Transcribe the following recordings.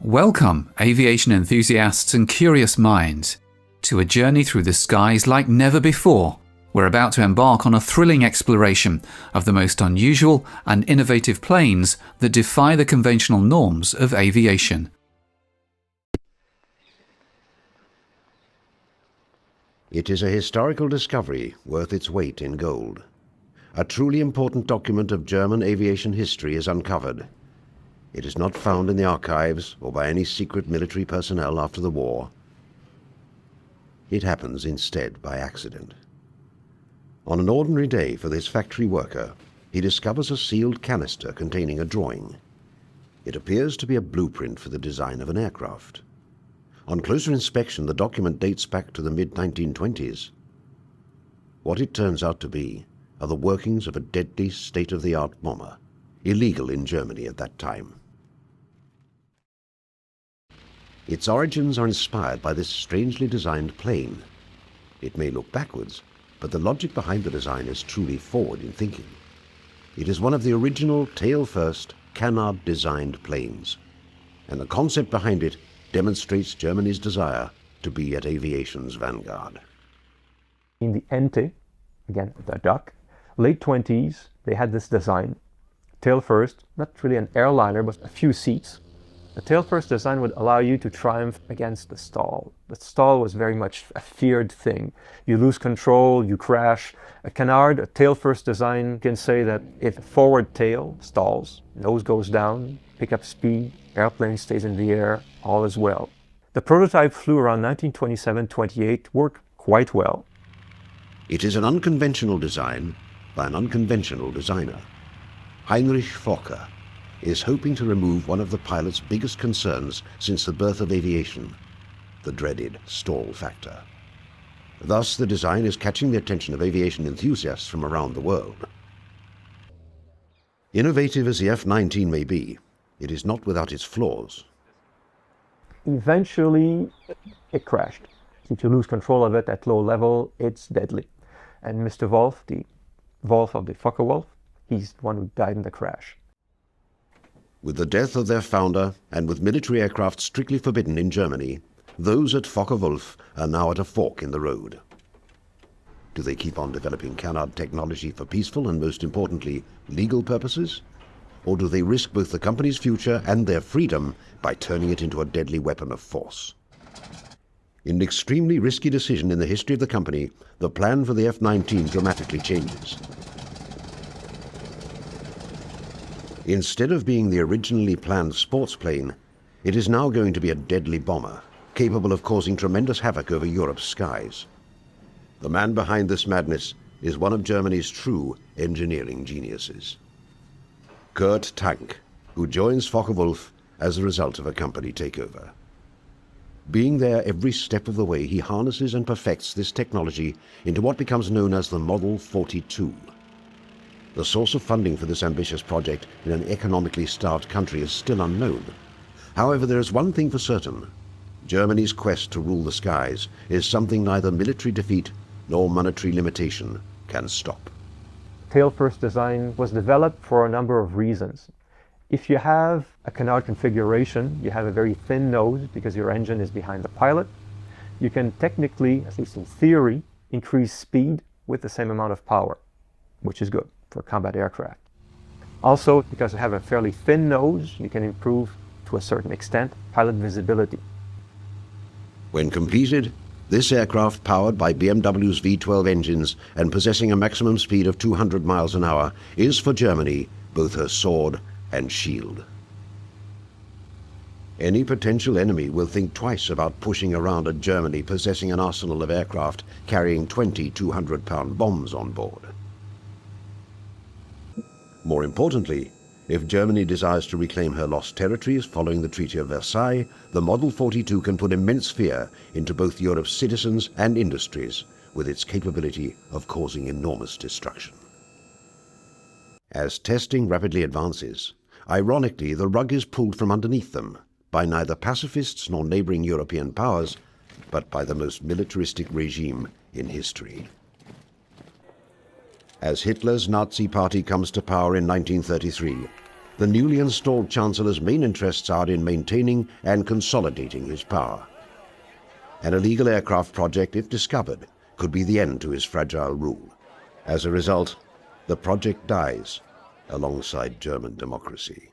Welcome, aviation enthusiasts and curious minds, to a journey through the skies like never before. We're about to embark on a thrilling exploration of the most unusual and innovative planes that defy the conventional norms of aviation. It is a historical discovery worth its weight in gold. A truly important document of German aviation history is uncovered. It is not found in the archives or by any secret military personnel after the war. It happens instead by accident. On an ordinary day for this factory worker, he discovers a sealed canister containing a drawing. It appears to be a blueprint for the design of an aircraft. On closer inspection, the document dates back to the mid-1920s. What it turns out to be are the workings of a deadly state-of-the-art bomber, illegal in Germany at that time. Its origins are inspired by this strangely designed plane. It may look backwards, but the logic behind the design is truly forward in thinking. It is one of the original tail-first, canard-designed planes, and the concept behind it demonstrates Germany's desire to be at aviation's vanguard. In the Ente, again the duck, late 20s, they had this design. Tail first, not really an airliner, but a few seats. The tail first design would allow you to triumph against the stall. The stall was very much a feared thing. You lose control, you crash. A canard, a tail first design, can say that if forward tail stalls, nose goes down, pick up speed, airplane stays in the air, all is well. The prototype flew around 1927-28, worked quite well. It is an unconventional design by an unconventional designer. Heinrich Focke is hoping to remove one of the pilot's biggest concerns since the birth of aviation, the dreaded stall factor. Thus, the design is catching the attention of aviation enthusiasts from around the world. Innovative as the F-19 may be, it is not without its flaws. Eventually, it crashed. If you lose control of it at low level, it's deadly. And Mr. Wulf, the Wulf of the Focke-Wulf, he's the one who died in the crash. With the death of their founder, and with military aircraft strictly forbidden in Germany, those at Focke-Wulf are now at a fork in the road. Do they keep on developing canard technology for peaceful and, most importantly, legal purposes? Or do they risk both the company's future and their freedom by turning it into a deadly weapon of force? In an extremely risky decision in the history of the company, the plan for the F-19 dramatically changes. Instead of being the originally planned sports plane, it is now going to be a deadly bomber, capable of causing tremendous havoc over Europe's skies. The man behind this madness is one of Germany's true engineering geniuses, Kurt Tank, who joins Focke-Wulf as a result of a company takeover. Being there every step of the way, he harnesses and perfects this technology into what becomes known as the Model 42. The source of funding for this ambitious project in an economically starved country is still unknown. However, there is one thing for certain. Germany's quest to rule the skies is something neither military defeat nor monetary limitation can stop. Tail-first design was developed for a number of reasons. If you have a canard configuration, you have a very thin nose because your engine is behind the pilot. You can technically, at least in theory, increase speed with the same amount of power, which is good for combat aircraft. Also, because you have a fairly thin nose, you can improve, to a certain extent, pilot visibility. When completed, this aircraft, powered by BMW's V12 engines and possessing a maximum speed of 200 miles an hour, is for Germany both her sword and shield. Any potential enemy will think twice about pushing around a Germany possessing an arsenal of aircraft carrying 20 200-pound bombs on board. More importantly, if Germany desires to reclaim her lost territories following the Treaty of Versailles, the Model 42 can put immense fear into both Europe's citizens and industries with its capability of causing enormous destruction. As testing rapidly advances, ironically, the rug is pulled from underneath them by neither pacifists nor neighboring European powers, but by the most militaristic regime in history. As Hitler's Nazi Party comes to power in 1933, the newly installed Chancellor's main interests are in maintaining and consolidating his power. An illegal aircraft project, if discovered, could be the end to his fragile rule. As a result, the project dies alongside German democracy.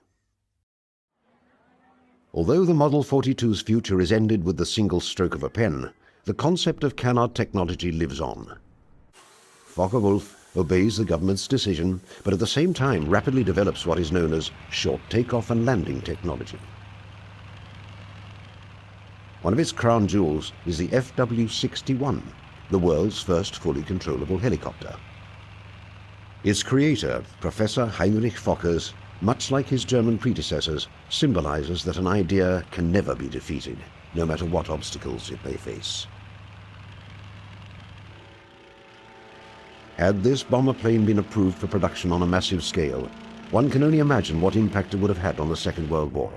Although the Model 42's future is ended with the single stroke of a pen, the concept of canard technology lives on. Focke-Wulf obeys the government's decision, but at the same time rapidly develops what is known as short takeoff and landing technology. One of its crown jewels is the FW61, the world's first fully controllable helicopter. Its creator, Professor Heinrich Focke's, much like his German predecessors, symbolizes that an idea can never be defeated, no matter what obstacles it may face. Had this bomber plane been approved for production on a massive scale, one can only imagine what impact it would have had on the Second World War.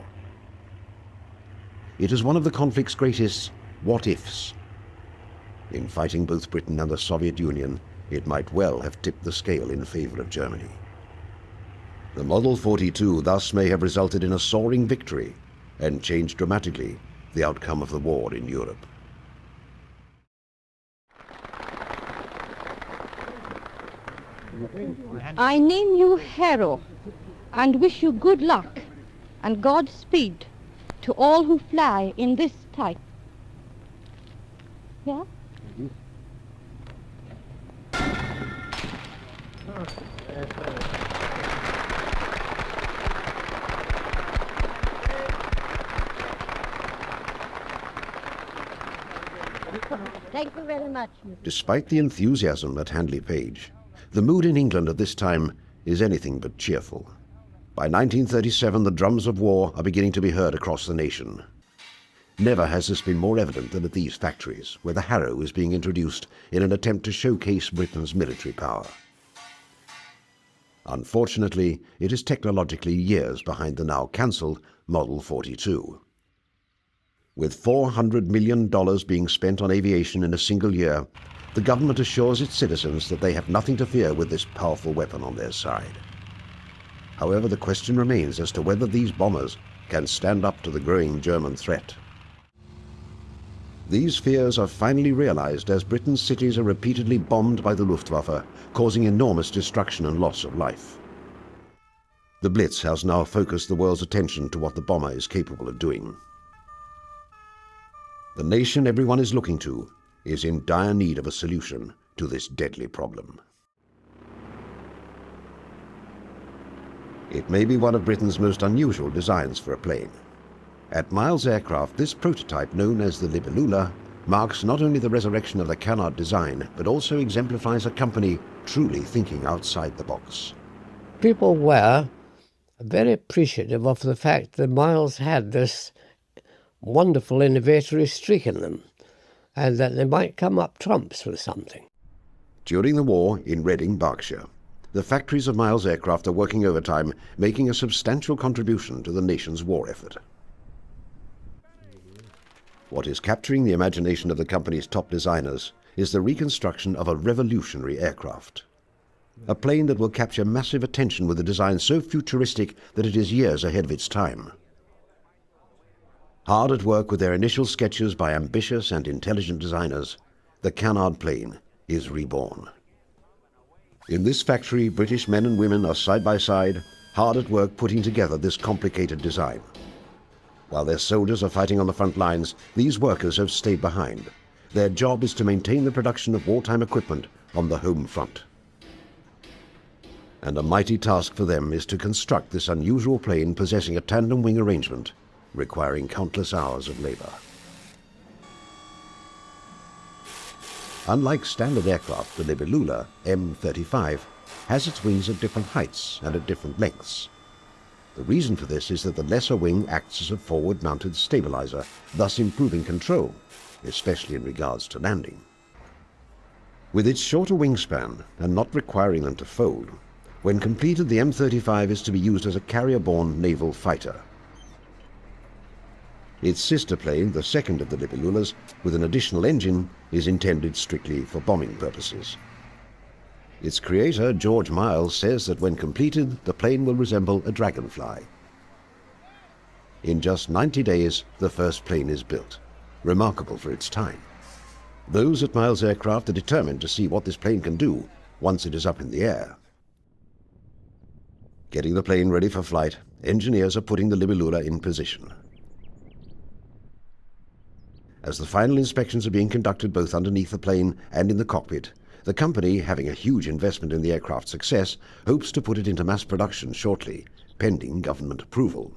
It is one of the conflict's greatest what-ifs. In fighting both Britain and the Soviet Union, it might well have tipped the scale in favor of Germany. The Model 42 thus may have resulted in a soaring victory and changed dramatically the outcome of the war in Europe. I name you hero and wish you good luck and Godspeed to all who fly in this type. Yeah? Thank you very much. Despite the enthusiasm at Handley Page, the mood in England at this time is anything but cheerful. By 1937, the drums of war are beginning to be heard across the nation. Never has this been more evident than at these factories, where the Harrow is being introduced in an attempt to showcase Britain's military power. Unfortunately, it is technologically years behind the now cancelled Model 42. With $400 million being spent on aviation in a single year, the government assures its citizens that they have nothing to fear with this powerful weapon on their side. However, the question remains as to whether these bombers can stand up to the growing German threat. These fears are finally realized as Britain's cities are repeatedly bombed by the Luftwaffe, causing enormous destruction and loss of life. The Blitz has now focused the world's attention to what the bomber is capable of doing. The nation everyone is looking to is in dire need of a solution to this deadly problem. It may be one of Britain's most unusual designs for a plane. At Miles Aircraft, this prototype, known as the Libellula, marks not only the resurrection of the canard design, but also exemplifies a company truly thinking outside the box. People were very appreciative of the fact that Miles had this wonderful innovatory streak in them, and that they might come up trumps with something. During the war in Reading, Berkshire, the factories of Miles Aircraft are working overtime, making a substantial contribution to the nation's war effort. What is capturing the imagination of the company's top designers is the reconstruction of a revolutionary aircraft. A plane that will capture massive attention with a design so futuristic that it is years ahead of its time. Hard at work with their initial sketches by ambitious and intelligent designers, the canard plane is reborn. In this factory, British men and women are side by side, hard at work putting together this complicated design. While their soldiers are fighting on the front lines, these workers have stayed behind. Their job is to maintain the production of wartime equipment on the home front. And a mighty task for them is to construct this unusual plane possessing a tandem wing arrangement, requiring countless hours of labor. Unlike standard aircraft, the Libellula M35 has its wings at different heights and at different lengths. The reason for this is that the lesser wing acts as a forward-mounted stabilizer, thus improving control, especially in regards to landing. With its shorter wingspan and not requiring them to fold, when completed the M35 is to be used as a carrier-borne naval fighter. Its sister plane, the second of the Libellulas, with an additional engine, is intended strictly for bombing purposes. Its creator, George Miles, says that when completed, the plane will resemble a dragonfly. In just 90 days, the first plane is built, remarkable for its time. Those at Miles Aircraft are determined to see what this plane can do once it is up in the air. Getting the plane ready for flight, engineers are putting the Libellula in position. As the final inspections are being conducted both underneath the plane and in the cockpit, the company, having a huge investment in the aircraft's success, hopes to put it into mass production shortly, pending government approval.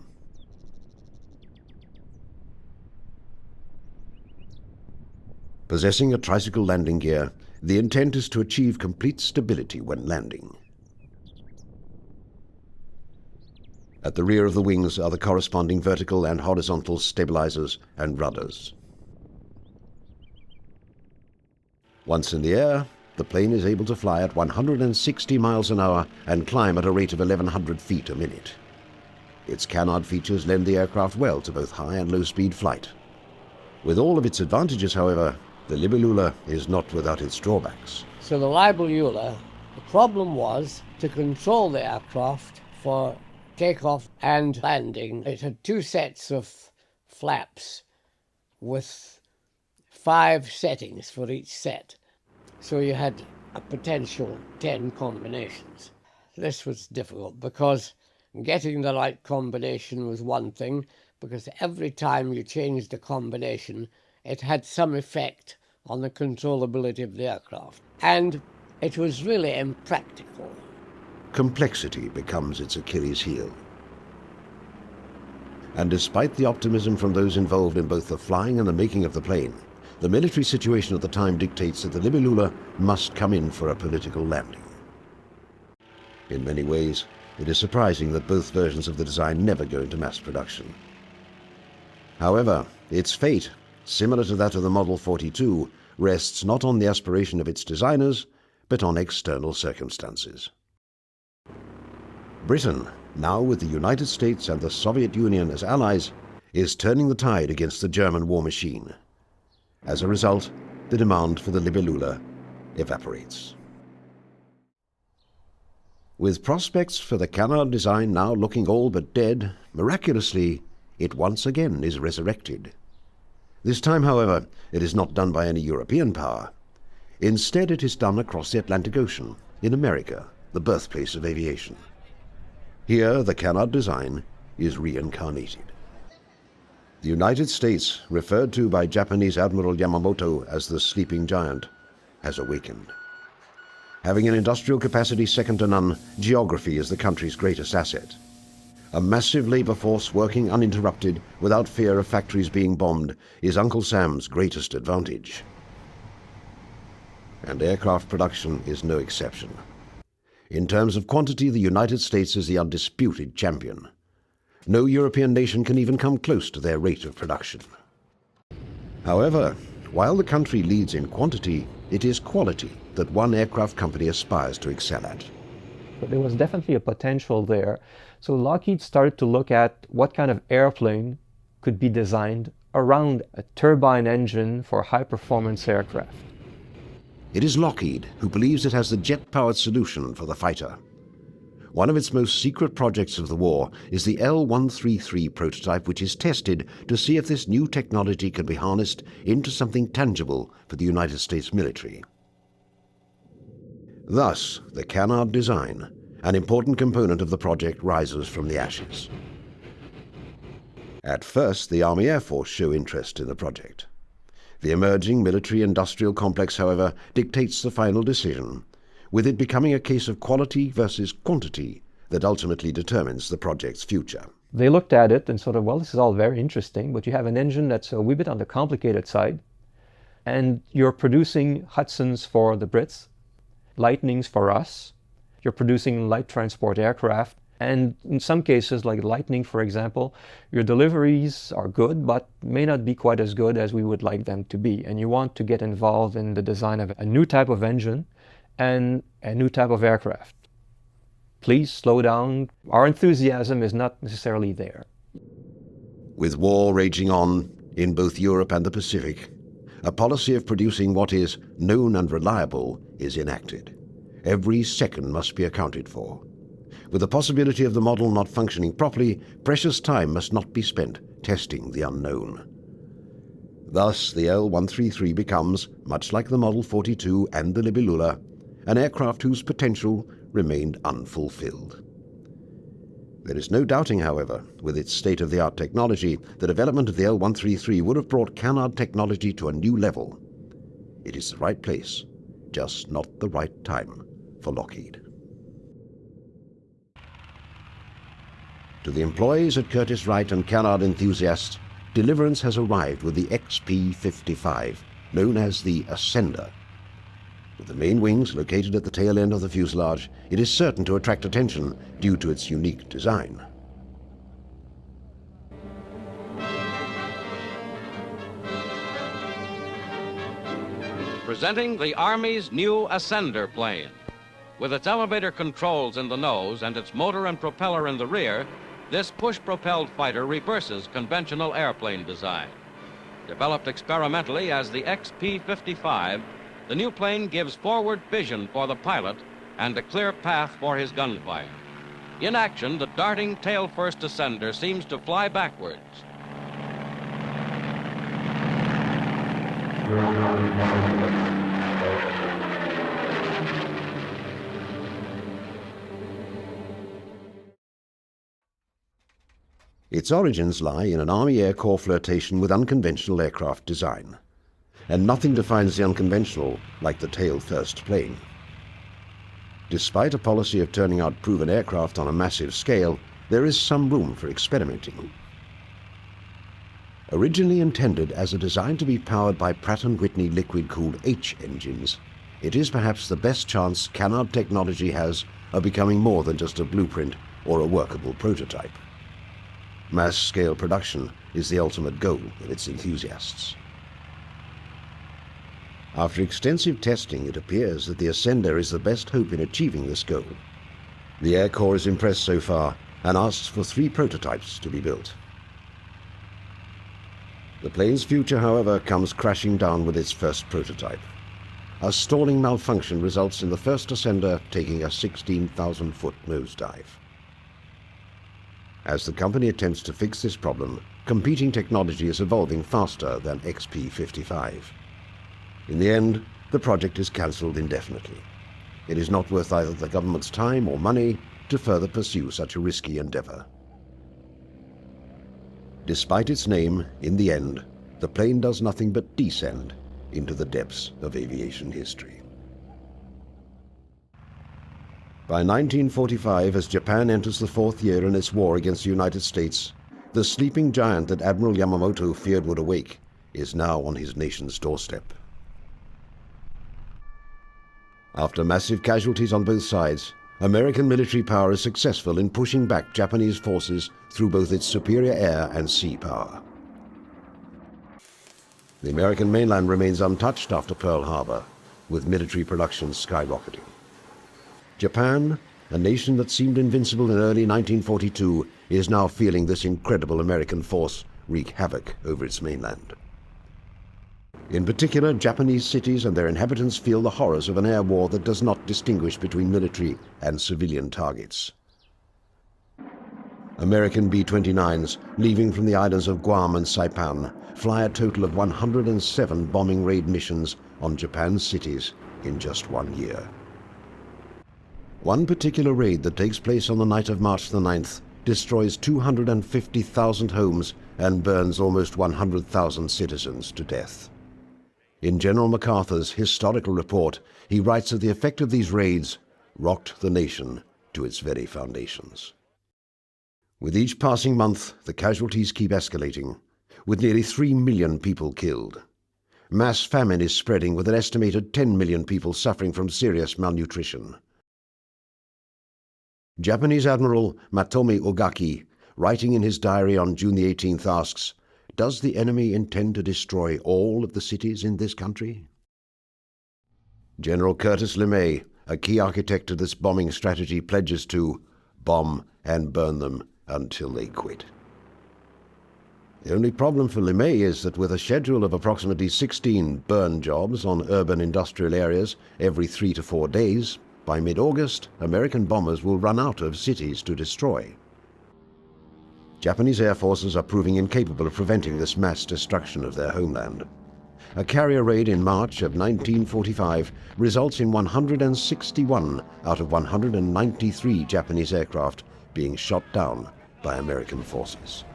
Possessing a tricycle landing gear, the intent is to achieve complete stability when landing. At the rear of the wings are the corresponding vertical and horizontal stabilizers and rudders. Once in the air, the plane is able to fly at 160 miles an hour and climb at a rate of 1,100 feet a minute. Its canard features lend the aircraft well to both high and low-speed flight. With all of its advantages, however, the Libellula is not without its drawbacks. So the Libellula, the problem was to control the aircraft for takeoff and landing. It had 2 sets of flaps with 5 settings for each set. So you had a potential 10 combinations. This was difficult because getting the right combination was one thing, because every time you changed the combination, it had some effect on the controllability of the aircraft. And it was really impractical. Complexity becomes its Achilles heel. And despite the optimism from those involved in both the flying and the making of the plane, the military situation at the time dictates that the Libellula must come in for a political landing. In many ways, it is surprising that both versions of the design never go into mass production. However, its fate, similar to that of the Model 42, rests not on the aspiration of its designers, but on external circumstances. Britain, now with the United States and the Soviet Union as allies, is turning the tide against the German war machine. As a result, the demand for the Libellula evaporates. With prospects for the canard design now looking all but dead, miraculously, it once again is resurrected. This time, however, it is not done by any European power. Instead, it is done across the Atlantic Ocean, in America, the birthplace of aviation. Here, the canard design is reincarnated. The United States, referred to by Japanese Admiral Yamamoto as the sleeping giant, has awakened. Having an industrial capacity second to none, geography is the country's greatest asset. A massive labor force working uninterrupted, without fear of factories being bombed, is Uncle Sam's greatest advantage. And aircraft production is no exception. In terms of quantity, the United States is the undisputed champion. No European nation can even come close to their rate of production. However, while the country leads in quantity, it is quality that one aircraft company aspires to excel at. But there was definitely a potential there. So Lockheed started to look at what kind of airplane could be designed around a turbine engine for high-performance aircraft. It is Lockheed who believes it has the jet-powered solution for the fighter. One of its most secret projects of the war is the L-133 prototype, which is tested to see if this new technology can be harnessed into something tangible for the United States military. Thus, the canard design, an important component of the project, rises from the ashes. At first, the Army Air Force show interest in the project. The emerging military-industrial complex, however, dictates the final decision, with it becoming a case of quality versus quantity that ultimately determines the project's future. They looked at it and sort of, well, this is all very interesting, but you have an engine that's a wee bit on the complicated side, and you're producing Hudsons for the Brits, Lightnings for us, you're producing light transport aircraft, and in some cases, like Lightning, for example, your deliveries are good, but may not be quite as good as we would like them to be. And you want to get involved in the design of a new type of engine and a new type of aircraft. Please slow down. Our enthusiasm is not necessarily there. With war raging on in both Europe and the Pacific, a policy of producing what is known and reliable is enacted. Every second must be accounted for. With the possibility of the model not functioning properly, precious time must not be spent testing the unknown. Thus, the L-133 becomes, much like the Model 42 and the Libellula, an aircraft whose potential remained unfulfilled. There is no doubting, however, with its state-of-the-art technology, the development of the L-133 would have brought canard technology to a new level. It is the right place, just not the right time for Lockheed. To the employees at Curtiss-Wright and canard enthusiasts, deliverance has arrived with the XP55, known as the Ascender. With the main wings located at the tail end of the fuselage, it is certain to attract attention due to its unique design. Presenting the Army's new Ascender plane. With its elevator controls in the nose and its motor and propeller in the rear, this push-propelled fighter reverses conventional airplane design. Developed experimentally as the XP55, the new plane gives forward vision for the pilot and a clear path for his gunfire. In action, the darting tail-first Ascender seems to fly backwards. Its origins lie in an Army Air Corps flirtation with unconventional aircraft design. And nothing defines the unconventional like the tail-first plane. Despite a policy of turning out proven aircraft on a massive scale, there is some room for experimenting. Originally intended as a design to be powered by Pratt & Whitney liquid-cooled H engines, it is perhaps the best chance canard technology has of becoming more than just a blueprint or a workable prototype. Mass-scale production is the ultimate goal of its enthusiasts. After extensive testing, it appears that the Ascender is the best hope in achieving this goal. The Air Corps is impressed so far and asks for 3 prototypes to be built. The plane's future, however, comes crashing down with its first prototype. A stalling malfunction results in the first Ascender taking a 16,000-foot nosedive. As the company attempts to fix this problem, competing technology is evolving faster than XP55. In the end, the project is cancelled indefinitely. It is not worth either the government's time or money to further pursue such a risky endeavor. Despite its name, in the end, the plane does nothing but descend into the depths of aviation history. By 1945, as Japan enters the 4th year in its war against the United States, the sleeping giant that Admiral Yamamoto feared would awake is now on his nation's doorstep. After massive casualties on both sides, American military power is successful in pushing back Japanese forces through both its superior air and sea power. The American mainland remains untouched after Pearl Harbor, with military production skyrocketing. Japan, a nation that seemed invincible in early 1942, is now feeling this incredible American force wreak havoc over its mainland. In particular, Japanese cities and their inhabitants feel the horrors of an air war that does not distinguish between military and civilian targets. American B-29s, leaving from the islands of Guam and Saipan, fly a total of 107 bombing raid missions on Japan's cities in just 1 year. One particular raid that takes place on the night of March the 9th destroys 250,000 homes and burns almost 100,000 citizens to death. In General MacArthur's historical report, he writes that the effect of these raids rocked the nation to its very foundations. With each passing month, the casualties keep escalating, with nearly 3 million people killed. Mass famine is spreading, with an estimated 10 million people suffering from serious malnutrition. Japanese Admiral Matomi Ogaki, writing in his diary on June the 18th, asks, "Does the enemy intend to destroy all of the cities in this country?" General Curtis LeMay, a key architect of this bombing strategy, pledges to bomb and burn them until they quit. The only problem for LeMay is that with a schedule of approximately 16 burn jobs on urban industrial areas every 3 to 4 days, by mid-August, American bombers will run out of cities to destroy. Japanese air forces are proving incapable of preventing this mass destruction of their homeland. A carrier raid in March of 1945 results in 161 out of 193 Japanese aircraft being shot down by American forces.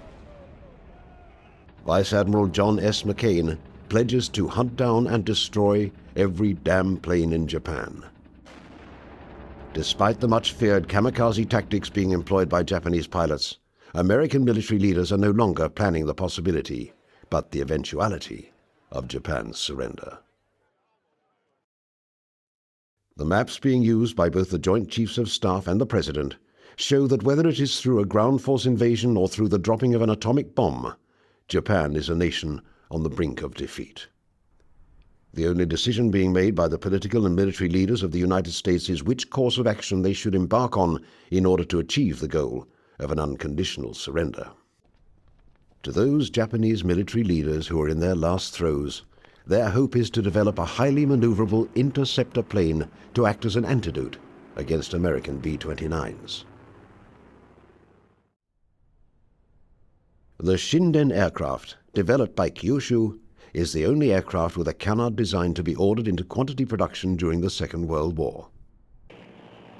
Vice Admiral John S. McCain pledges to hunt down and destroy every damn plane in Japan. Despite the much-feared kamikaze tactics being employed by Japanese pilots, American military leaders are no longer planning the possibility, but the eventuality, of Japan's surrender. The maps being used by both the Joint Chiefs of Staff and the President show that whether it is through a ground force invasion or through the dropping of an atomic bomb, Japan is a nation on the brink of defeat. The only decision being made by the political and military leaders of the United States is which course of action they should embark on in order to achieve the goal of an unconditional surrender. To those Japanese military leaders who are in their last throes, their hope is to develop a highly maneuverable interceptor plane to act as an antidote against American B-29s. The Shinden aircraft, developed by Kyushu, is the only aircraft with a canard designed to be ordered into quantity production during the Second World War.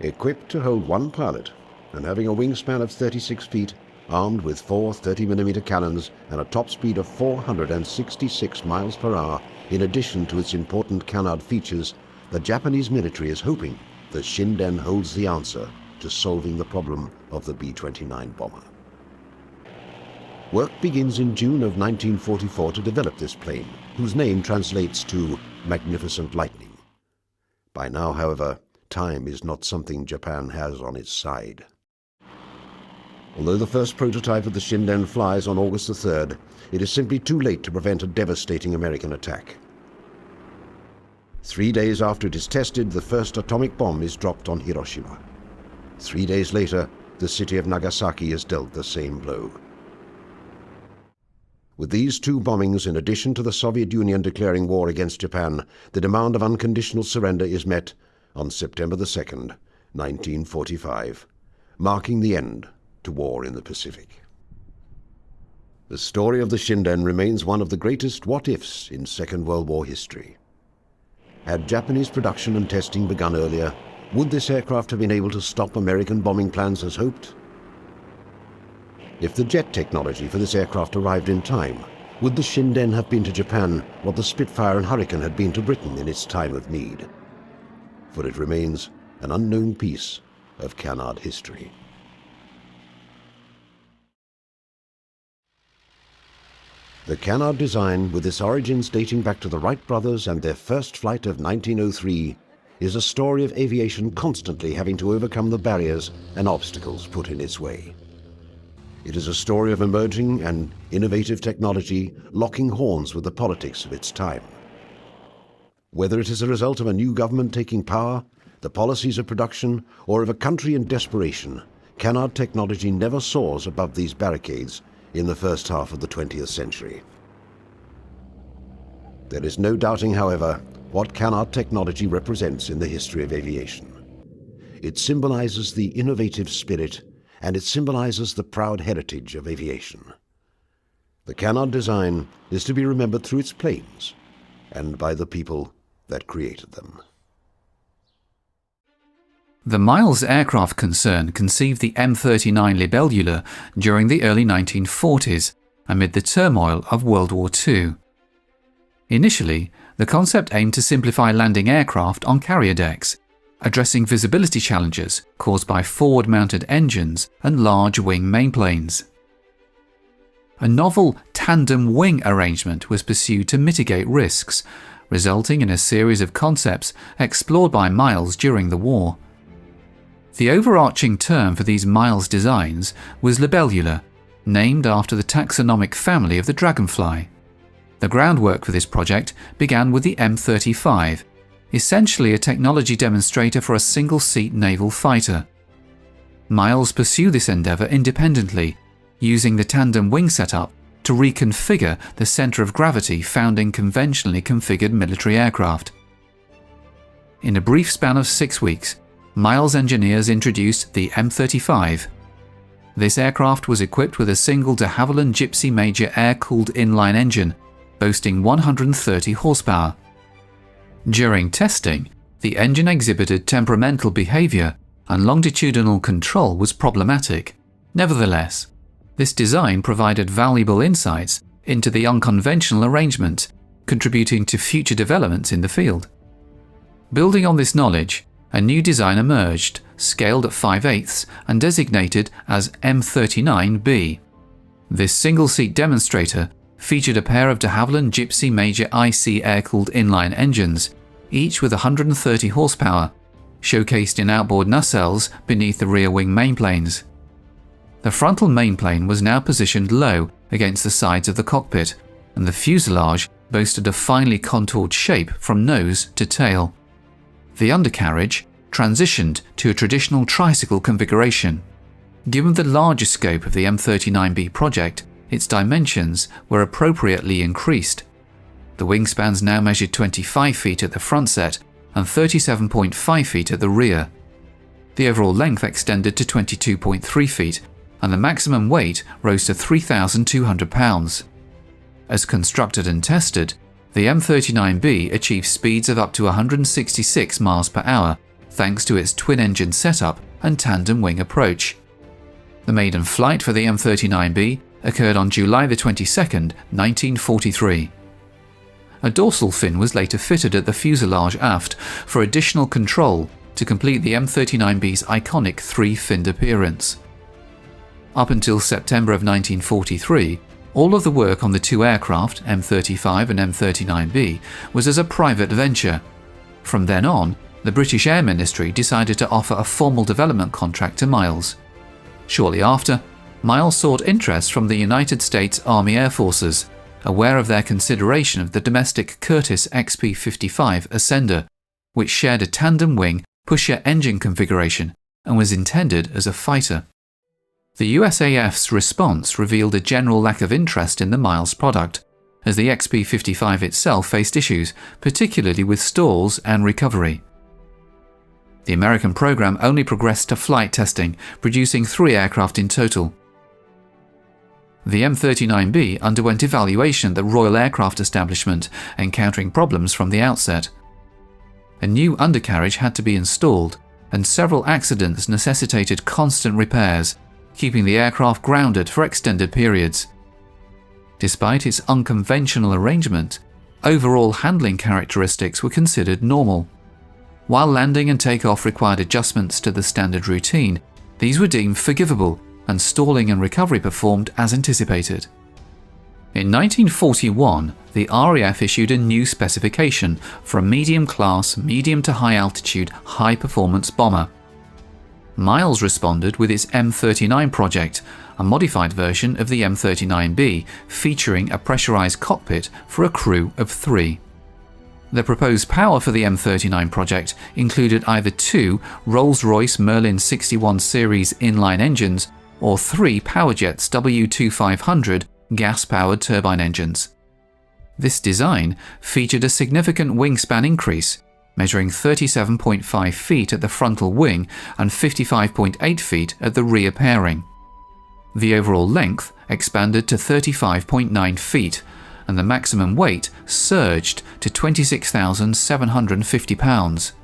Equipped to hold one pilot and having a wingspan of 36 feet, armed with 4 30mm cannons and a top speed of 466 miles per hour, in addition to its important canard features, the Japanese military is hoping the Shinden holds the answer to solving the problem of the B-29 bomber. Work begins in June of 1944 to develop this plane, whose name translates to Magnificent Lightning. By now, however, time is not something Japan has on its side. Although the first prototype of the Shinden flies on August the 3rd, it is simply too late to prevent a devastating American attack. 3 days after it is tested, the first atomic bomb is dropped on Hiroshima. 3 days later, the city of Nagasaki is dealt the same blow. With these two bombings, in addition to the Soviet Union declaring war against Japan, the demand of unconditional surrender is met on September the 2nd, 1945, marking the end to war in the Pacific. The story of the Shinden remains one of the greatest what-ifs in Second World War history. Had Japanese production and testing begun earlier, would this aircraft have been able to stop American bombing plans as hoped? If the jet technology for this aircraft arrived in time, would the Shinden have been to Japan what the Spitfire and Hurricane had been to Britain in its time of need? For it remains an unknown piece of canard history. The canard design, with its origins dating back to the Wright brothers and their first flight of 1903, is a story of aviation constantly having to overcome the barriers and obstacles put in its way. It is a story of emerging and innovative technology locking horns with the politics of its time. Whether it is a result of a new government taking power, the policies of production, or of a country in desperation, canard technology never soars above these barricades in the first half of the 20th century. There is no doubting, however, what canard technology represents in the history of aviation. It symbolizes the innovative spirit, and it symbolizes the proud heritage of aviation. The canard design is to be remembered through its planes and by the people that created them. The Miles aircraft concern conceived the M39 Libellula during the early 1940s, amid the turmoil of World War II. Initially, the concept aimed to simplify landing aircraft on carrier decks, addressing visibility challenges caused by forward-mounted engines and large wing mainplanes. A novel tandem wing arrangement was pursued to mitigate risks, resulting in a series of concepts explored by Miles during the war. The overarching term for these Miles designs was Libellula, named after the taxonomic family of the dragonfly. The groundwork for this project began with the M35, essentially a technology demonstrator for a single-seat naval fighter. Miles pursued this endeavour independently, using the tandem wing setup to reconfigure the centre of gravity found in conventionally configured military aircraft. In a brief span of 6 weeks, Miles engineers introduced the M35. This aircraft was equipped with a single de Havilland Gypsy Major air-cooled inline engine, boasting 130 horsepower. During testing, the engine exhibited temperamental behavior and longitudinal control was problematic. Nevertheless, this design provided valuable insights into the unconventional arrangement, contributing to future developments in the field. Building on this knowledge, a new design emerged, scaled at 5/8 and designated as M39B. This single-seat demonstrator featured a pair of de Havilland Gypsy Major IC air-cooled inline engines, each with 130 horsepower, showcased in outboard nacelles beneath the rear wing mainplanes. The frontal mainplane was now positioned low against the sides of the cockpit, and the fuselage boasted a finely contoured shape from nose to tail. The undercarriage transitioned to a traditional tricycle configuration. Given the larger scope of the M39B project, its dimensions were appropriately increased. The wingspans now measured 25 feet at the front set and 37.5 feet at the rear. The overall length extended to 22.3 feet, and the maximum weight rose to 3,200 pounds. As constructed and tested, the M39B achieved speeds of up to 166 miles per hour, thanks to its twin-engine setup and tandem wing approach. The maiden flight for the M39B occurred on July 22, 1943. A dorsal fin was later fitted at the fuselage aft for additional control to complete the M39B's iconic three-finned appearance. Up until September of 1943, all of the work on the two aircraft, M35 and M39B, was as a private venture. From then on, the British Air Ministry decided to offer a formal development contract to Miles. Shortly after, Miles sought interest from the United States Army Air Forces, aware of their consideration of the domestic Curtiss XP55 Ascender, which shared a tandem wing pusher engine configuration and was intended as a fighter. The USAF's response revealed a general lack of interest in the Miles product, as the XP55 itself faced issues, particularly with stalls and recovery. The American program only progressed to flight testing, producing 3 aircraft in total. The M39B underwent evaluation at the Royal Aircraft Establishment, encountering problems from the outset. A new undercarriage had to be installed, and several accidents necessitated constant repairs, keeping the aircraft grounded for extended periods. Despite its unconventional arrangement, overall handling characteristics were considered normal. While landing and takeoff required adjustments to the standard routine, these were deemed forgivable, and stalling and recovery performed as anticipated. In 1941, the RAF issued a new specification for a medium-class, medium to high-altitude, high-performance bomber. Miles responded with its M39 project, a modified version of the M39B featuring a pressurized cockpit for a crew of 3. The proposed power for the M39 project included either 2 Rolls-Royce Merlin 61 series inline engines or 3 Powerjets W2500 gas-powered turbine engines. This design featured a significant wingspan increase, measuring 37.5 feet at the frontal wing and 55.8 feet at the rear pairing. The overall length expanded to 35.9 feet, and the maximum weight surged to 26,750 pounds.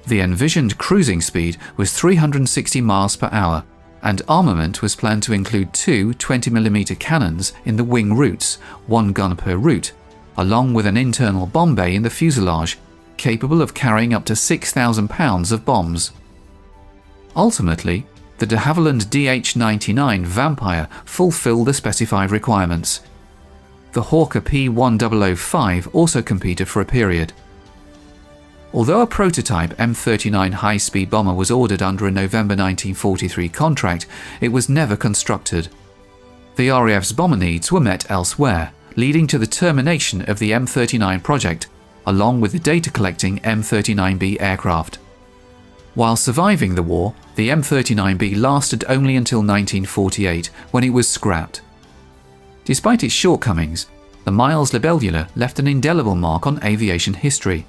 The envisioned cruising speed was 360 miles per hour, and armament was planned to include 2 20mm cannons in the wing roots, 1 gun per root, along with an internal bomb bay in the fuselage, capable of carrying up to 6,000 pounds of bombs. Ultimately, the de Havilland DH-99 Vampire fulfilled the specified requirements. The Hawker P1005 also competed for a period. Although a prototype M39 high-speed bomber was ordered under a November 1943 contract, it was never constructed. The RAF's bomber needs were met elsewhere, leading to the termination of the M39 project, along with the data-collecting M39B aircraft. While surviving the war, the M39B lasted only until 1948, when it was scrapped. Despite its shortcomings, the Miles Libellula left an indelible mark on aviation history.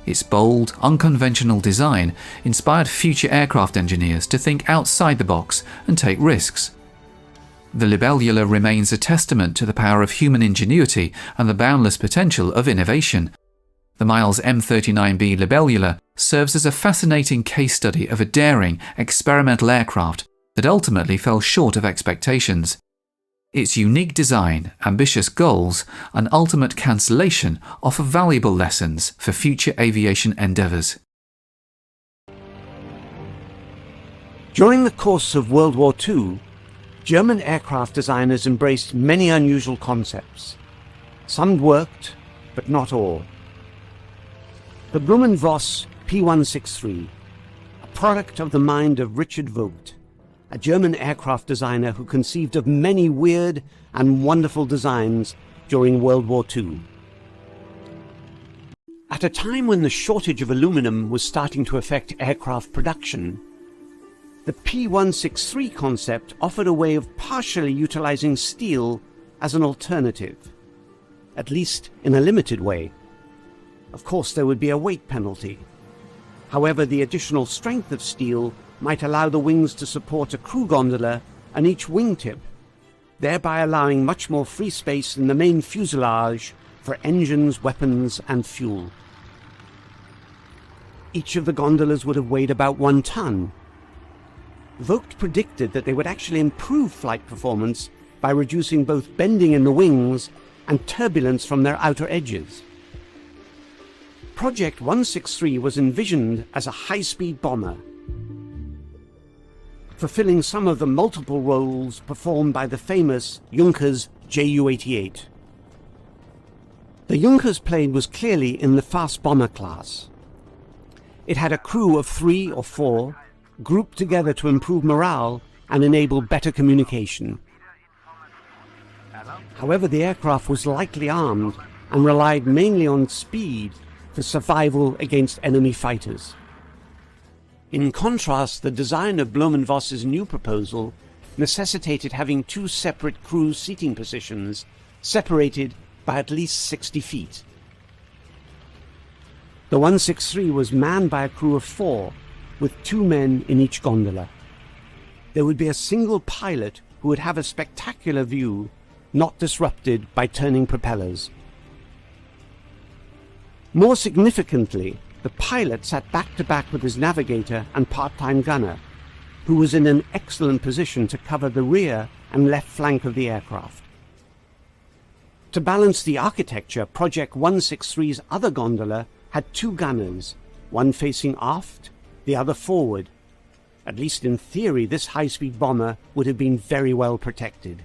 Its bold, unconventional design inspired future aircraft engineers to think outside the box and take risks. The Libellula remains a testament to the power of human ingenuity and the boundless potential of innovation. The Miles M39B Libellula serves as a fascinating case study of a daring, experimental aircraft that ultimately fell short of expectations. Its unique design, ambitious goals, and ultimate cancellation offer valuable lessons for future aviation endeavours. During the course of World War II, German aircraft designers embraced many unusual concepts. Some worked, but not all. The Blohm & Voss P163, a product of the mind of Richard Vogt, a German aircraft designer who conceived of many weird and wonderful designs during World War II. At a time when the shortage of aluminum was starting to affect aircraft production, the P163 concept offered a way of partially utilizing steel as an alternative, at least in a limited way. Of course, there would be a weight penalty. However, the additional strength of steel might allow the wings to support a crew gondola and each wingtip, thereby allowing much more free space in the main fuselage for engines, weapons, and fuel. Each of the gondolas would have weighed about 1 ton. Vogt predicted that they would actually improve flight performance by reducing both bending in the wings and turbulence from their outer edges. Project 163 was envisioned as a high-speed bomber, fulfilling some of the multiple roles performed by the famous Junkers Ju-88. The Junkers plane was clearly in the fast bomber class. It had a crew of 3 or 4, grouped together to improve morale and enable better communication. However, the aircraft was lightly armed and relied mainly on speed for survival against enemy fighters. In contrast, the design of Blohm & Voss's new proposal necessitated having 2 separate crew seating positions, separated by at least 60 feet. The 163 was manned by a crew of 4, with 2 men in each gondola. There would be a single pilot who would have a spectacular view, not disrupted by turning propellers. More significantly, the pilot sat back-to-back with his navigator and part-time gunner, who was in an excellent position to cover the rear and left flank of the aircraft. To balance the architecture, Project 163's other gondola had 2 gunners, one facing aft, the other forward. At least in theory, this high-speed bomber would have been very well protected.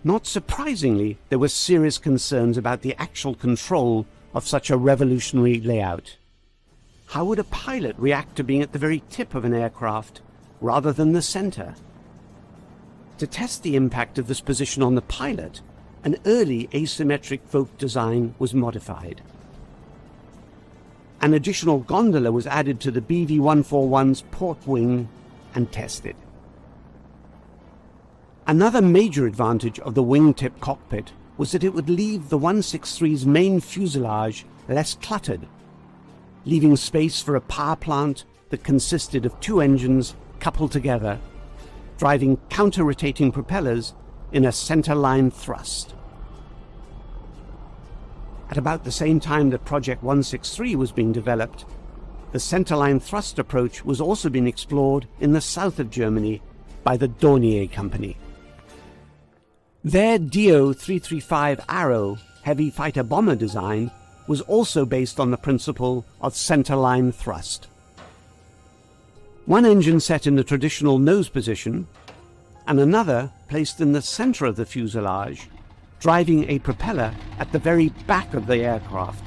Not surprisingly, there were serious concerns about the actual control of such a revolutionary layout. How would a pilot react to being at the very tip of an aircraft rather than the center? To test the impact of this position on the pilot, an early asymmetric Vogt design was modified. An additional gondola was added to the BV-141's port wing and tested. Another major advantage of the wingtip cockpit was that it would leave the 163's main fuselage less cluttered, leaving space for a power plant that consisted of 2 engines coupled together, driving counter-rotating propellers in a center-line thrust. At about the same time that Project 163 was being developed, the center-line thrust approach was also being explored in the south of Germany by the Dornier Company. Their Do-335 Arrow heavy fighter bomber design was also based on the principle of center-line thrust. One engine set in the traditional nose position, and another placed in the center of the fuselage, driving a propeller at the very back of the aircraft.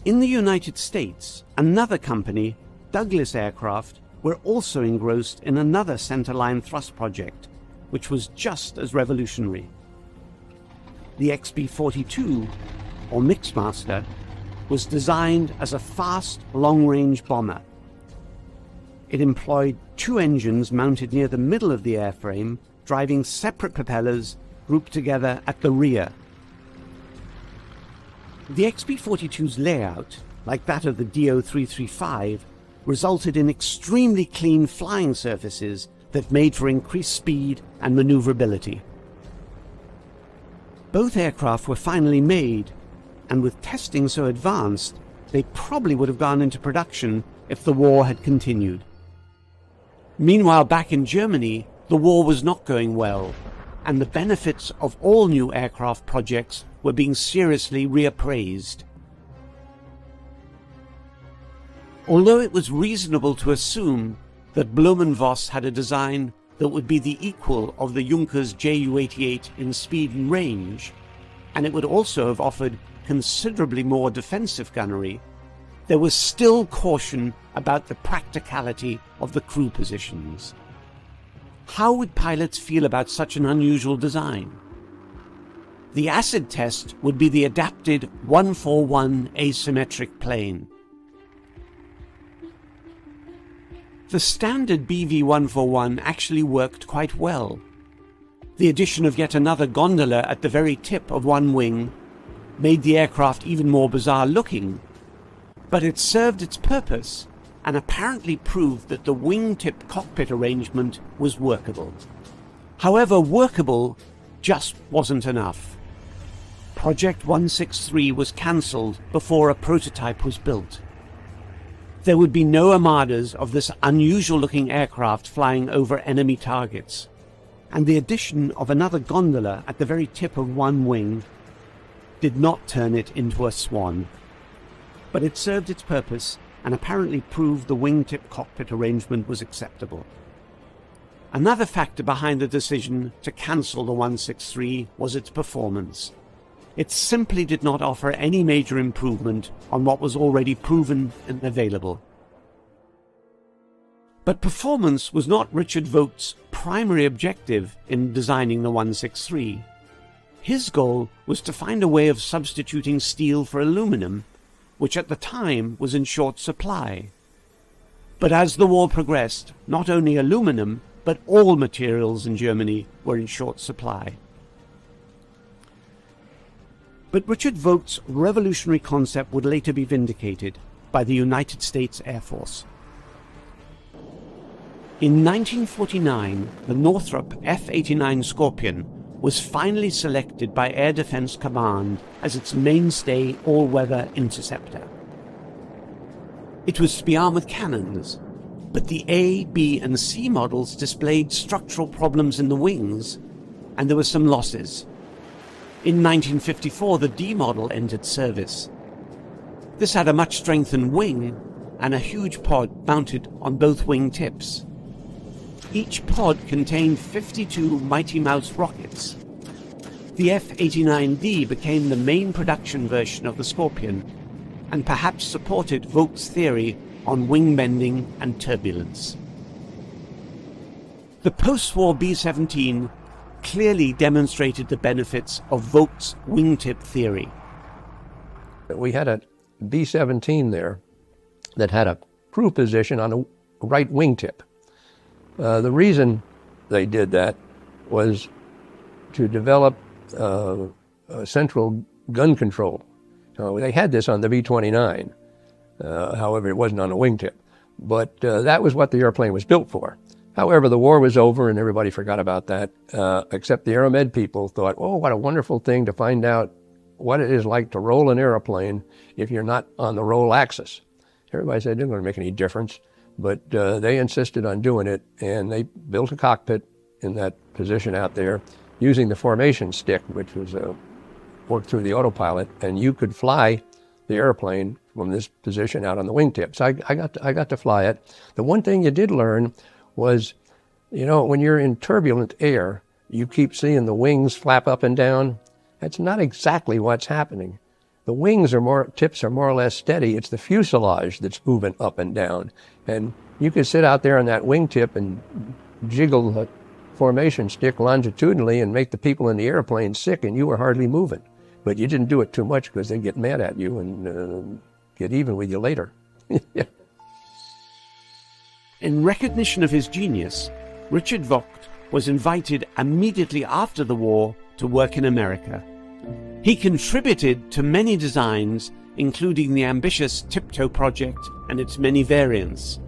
In the United States, another company, Douglas Aircraft, were also engrossed in another center-line thrust project, which was just as revolutionary. The XB-42, or Mixmaster, was designed as a fast, long-range bomber. It employed 2 engines mounted near the middle of the airframe, driving separate propellers grouped together at the rear. The XP-42's layout, like that of the DO-335, resulted in extremely clean flying surfaces that made for increased speed and maneuverability. Both aircraft were finally made, and with testing so advanced, they probably would have gone into production if the war had continued. Meanwhile, back in Germany, the war was not going well, and the benefits of all new aircraft projects were being seriously reappraised. Although it was reasonable to assume that Blohm and Voss had a design that would be the equal of the Junkers Ju-88 in speed and range, and it would also have offered considerably more defensive gunnery, there was still caution about the practicality of the crew positions. How would pilots feel about such an unusual design? The acid test would be the adapted 141 asymmetric plane. The standard BV-141 actually worked quite well. The addition of yet another gondola at the very tip of one wing made the aircraft even more bizarre looking, but it served its purpose and apparently proved that the wingtip cockpit arrangement was workable. However, workable just wasn't enough. Project 163 was cancelled before a prototype was built. There would be no armadas of this unusual-looking aircraft flying over enemy targets, and the addition of another gondola at the very tip of one wing did not turn it into a swan. But it served its purpose and apparently proved the wingtip cockpit arrangement was acceptable. Another factor behind the decision to cancel the 163 was its performance. It simply did not offer any major improvement on what was already proven and available. But performance was not Richard Vogt's primary objective in designing the 163. His goal was to find a way of substituting steel for aluminum, which at the time was in short supply. But as the war progressed, not only aluminum, but all materials in Germany were in short supply. But Richard Vogt's revolutionary concept would later be vindicated by the United States Air Force. In 1949, the Northrop F-89 Scorpion was finally selected by Air Defense Command as its mainstay all-weather interceptor. It was to be armed with cannons, but the A, B, and C models displayed structural problems in the wings, and there were some losses. In 1954, the D model entered service. This had a much strengthened wing and a huge pod mounted on both wing tips. Each pod contained 52 Mighty Mouse rockets. The F-89D became the main production version of the Scorpion, and perhaps supported Vogt's theory on wing bending and turbulence. The post-war B-17 clearly demonstrated the benefits of Vogt's wingtip theory. We had a B-17 there that had a crew position on a right wingtip. The reason they did that was to develop central gun control. They had this on the B-29, however it wasn't on a wingtip, but that was what the airplane was built for. However, the war was over and everybody forgot about that, except the Aeromed people thought, oh, what a wonderful thing to find out what it is like to roll an airplane if you're not on the roll axis. Everybody said it didn't make any difference, but they insisted on doing it, and they built a cockpit in that position out there using the formation stick, which was worked through the autopilot, and you could fly the airplane from this position out on the wingtips. I got to fly it. The one thing you did learn was, you know, when you're in turbulent air, you keep seeing the wings flap up and down. That's not exactly what's happening. The wings tips are more or less steady. It's the fuselage that's moving up and down. And you could sit out there on that wingtip and jiggle the formation stick longitudinally and make the people in the airplane sick, and you were hardly moving. But you didn't do it too much because they'd get mad at you and get even with you later. Yeah. In recognition of his genius, Richard Vogt was invited immediately after the war to work in America. He contributed to many designs, including the ambitious Tiptoe project and its many variants.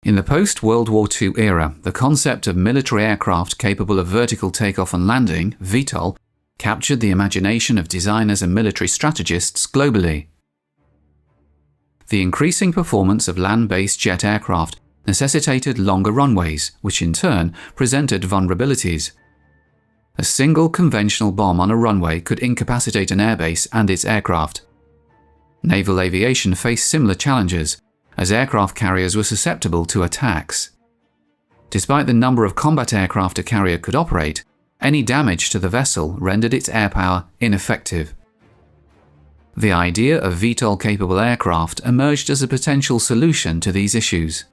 In the post-World War II era, the concept of military aircraft capable of vertical takeoff and landing, VTOL, captured the imagination of designers and military strategists globally. The increasing performance of land-based jet aircraft necessitated longer runways, which in turn presented vulnerabilities. A single conventional bomb on a runway could incapacitate an airbase and its aircraft. Naval aviation faced similar challenges, as aircraft carriers were susceptible to attacks. Despite the number of combat aircraft a carrier could operate, any damage to the vessel rendered its air power ineffective. The idea of VTOL-capable aircraft emerged as a potential solution to these issues.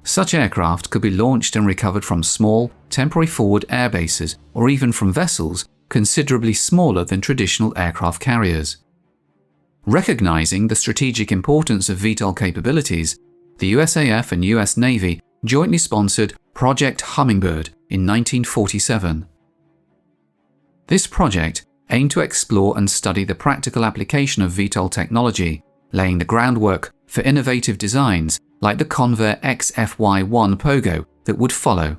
Such aircraft could be launched and recovered from small, temporary forward air bases or even from vessels considerably smaller than traditional aircraft carriers. Recognizing the strategic importance of VTOL capabilities, the USAF and US Navy jointly sponsored Project Hummingbird in 1947. This project aimed to explore and study the practical application of VTOL technology, laying the groundwork for innovative designs like the Convair XFY1 Pogo that would follow.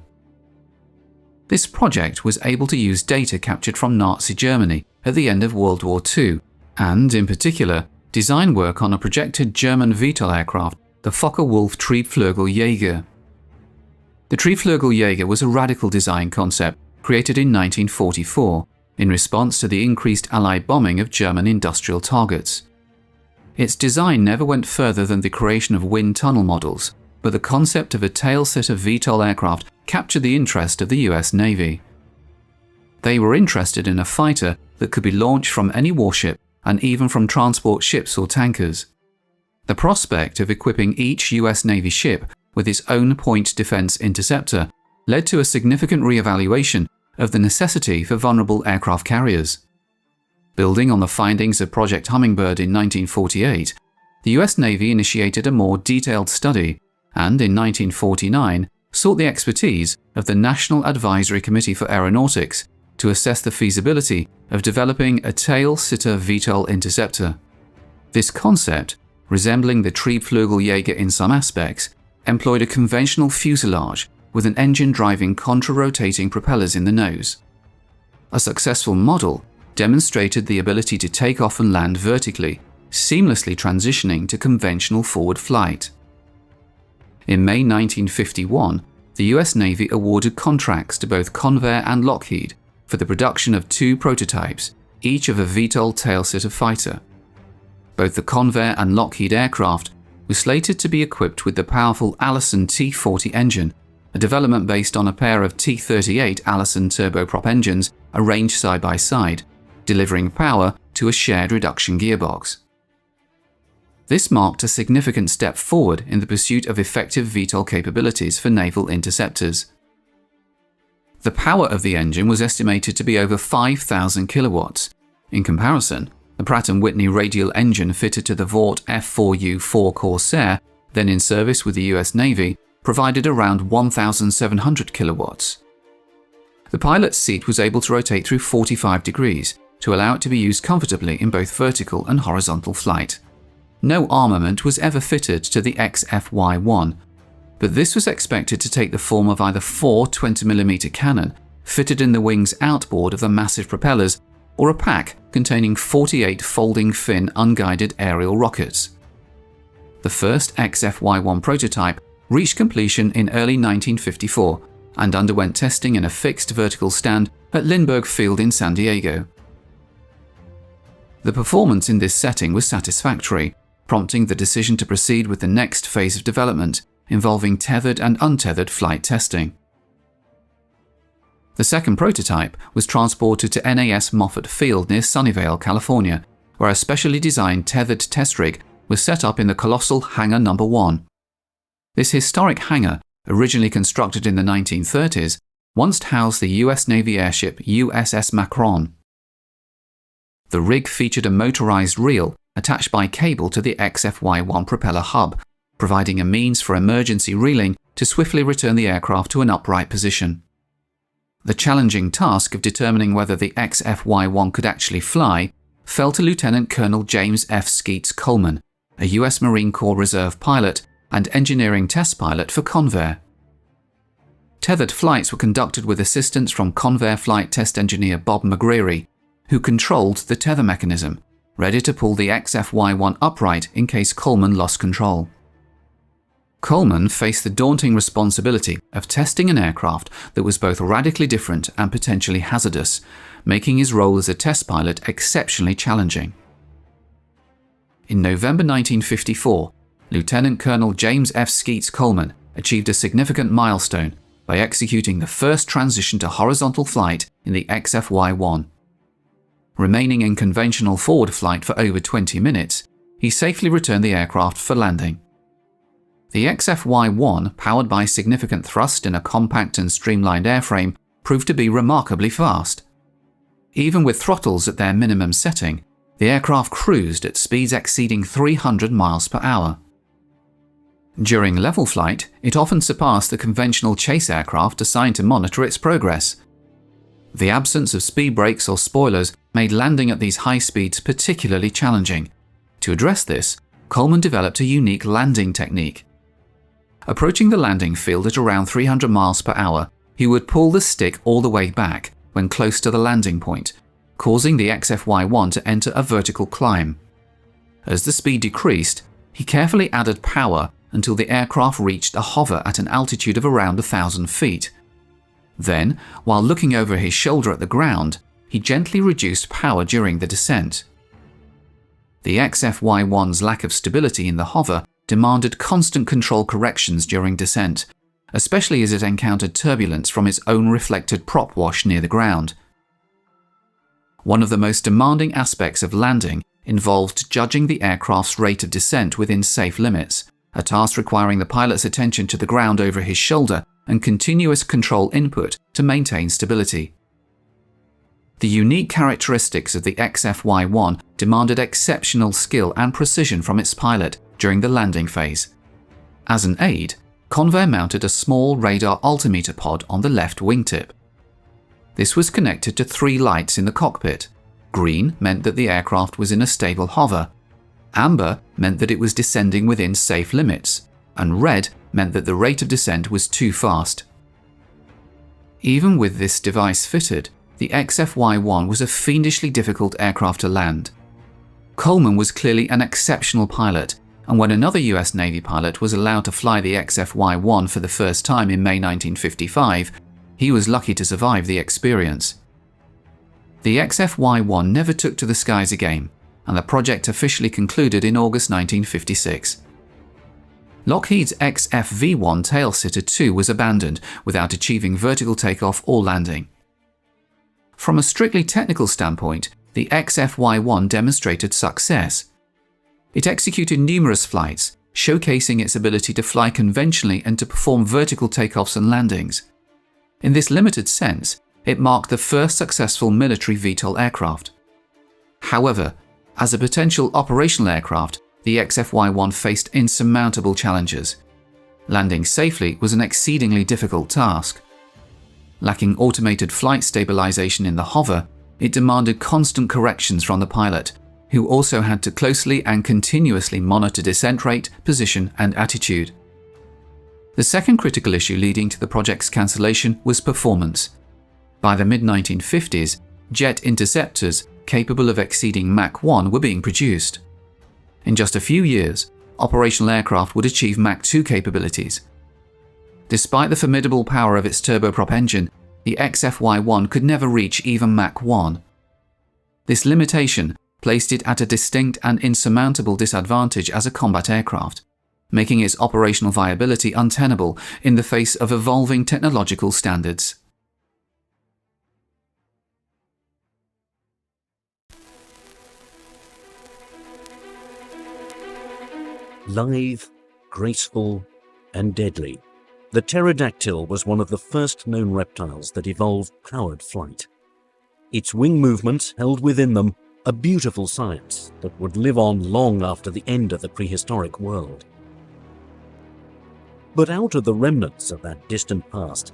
This project was able to use data captured from Nazi Germany at the end of World War II, and, in particular, design work on a projected German VTOL aircraft, the Focke-Wulf Triebflügeljäger. The Triebflügeljäger was a radical design concept created in 1944 in response to the increased Allied bombing of German industrial targets. Its design never went further than the creation of wind tunnel models, but the concept of a tail set of VTOL aircraft captured the interest of the US Navy. They were interested in a fighter that could be launched from any warship and even from transport ships or tankers. The prospect of equipping each US Navy ship with its own point defense interceptor led to a significant re-evaluation of the necessity for vulnerable aircraft carriers. Building on the findings of Project Hummingbird in 1948, the US Navy initiated a more detailed study and, in 1949, sought the expertise of the National Advisory Committee for Aeronautics to assess the feasibility of developing a tail-sitter VTOL interceptor. This concept, resembling the Triebflügeljäger in some aspects, employed a conventional fuselage with an engine driving contra-rotating propellers in the nose. A successful model demonstrated the ability to take off and land vertically, seamlessly transitioning to conventional forward flight. In May 1951, the US Navy awarded contracts to both Convair and Lockheed for the production of 2 prototypes, each of a VTOL tail-sitter fighter. Both the Convair and Lockheed aircraft were slated to be equipped with the powerful Allison T40 engine, a development based on a pair of T38 Allison turboprop engines arranged side by side, delivering power to a shared reduction gearbox. This marked a significant step forward in the pursuit of effective VTOL capabilities for naval interceptors. The power of the engine was estimated to be over 5,000 kilowatts. In comparison, the Pratt & Whitney radial engine fitted to the Vought F4U-4 Corsair, then in service with the US Navy, provided around 1,700 kilowatts. The pilot's seat was able to rotate through 45 degrees to allow it to be used comfortably in both vertical and horizontal flight. No armament was ever fitted to the XFY1, but this was expected to take the form of either 4 20mm cannon fitted in the wing's outboard of the massive propellers, or a pack containing 48 folding fin unguided aerial rockets. The first XFY1 prototype reached completion in early 1954 and underwent testing in a fixed vertical stand at Lindbergh Field in San Diego. The performance in this setting was satisfactory, prompting the decision to proceed with the next phase of development, involving tethered and untethered flight testing. The second prototype was transported to NAS Moffett Field near Sunnyvale, California, where a specially designed tethered test rig was set up in the colossal Hangar No. 1. This historic hangar, originally constructed in the 1930s, once housed the US Navy airship USS Macron. The rig featured a motorized reel attached by cable to the XFY1 propeller hub, providing a means for emergency reeling to swiftly return the aircraft to an upright position. The challenging task of determining whether the XF-Y1 could actually fly fell to Lieutenant Colonel James F. Skeets Coleman, a US Marine Corps Reserve pilot and engineering test pilot for Convair. Tethered flights were conducted with assistance from Convair flight test engineer Bob McGreary, who controlled the tether mechanism, ready to pull the XF-Y1 upright in case Coleman lost control. Coleman faced the daunting responsibility of testing an aircraft that was both radically different and potentially hazardous, making his role as a test pilot exceptionally challenging. In November 1954, Lieutenant Colonel James F. Skeets Coleman achieved a significant milestone by executing the first transition to horizontal flight in the XF-Y1. Remaining in conventional forward flight for over 20 minutes, he safely returned the aircraft for landing. The XF-Y1, powered by significant thrust in a compact and streamlined airframe, proved to be remarkably fast. Even with throttles at their minimum setting, the aircraft cruised at speeds exceeding 300 miles per hour. During level flight, it often surpassed the conventional chase aircraft assigned to monitor its progress. The absence of speed brakes or spoilers made landing at these high speeds particularly challenging. To address this, Coleman developed a unique landing technique. Approaching the landing field at around 300 miles per hour, he would pull the stick all the way back when close to the landing point, causing the XF-Y1 to enter a vertical climb. As the speed decreased, he carefully added power until the aircraft reached a hover at an altitude of around 1,000 feet. Then, while looking over his shoulder at the ground, he gently reduced power during the descent. The XF-Y1's lack of stability in the hover demanded constant control corrections during descent, especially as it encountered turbulence from its own reflected prop wash near the ground. One of the most demanding aspects of landing involved judging the aircraft's rate of descent within safe limits, a task requiring the pilot's attention to the ground over his shoulder and continuous control input to maintain stability. The unique characteristics of the XF-Y1 demanded exceptional skill and precision from its pilot during the landing phase. As an aid, Convair mounted a small radar altimeter pod on the left wingtip. This was connected to 3 lights in the cockpit. Green meant that the aircraft was in a stable hover, amber meant that it was descending within safe limits, and red meant that the rate of descent was too fast. Even with this device fitted, the XF-Y1 was a fiendishly difficult aircraft to land. Coleman was clearly an exceptional pilot, and when another US Navy pilot was allowed to fly the XF-Y1 for the first time in May 1955, he was lucky to survive the experience. The XF-Y1 never took to the skies again, and the project officially concluded in August 1956. Lockheed's XF-V1 tail-sitter II was abandoned without achieving vertical takeoff or landing. From a strictly technical standpoint, the XF-Y1 demonstrated success. It executed numerous flights, showcasing its ability to fly conventionally and to perform vertical takeoffs and landings. In this limited sense, it marked the first successful military VTOL aircraft. However, as a potential operational aircraft, the XF-Y1 faced insurmountable challenges. Landing safely was an exceedingly difficult task. Lacking automated flight stabilization in the hover, it demanded constant corrections from the pilot, who also had to closely and continuously monitor descent rate, position, and attitude. The second critical issue leading to the project's cancellation was performance. By the mid-1950s, jet interceptors capable of exceeding Mach 1 were being produced. In just a few years, operational aircraft would achieve Mach 2 capabilities. Despite the formidable power of its turboprop engine, the XF-Y1 could never reach even Mach 1. This limitation placed it at a distinct and insurmountable disadvantage as a combat aircraft, making its operational viability untenable in the face of evolving technological standards. Lithe, graceful, and deadly, the pterodactyl was one of the first known reptiles that evolved powered flight. Its wing movements held within them a beautiful science that would live on long after the end of the prehistoric world. But out of the remnants of that distant past,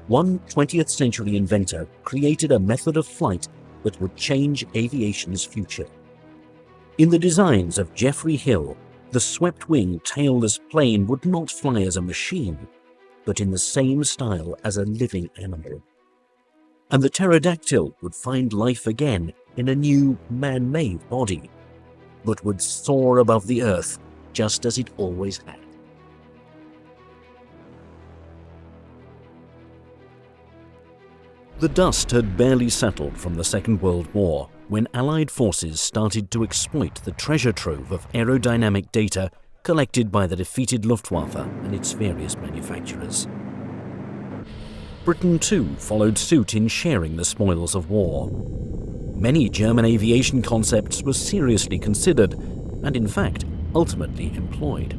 one 20th century inventor created a method of flight that would change aviation's future. In the designs of Geoffrey Hill, the swept-wing tailless plane would not fly as a machine, but in the same style as a living animal. And the pterodactyl would find life again in a new man-made body, but would soar above the earth just as it always had. The dust had barely settled from the Second World War when Allied forces started to exploit the treasure trove of aerodynamic data collected by the defeated Luftwaffe and its various manufacturers. Britain too followed suit in sharing the spoils of war. Many German aviation concepts were seriously considered and in fact ultimately employed.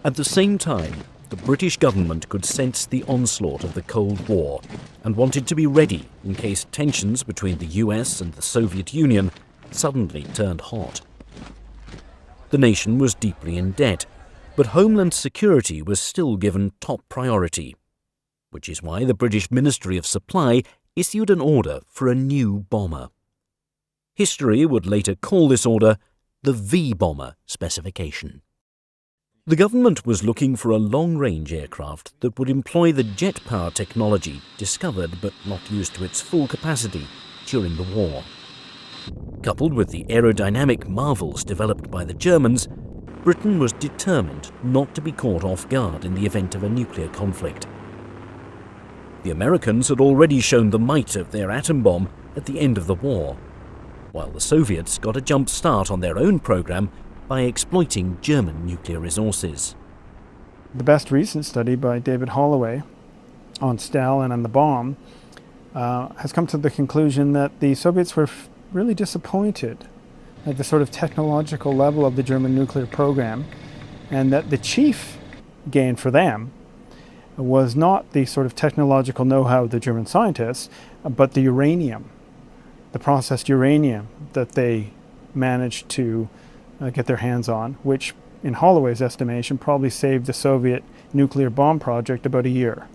At the same time, the British government could sense the onslaught of the Cold War and wanted to be ready in case tensions between the US and the Soviet Union suddenly turned hot. The nation was deeply in debt, but homeland security was still given top priority, which is why the British Ministry of Supply issued an order for a new bomber. History would later call this order the V-bomber specification. The government was looking for a long-range aircraft that would employ the jet power technology discovered but not used to its full capacity during the war. Coupled with the aerodynamic marvels developed by the Germans, Britain was determined not to be caught off guard in the event of a nuclear conflict. The Americans had already shown the might of their atom bomb at the end of the war, while the Soviets got a jump start on their own program by exploiting German nuclear resources. The best recent study by David Holloway on Stalin and the bomb has come to the conclusion that the Soviets were really disappointed at the sort of technological level of the German nuclear program, and that the chief gain for them was not the sort of technological know-how of the German scientists, but the uranium, the processed uranium that they managed to get their hands on, which in Holloway's estimation probably saved the Soviet nuclear bomb project about a year.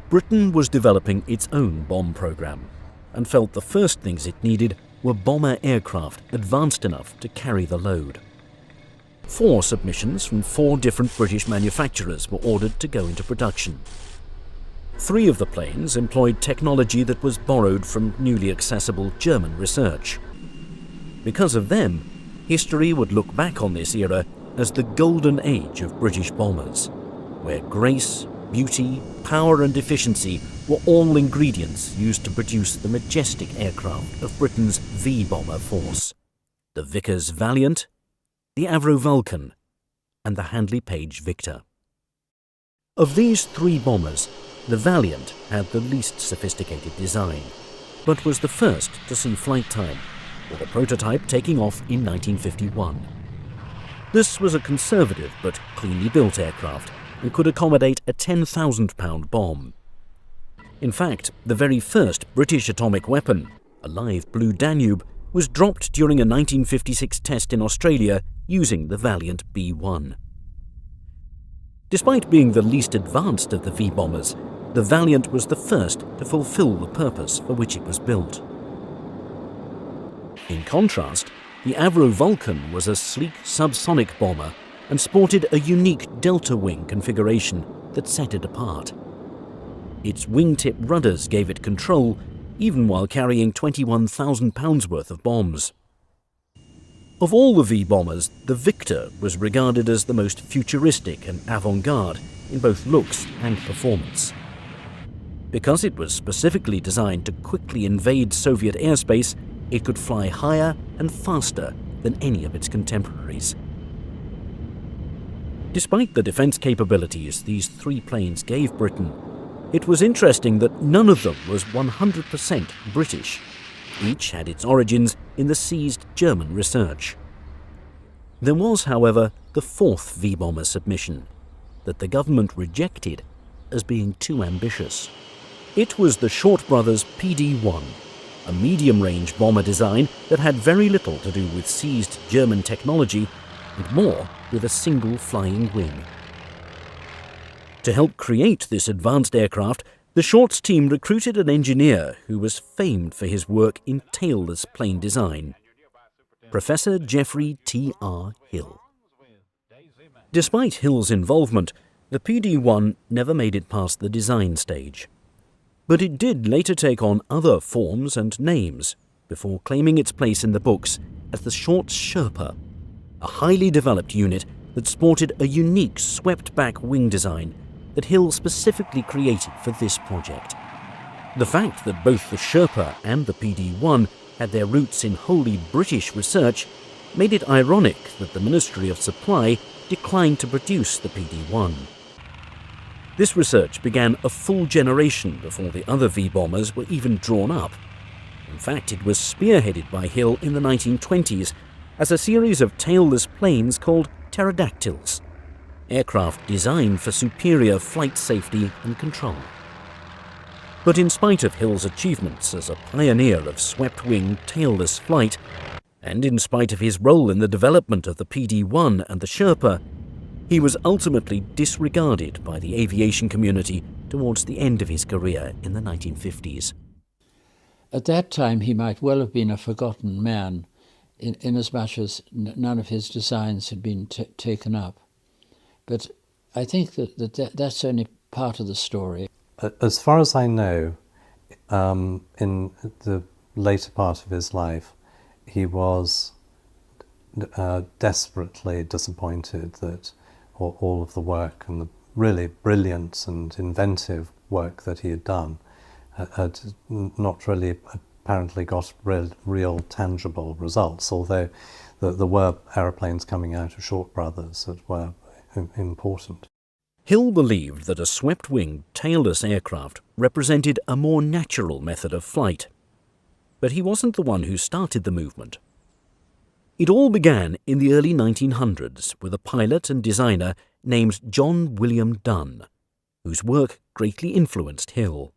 Britain was developing its own bomb program and felt the first things it needed were bomber aircraft advanced enough to carry the load. 4 submissions from 4 different British manufacturers were ordered to go into production. 3 of the planes employed technology that was borrowed from newly accessible German research. Because of them, history would look back on this era as the golden age of British bombers, where grace, beauty, power and efficiency were all ingredients used to produce the majestic aircraft of Britain's V-bomber force: the Vickers Valiant, the Avro Vulcan, and the Handley Page Victor. Of these 3 bombers, the Valiant had the least sophisticated design, but was the first to see flight time, with a prototype taking off in 1951. This was a conservative but cleanly built aircraft and could accommodate a 10,000-pound bomb. In fact, the very first British atomic weapon, a live Blue Danube, was dropped during a 1956 test in Australia using the Valiant B-1. Despite being the least advanced of the V-bombers, the Valiant was the first to fulfill the purpose for which it was built. In contrast, the Avro Vulcan was a sleek subsonic bomber and sported a unique delta wing configuration that set it apart. Its wingtip rudders gave it control even while carrying 21,000 pounds worth of bombs. Of all the V-bombers, the Victor was regarded as the most futuristic and avant-garde in both looks and performance. Because it was specifically designed to quickly invade Soviet airspace, it could fly higher and faster than any of its contemporaries. Despite the defense capabilities these 3 planes gave Britain, it was interesting that none of them was 100% British. Each had its origins in the seized German research. There was, however, the 4th V-bomber submission that the government rejected as being too ambitious. It was the Short Brothers PD1, a medium-range bomber design that had very little to do with seized German technology and more with a single flying wing. To help create this advanced aircraft, the Shorts team recruited an engineer who was famed for his work in tailless plane design, Professor Geoffrey T.R. Hill. Despite Hill's involvement, the PD1 never made it past the design stage. But it did later take on other forms and names before claiming its place in the books as the Shorts Sherper, a highly developed unit that sported a unique swept-back wing design that Hill specifically created for this project. The fact that both the Sherper and the PD1 had their roots in wholly British research made it ironic that the Ministry of Supply declined to produce the PD1. This research began a full generation before the other V-bombers were even drawn up. In fact, it was spearheaded by Hill in the 1920s as a series of tailless planes called pterodactyls, aircraft designed for superior flight safety and control. But in spite of Hill's achievements as a pioneer of swept-wing, tailless flight, and in spite of his role in the development of the PD1 and the Sherper, he was ultimately disregarded by the aviation community towards the end of his career in the 1950s. At that time, he might well have been a forgotten man, inasmuch as none of his designs had been taken up. But I think that's only part of the story. As far as I know, in the later part of his life, he was desperately disappointed that all of the work and the really brilliant and inventive work that he had done had not really apparently got real tangible results, although there were aeroplanes coming out of Short Brothers that were important. Hill believed that a swept-wing, tailless aircraft represented a more natural method of flight. But he wasn't the one who started the movement. It all began in the early 1900s with a pilot and designer named John William Dunn, whose work greatly influenced Hill.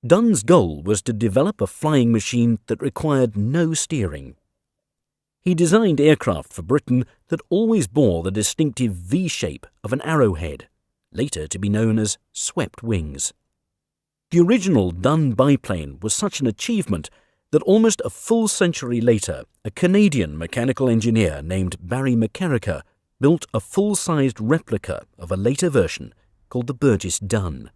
Dunn's goal was to develop a flying machine that required no steering. He designed aircraft for Britain that always bore the distinctive V-shape of an arrowhead, later to be known as swept wings. The original Dunn biplane was such an achievement that almost a full century later, a Canadian mechanical engineer named Barry McKerracher built a full-sized replica of a later version called the Burgess-Dunn.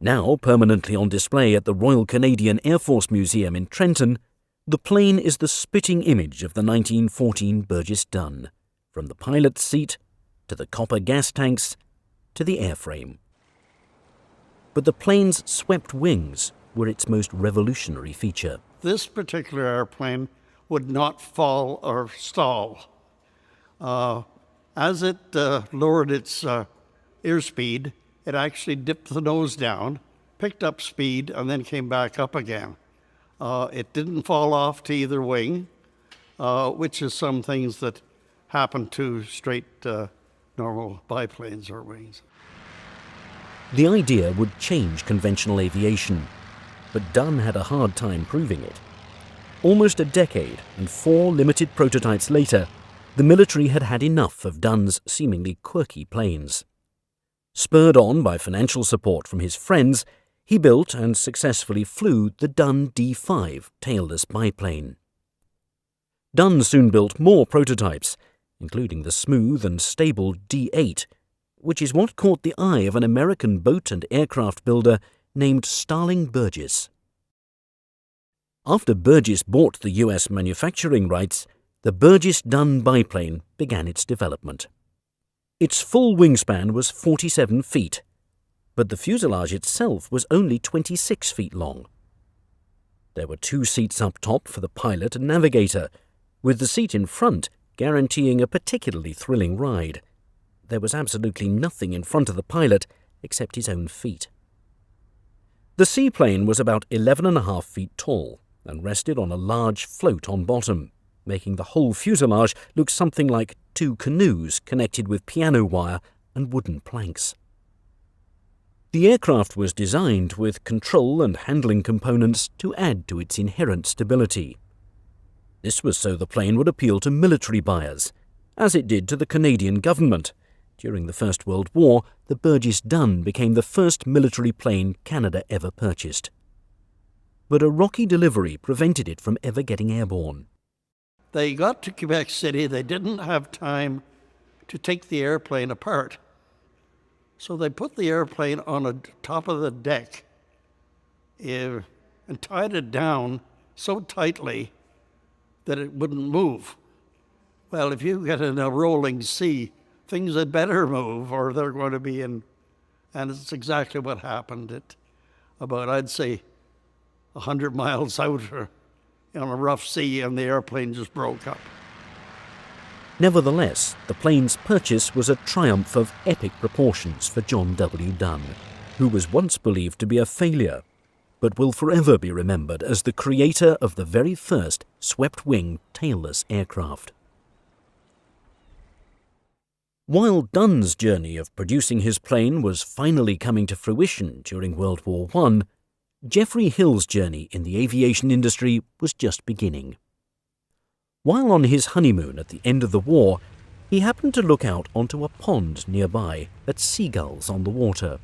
Now permanently on display at the Royal Canadian Air Force Museum in Trenton, the plane is the spitting image of the 1914 Burgess-Dunn, from the pilot's seat to the copper gas tanks to the airframe. But the plane's swept wings were its most revolutionary feature. This particular airplane would not fall or stall. As it lowered its airspeed, it actually dipped the nose down, picked up speed, and then came back up again. It didn't fall off to either wing, which is some things that happen to straight normal biplanes or wings. The idea would change conventional aviation, but Dunn had a hard time proving it. Almost a decade and 4 limited prototypes later, the military had had enough of Dunn's seemingly quirky planes. Spurred on by financial support from his friends, he built and successfully flew the Dunn D5 tailless biplane. Dunn soon built more prototypes, including the smooth and stable D8, which is what caught the eye of an American boat and aircraft builder named Starling Burgess. After Burgess bought the US manufacturing rights, the Burgess-Dunn biplane began its development. Its full wingspan was 47 feet, but the fuselage itself was only 26 feet long. There were 2 seats up top for the pilot and navigator, with the seat in front guaranteeing a particularly thrilling ride. There was absolutely nothing in front of the pilot except his own feet. The seaplane was about 11.5 feet tall and rested on a large float on bottom, making the whole fuselage look something like 2 canoes connected with piano wire and wooden planks. The aircraft was designed with control and handling components to add to its inherent stability. This was so the plane would appeal to military buyers, as it did to the Canadian government. During the First World War, the Burgess-Dunn became the first military plane Canada ever purchased. But a rocky delivery prevented it from ever getting airborne. They got to Quebec City, they didn't have time to take the airplane apart. So they put the airplane on the top of the deck and tied it down so tightly that it wouldn't move. Well, if you get in a rolling sea, things had better move or they're going to be in, and it's exactly what happened at about, I'd say, 100 miles out or on a rough sea, and the airplane just broke up. Nevertheless, the plane's purchase was a triumph of epic proportions for John W. Dunn, who was once believed to be a failure, but will forever be remembered as the creator of the very first swept-wing, tailless aircraft. While Dunn's journey of producing his plane was finally coming to fruition during World War I, Geoffrey Hill's journey in the aviation industry was just beginning. While on his honeymoon at the end of the war, he happened to look out onto a pond nearby at seagulls on the water.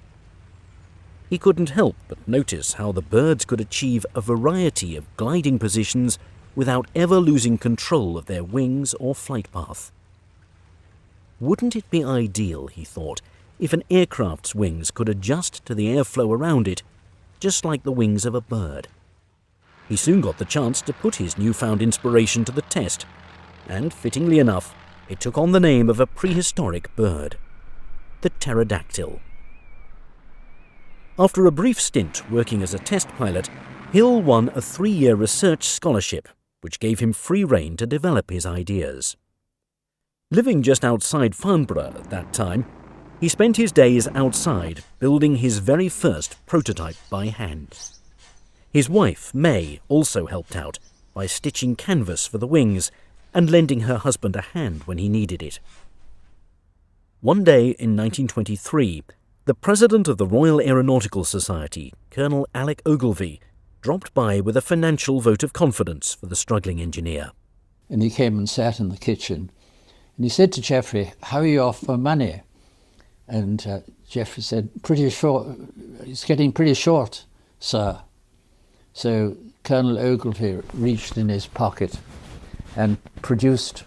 He couldn't help but notice how the birds could achieve a variety of gliding positions without ever losing control of their wings or flight path. Wouldn't it be ideal, he thought, if an aircraft's wings could adjust to the airflow around it, just like the wings of a bird? He soon got the chance to put his newfound inspiration to the test, and, fittingly enough, it took on the name of a prehistoric bird, the pterodactyl. After a brief stint working as a test pilot, Hill won a 3-year research scholarship, which gave him free rein to develop his ideas. Living just outside Farnborough at that time, he spent his days outside building his very first prototype by hand. His wife, May, also helped out by stitching canvas for the wings and lending her husband a hand when he needed it. One day in 1923, the president of the Royal Aeronautical Society, Colonel Alec Ogilvie, dropped by with a financial vote of confidence for the struggling engineer. And he came and sat in the kitchen, and he said to Geoffrey, "How are you off for money?" And Geoffrey said, "Pretty short. It's getting pretty short, sir." So Colonel Ogilvie reached in his pocket and produced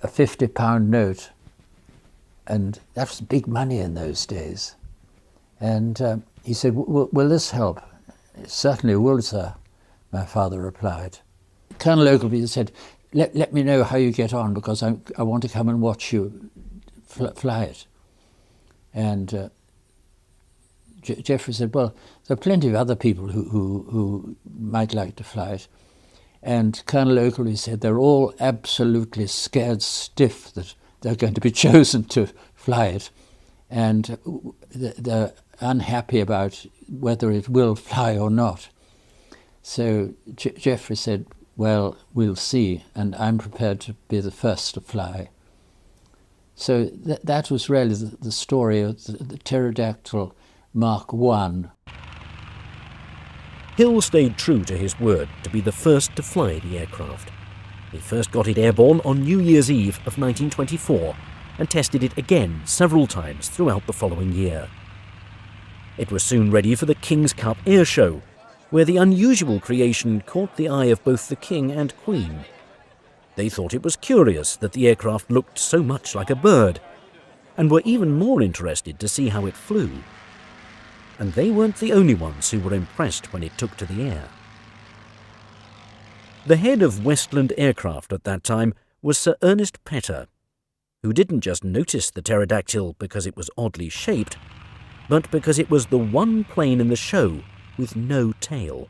a £50 note, and that was big money in those days. And he said, "Will this help?" "It certainly will, sir," my father replied. Colonel Ogilvie said, let me know how you get on, because I want to come and watch you fly it." And Geoffrey said, "Well, there are plenty of other people who might like to fly it." And Colonel Ogilvie said they're all absolutely scared stiff that they're going to be chosen to fly it, and they're unhappy about whether it will fly or not. So Geoffrey said, "Well, we'll see, and I'm prepared to be the first to fly." So that was really the story of the pterodactyl Mach 1. Hill stayed true to his word to be the first to fly the aircraft. He first got it airborne on New Year's Eve of 1924 and tested it again several times throughout the following year. It was soon ready for the King's Cup Air Show, where the unusual creation caught the eye of both the King and Queen. They thought it was curious that the aircraft looked so much like a bird, and were even more interested to see how it flew. And they weren't the only ones who were impressed when it took to the air. The head of Westland Aircraft at that time was Sir Ernest Petter, who didn't just notice the pterodactyl because it was oddly shaped, but because it was the one plane in the show with no tail.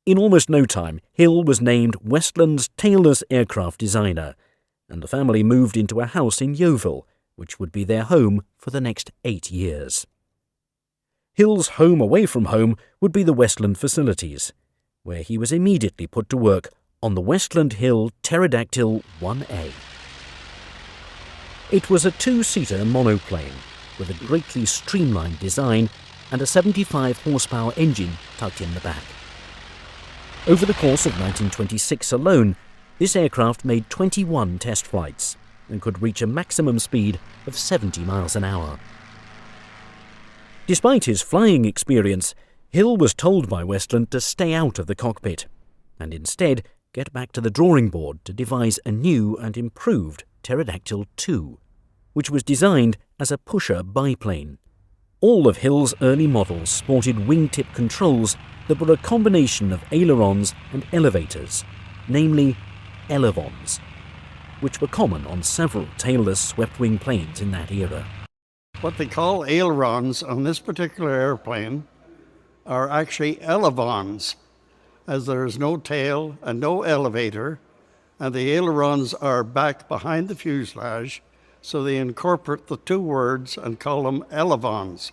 In almost no time, Hill was named Westland's tailless aircraft designer, and the family moved into a house in Yeovil, which would be their home for the next 8 years. Hill's home away from home would be the Westland facilities, where he was immediately put to work on the Westland Hill Pterodactyl 1A. It was a 2-seater monoplane with a greatly streamlined design and a 75 horsepower engine tucked in the back. Over the course of 1926 alone, this aircraft made 21 test flights and could reach a maximum speed of 70 miles an hour. Despite his flying experience, Hill was told by Westland to stay out of the cockpit and instead get back to the drawing board to devise a new and improved Pterodactyl II, which was designed as a pusher biplane. All of Hill's early models sported wingtip controls that were a combination of ailerons and elevators, namely elevons, which were common on several tailless swept-wing planes in that era. What they call ailerons on this particular airplane are actually elevons, as there is no tail and no elevator, and the ailerons are back behind the fuselage, so they incorporate the two words and call them elevons.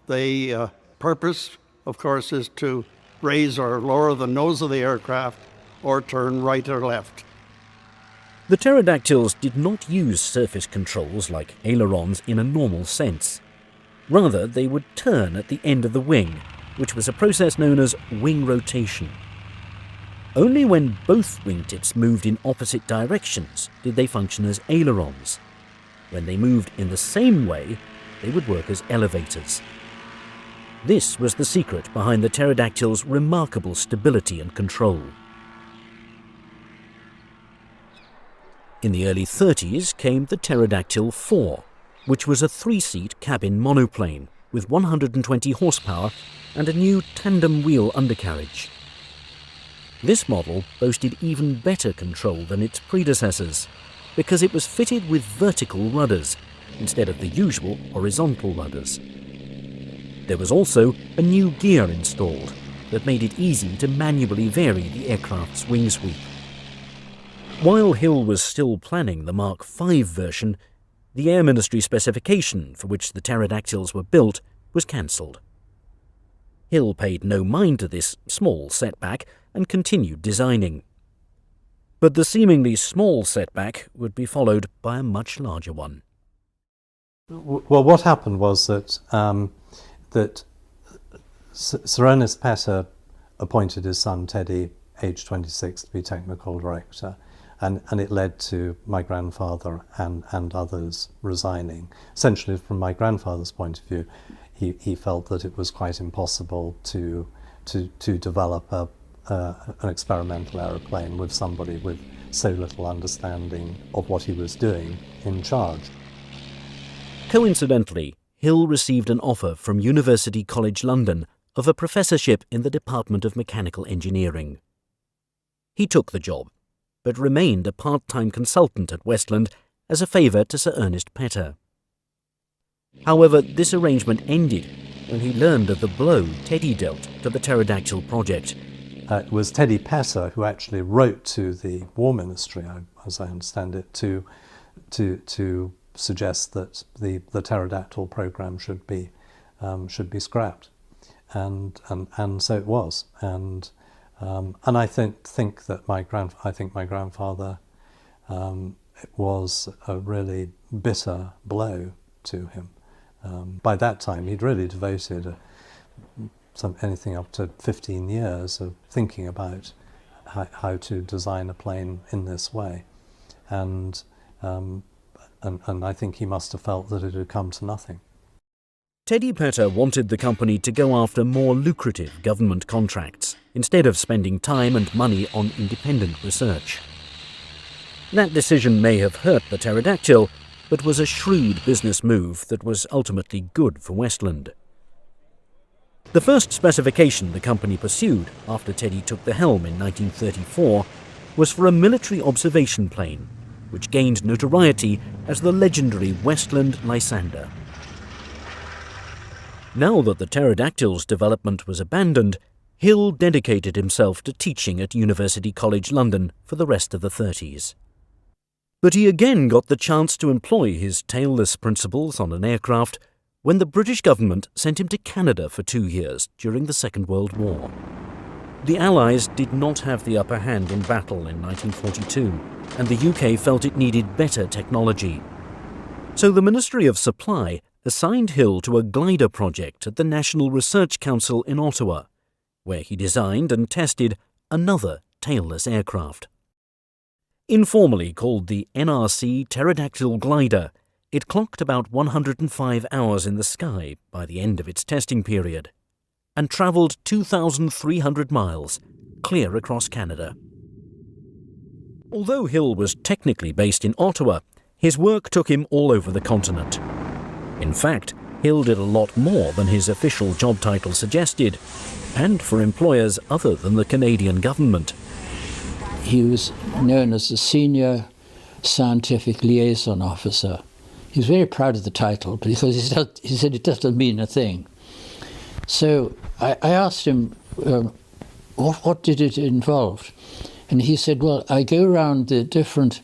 The purpose, of course, is to raise or lower the nose of the aircraft or turn right or left. The pterodactyls did not use surface controls like ailerons in a normal sense. Rather, they would turn at the end of the wing, which was a process known as wing rotation. Only when both wingtips moved in opposite directions did they function as ailerons. When they moved in the same way, they would work as elevators. This was the secret behind the pterodactyl's remarkable stability and control. In the early 30s came the Pterodactyl IV, which was a 3-seat cabin monoplane with 120 horsepower and a new tandem wheel undercarriage. This model boasted even better control than its predecessors because it was fitted with vertical rudders instead of the usual horizontal rudders. There was also a new gear installed that made it easy to manually vary the aircraft's wing sweep. While Hill was still planning the Mach 5 version, the Air Ministry specification for which the pterodactyls were built was cancelled. Hill paid no mind to this small setback and continued designing. But the seemingly small setback would be followed by a much larger one. Well, what happened was that Sir Ernest Petter appointed his son Teddy, aged 26, to be technical director, and it led to my grandfather and others resigning. Essentially, from my grandfather's point of view, he felt that it was quite impossible to develop an experimental aeroplane with somebody with so little understanding of what he was doing in charge. Coincidentally, Hill received an offer from University College London of a professorship in the Department of Mechanical Engineering. He took the job, but remained a part-time consultant at Westland as a favour to Sir Ernest Petter. However, this arrangement ended when he learned of the blow Teddy dealt to the pterodactyl project. It was Teddy Petter who actually wrote to the War Ministry, as I understand it, to suggest that the pterodactyl program should be scrapped, and so it was. And I think that my grandfather it was a really bitter blow to him. By that time, he'd really devoted anything up to 15 years of thinking about how to design a plane in this way, and I think he must have felt that it had come to nothing. Teddy Petter wanted the company to go after more lucrative government contracts instead of spending time and money on independent research. That decision may have hurt the pterodactyl, but was a shrewd business move that was ultimately good for Westland. The first specification the company pursued after Teddy took the helm in 1934 was for a military observation plane, which gained notoriety as the legendary Westland Lysander. Now that the pterodactyl's development was abandoned, Hill dedicated himself to teaching at University College London for the rest of the 30s. But he again got the chance to employ his tailless principles on an aircraft when the British government sent him to Canada for 2 years during the Second World War. The Allies did not have the upper hand in battle in 1942, and the UK felt it needed better technology. So the Ministry of Supply assigned Hill to a glider project at the National Research Council in Ottawa, where he designed and tested another tailless aircraft. Informally called the NRC Pterodactyl Glider, it clocked about 105 hours in the sky by the end of its testing period, and travelled 2,300 miles, clear across Canada. Although Hill was technically based in Ottawa, his work took him all over the continent. In fact, Hill did a lot more than his official job title suggested, and for employers other than the Canadian government. He was known as the Senior Scientific Liaison Officer. He was very proud of the title because he said it doesn't mean a thing. So I asked him, what did it involve? And he said, well, I go around the different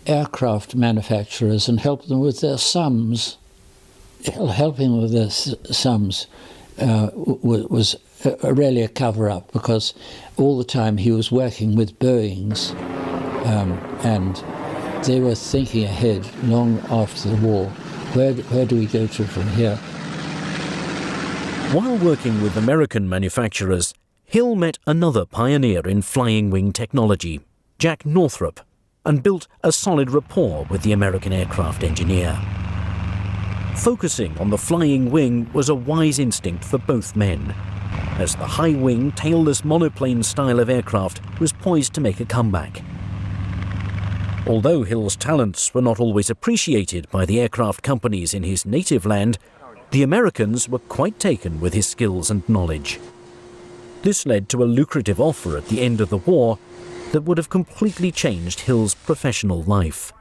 aircraft manufacturers and help them with their sums. Helping with their sums was really a cover-up, because all the time he was working with Boeings, and they were thinking ahead long after the war. Where do we go to from here? While working with American manufacturers, Hill met another pioneer in flying wing technology, Jack Northrop, and built a solid rapport with the American aircraft engineer. Focusing on the flying wing was a wise instinct for both men, as the high-wing, tailless monoplane style of aircraft was poised to make a comeback. Although Hill's talents were not always appreciated by the aircraft companies in his native land, the Americans were quite taken with his skills and knowledge. This led to a lucrative offer at the end of the war that would have completely changed Hill's professional life.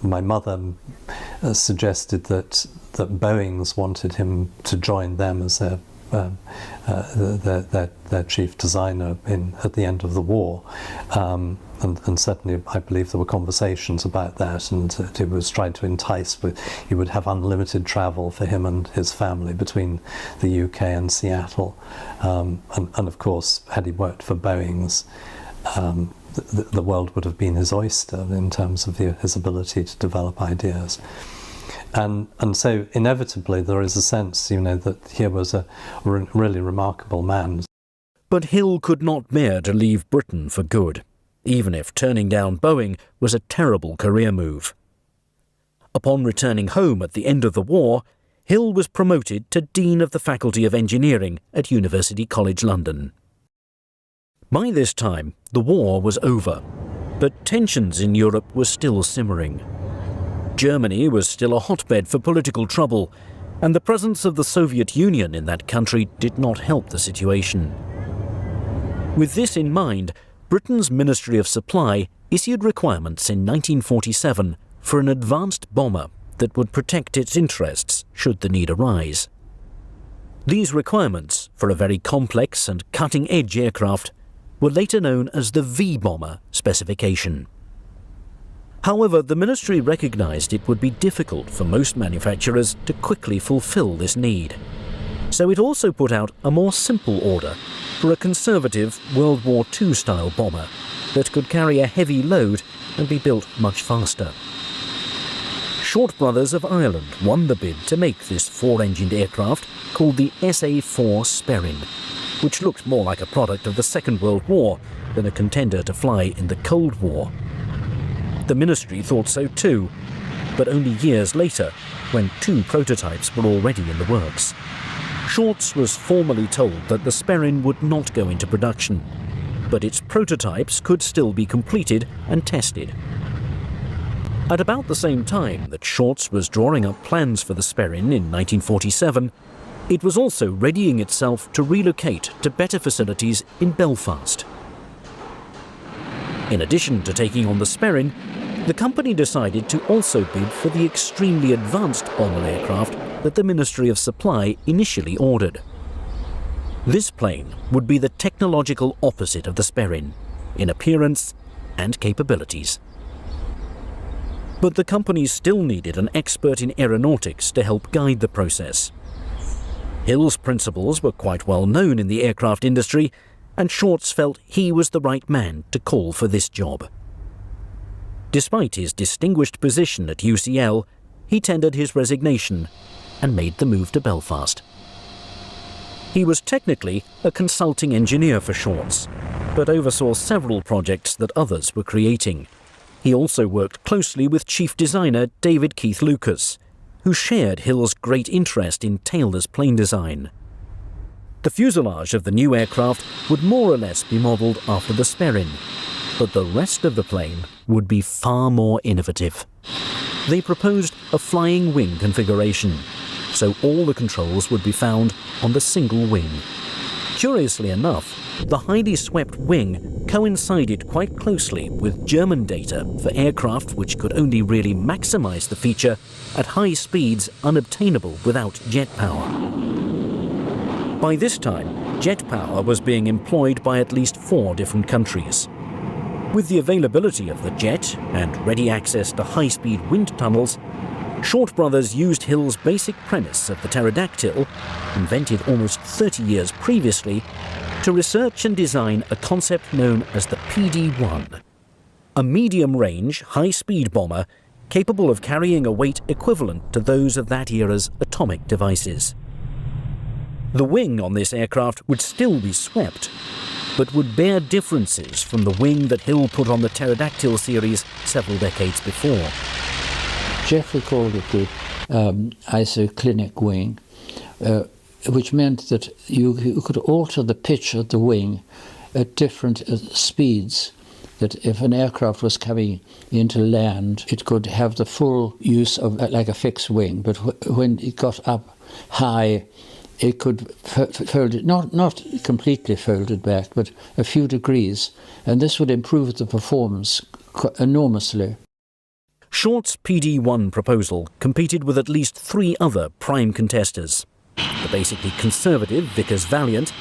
My mother suggested that Boeing's wanted him to join them as their chief designer at the end of the war. And certainly I believe there were conversations about that, and he was trying to entice, he would have unlimited travel for him and his family between the UK and Seattle. And of course, had he worked for Boeing's, the world would have been his oyster in terms of his ability to develop ideas. And so inevitably there is a sense, that here was a really remarkable man. But Hill could not bear to leave Britain for good, even if turning down Boeing was a terrible career move. Upon returning home at the end of the war, Hill was promoted to Dean of the Faculty of Engineering at University College London. By this time, the war was over, but tensions in Europe were still simmering. Germany was still a hotbed for political trouble, and the presence of the Soviet Union in that country did not help the situation. With this in mind, Britain's Ministry of Supply issued requirements in 1947 for an advanced bomber that would protect its interests should the need arise. These requirements for a very complex and cutting-edge aircraft were later known as the V-bomber specification. However, the ministry recognized it would be difficult for most manufacturers to quickly fulfill this need. So it also put out a more simple order for a conservative World War II-style bomber that could carry a heavy load and be built much faster. Short Brothers of Ireland won the bid to make this four-engined aircraft called the SA-4 Sperrin, which looked more like a product of the Second World War than a contender to fly in the Cold War. The ministry thought so too, but only years later, when two prototypes were already in the works. Shorts was formally told that the Sperrin would not go into production, but its prototypes could still be completed and tested. At about the same time that Shorts was drawing up plans for the Sperrin in 1947, it was also readying itself to relocate to better facilities in Belfast. In addition to taking on the Sperrin, the company decided to also bid for the extremely advanced bomber aircraft that the Ministry of Supply initially ordered. This plane would be the technological opposite of the Sperrin in appearance and capabilities. But the company still needed an expert in aeronautics to help guide the process. Hill's principles were quite well known in the aircraft industry, and Shorts felt he was the right man to call for this job. Despite his distinguished position at UCL, he tendered his resignation and made the move to Belfast. He was technically a consulting engineer for Shorts, but oversaw several projects that others were creating. He also worked closely with chief designer David Keith Lucas, who shared Hill's great interest in tailless plane design. The fuselage of the new aircraft would more or less be modelled after the Sperrin, but the rest of the plane would be far more innovative. They proposed a flying wing configuration, so all the controls would be found on the single wing. Curiously enough, the highly swept wing coincided quite closely with German data for aircraft which could only really maximise the feature at high speeds unobtainable without jet power. By this time, jet power was being employed by at least 4 different countries. With the availability of the jet and ready access to high-speed wind tunnels, Short brothers used Hill's basic premise of the pterodactyl, invented almost 30 years previously, to research and design a concept known as the PD1, a medium-range, high-speed bomber capable of carrying a weight equivalent to those of that era's atomic devices. The wing on this aircraft would still be swept, but would bear differences from the wing that Hill put on the pterodactyl series several decades before. Jeffrey called it the isoclinic wing, which meant that you could alter the pitch of the wing at different speeds, that if an aircraft was coming into land, it could have the full use of like a fixed wing, but when it got up high, it could fold it, not completely fold it back, but a few degrees, and this would improve the performance enormously. Short's PD1 proposal competed with at least 3 other prime contesters, the basically conservative Vickers Valiant,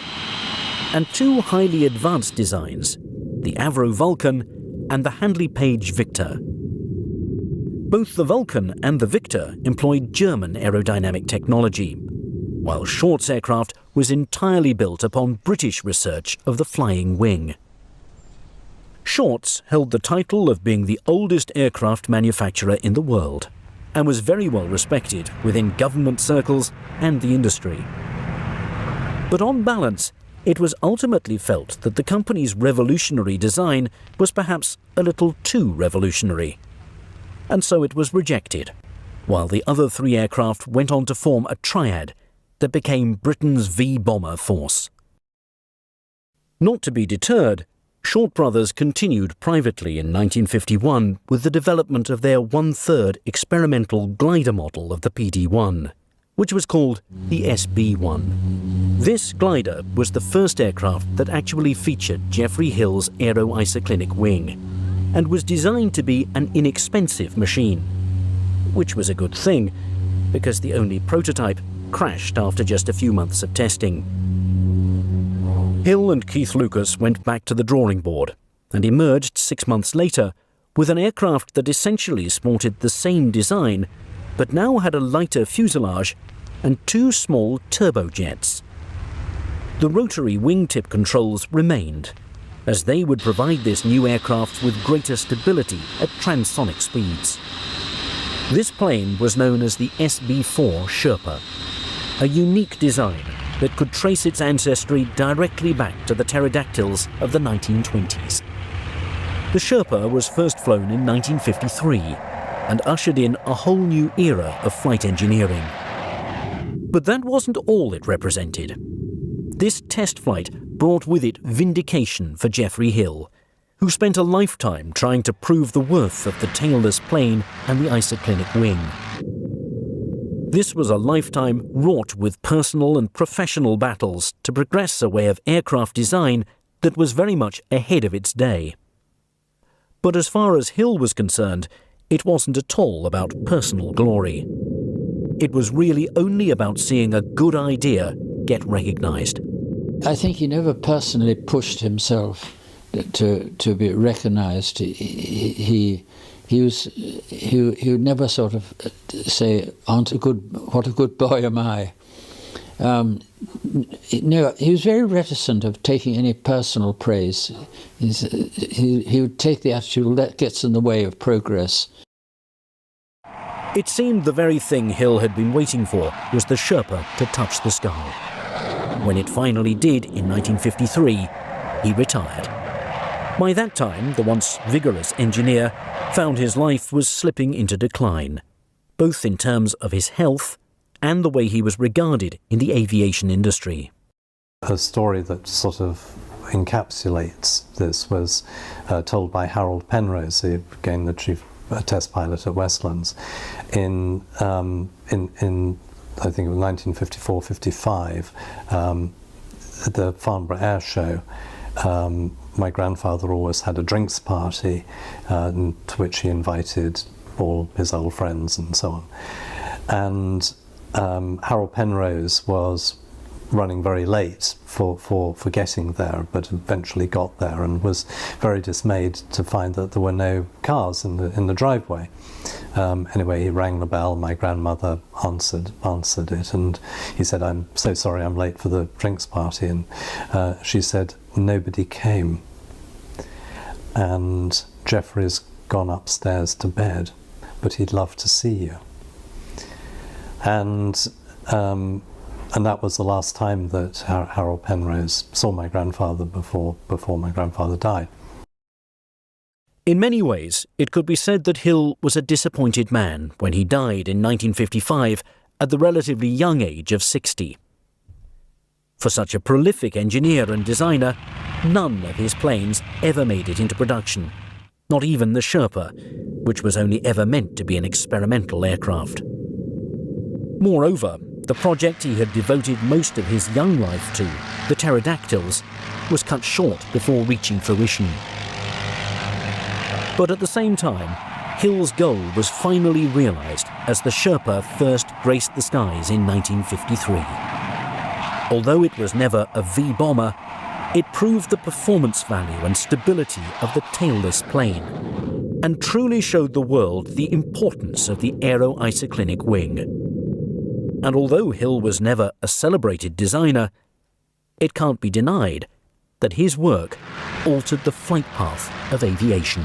and 2 highly advanced designs, the Avro Vulcan and the Handley Page Victor. Both the Vulcan and the Victor employed German aerodynamic technology, while Short's aircraft was entirely built upon British research of the flying wing. Short's held the title of being the oldest aircraft manufacturer in the world, and was very well respected within government circles and the industry. But on balance, it was ultimately felt that the company's revolutionary design was perhaps a little too revolutionary, and so it was rejected, while the other 3 aircraft went on to form a triad that became Britain's V-bomber force. Not to be deterred, Short brothers continued privately in 1951 with the development of their 1/3 experimental glider model of the PD1, which was called the SB1. This glider was the first aircraft that actually featured Geoffrey Hill's aero-isoclinic wing, and was designed to be an inexpensive machine, which was a good thing, because the only prototype crashed after just a few months of testing. Hill and Keith Lucas went back to the drawing board and emerged 6 months later with an aircraft that essentially sported the same design, but now had a lighter fuselage and 2 small turbojets. The rotary wingtip controls remained, as they would provide this new aircraft with greater stability at transonic speeds. This plane was known as the SB4 Sherper, a unique design that could trace its ancestry directly back to the pterodactyls of the 1920s. The Sherper was first flown in 1953 and ushered in a whole new era of flight engineering. But that wasn't all it represented. This test flight brought with it vindication for Geoffrey Hill, who spent a lifetime trying to prove the worth of the tailless plane and the isoclinic wing. This was a lifetime wrought with personal and professional battles to progress a way of aircraft design that was very much ahead of its day. But as far as Hill was concerned, it wasn't at all about personal glory. It was really only about seeing a good idea get recognized. I think he never personally pushed himself to be recognized. He would never sort of say, what a good boy am I. No, he was very reticent of taking any personal praise. He would take the attitude that gets in the way of progress. It seemed the very thing Hill had been waiting for was the Sherper to touch the sky. When it finally did in 1953, he retired. By that time, the once vigorous engineer found his life was slipping into decline, both in terms of his health and the way he was regarded in the aviation industry. A story that sort of encapsulates this was told by Harold Penrose, again the chief test pilot at Westlands, in I think it was 1954-55, at the Farnborough Air Show. My grandfather always had a drinks party to which he invited all his old friends and so on. And Harold Penrose was running very late for getting there, but eventually got there and was very dismayed to find that there were no cars in the driveway. Anyway, he rang the bell. My grandmother answered it, and he said, "I'm so sorry, I'm late for the drinks party." And she said, "Nobody came, and Jeffrey's gone upstairs to bed, but he'd love to see you." And that was the last time that Harold Penrose saw my grandfather before my grandfather died. In many ways, it could be said that Hill was a disappointed man when he died in 1955 at the relatively young age of 60. For such a prolific engineer and designer, none of his planes ever made it into production, not even the Sherper, which was only ever meant to be an experimental aircraft. Moreover, the project he had devoted most of his young life to, the pterodactyls, was cut short before reaching fruition. But at the same time, Hill's goal was finally realized as the Sherper first graced the skies in 1953. Although it was never a V-bomber, it proved the performance value and stability of the tailless plane, and truly showed the world the importance of the aero-isoclinic wing. And although Hill was never a celebrated designer, it can't be denied that his work altered the flight path of aviation.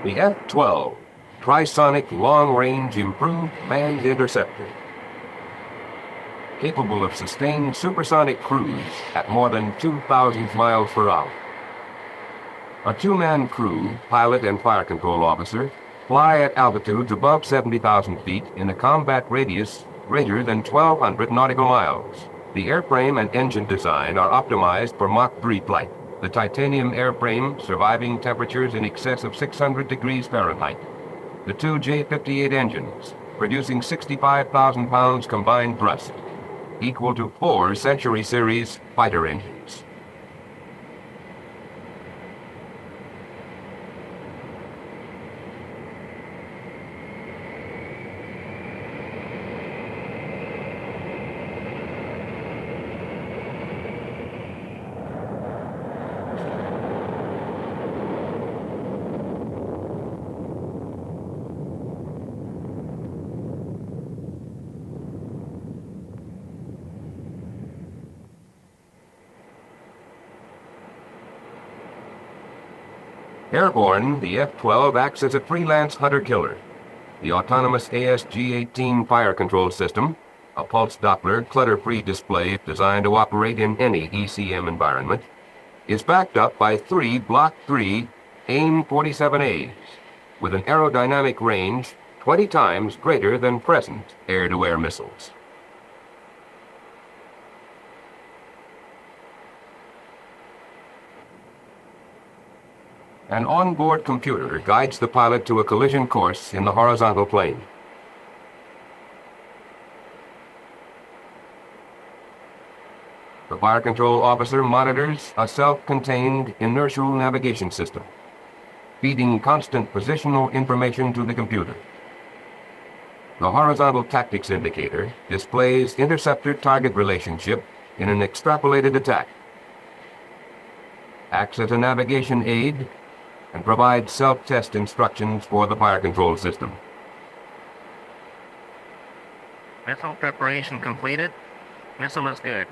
The F-12, Trisonic Long-Range Improved Manned Interceptor. Capable of sustained supersonic cruise at more than 2,000 miles per hour. A two-man crew, pilot and fire control officer, fly at altitudes above 70,000 feet in a combat radius greater than 1,200 nautical miles. The airframe and engine design are optimized for Mach 3 flight. The titanium airframe surviving temperatures in excess of 600 degrees Fahrenheit. The two J-58 engines, producing 65,000 pounds combined thrust, equal to 4 Century Series fighter engines. Airborne, the F-12 acts as a freelance hunter-killer. The autonomous ASG-18 fire control system, a pulse Doppler clutter-free display designed to operate in any ECM environment, is backed up by 3 Block 3 AIM-47As with an aerodynamic range 20 times greater than present air-to-air missiles. An onboard computer guides the pilot to a collision course in the horizontal plane. The fire control officer monitors a self-contained inertial navigation system, feeding constant positional information to the computer. The horizontal tactics indicator displays interceptor-target relationship in an extrapolated attack, acts as a navigation aid, and provides self-test instructions for the fire control system. Missile preparation completed. Missile is good.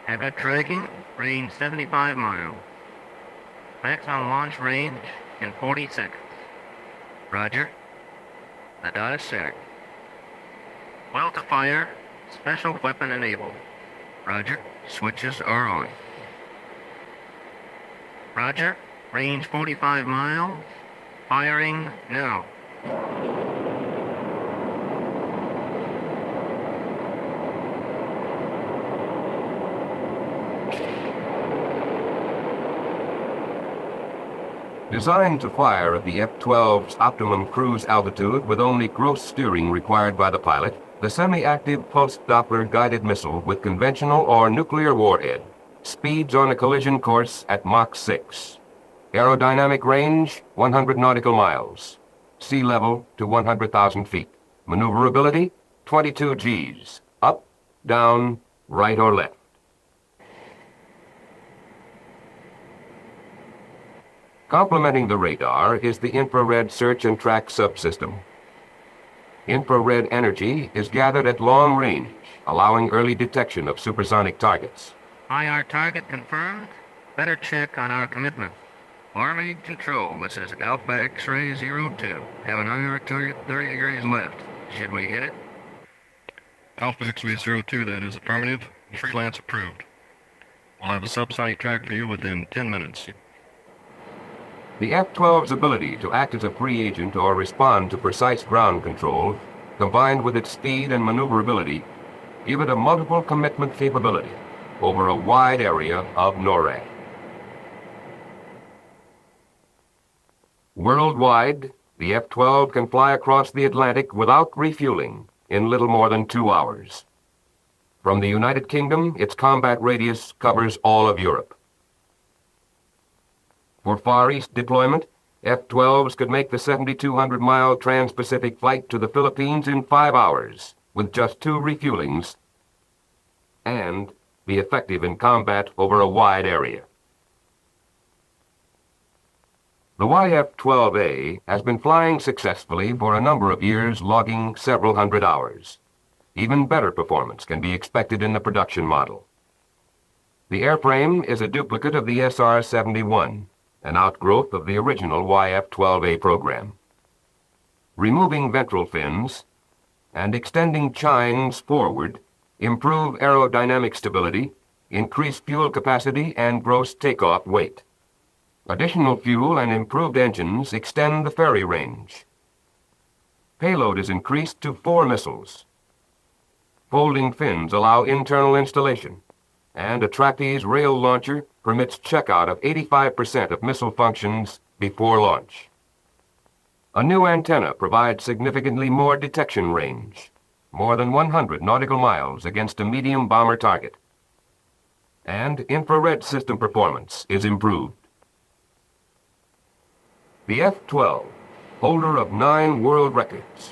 Abbott tracking, range 75 miles. Maximum launch range in 40 seconds. Roger. The dot is set. Well to fire. Special weapon enabled. Roger. Switches are on. Roger. Range 45 miles. Firing now. Designed to fire at the F-12's optimum cruise altitude with only gross steering required by the pilot, the semi-active pulse Doppler guided missile with conventional or nuclear warhead speeds on a collision course at Mach 6. Aerodynamic range, 100 nautical miles. Sea level to 100,000 feet. Maneuverability, 22 Gs. Up, down, right or left. Complementing the radar is the infrared search and track subsystem. Infrared energy is gathered at long range, allowing early detection of supersonic targets. IR target confirmed. Better check on our commitment. Army control, this is Alpha X-ray 02. Have an IR target 30 degrees left. Should we hit it? Alpha X-ray 02, that is affirmative. Freelance approved. We'll have a subsonic track for you within 10 minutes. The F-12's ability to act as a free agent or respond to precise ground control, combined with its speed and maneuverability, give it a multiple commitment capability over a wide area of NORAD. Worldwide, the F-12 can fly across the Atlantic without refueling in little more than 2 hours. From the United Kingdom, its combat radius covers all of Europe. For Far East deployment, F-12s could make the 7,200-mile trans-Pacific flight to the Philippines in 5 hours with just 2 refuelings and be effective in combat over a wide area. The YF-12A has been flying successfully for a number of years, logging several hundred hours. Even better performance can be expected in the production model. The airframe is a duplicate of the SR-71, an outgrowth of the original YF-12A program. Removing ventral fins and extending chines forward improve aerodynamic stability, increase fuel capacity, and gross takeoff weight. Additional fuel and improved engines extend the ferry range. Payload is increased to 4 missiles. Folding fins allow internal installation, and a trapeze rail launcher permits checkout of 85% of missile functions before launch. A new antenna provides significantly more detection range, more than 100 nautical miles against a medium bomber target. And infrared system performance is improved. The F-12, holder of 9 world records,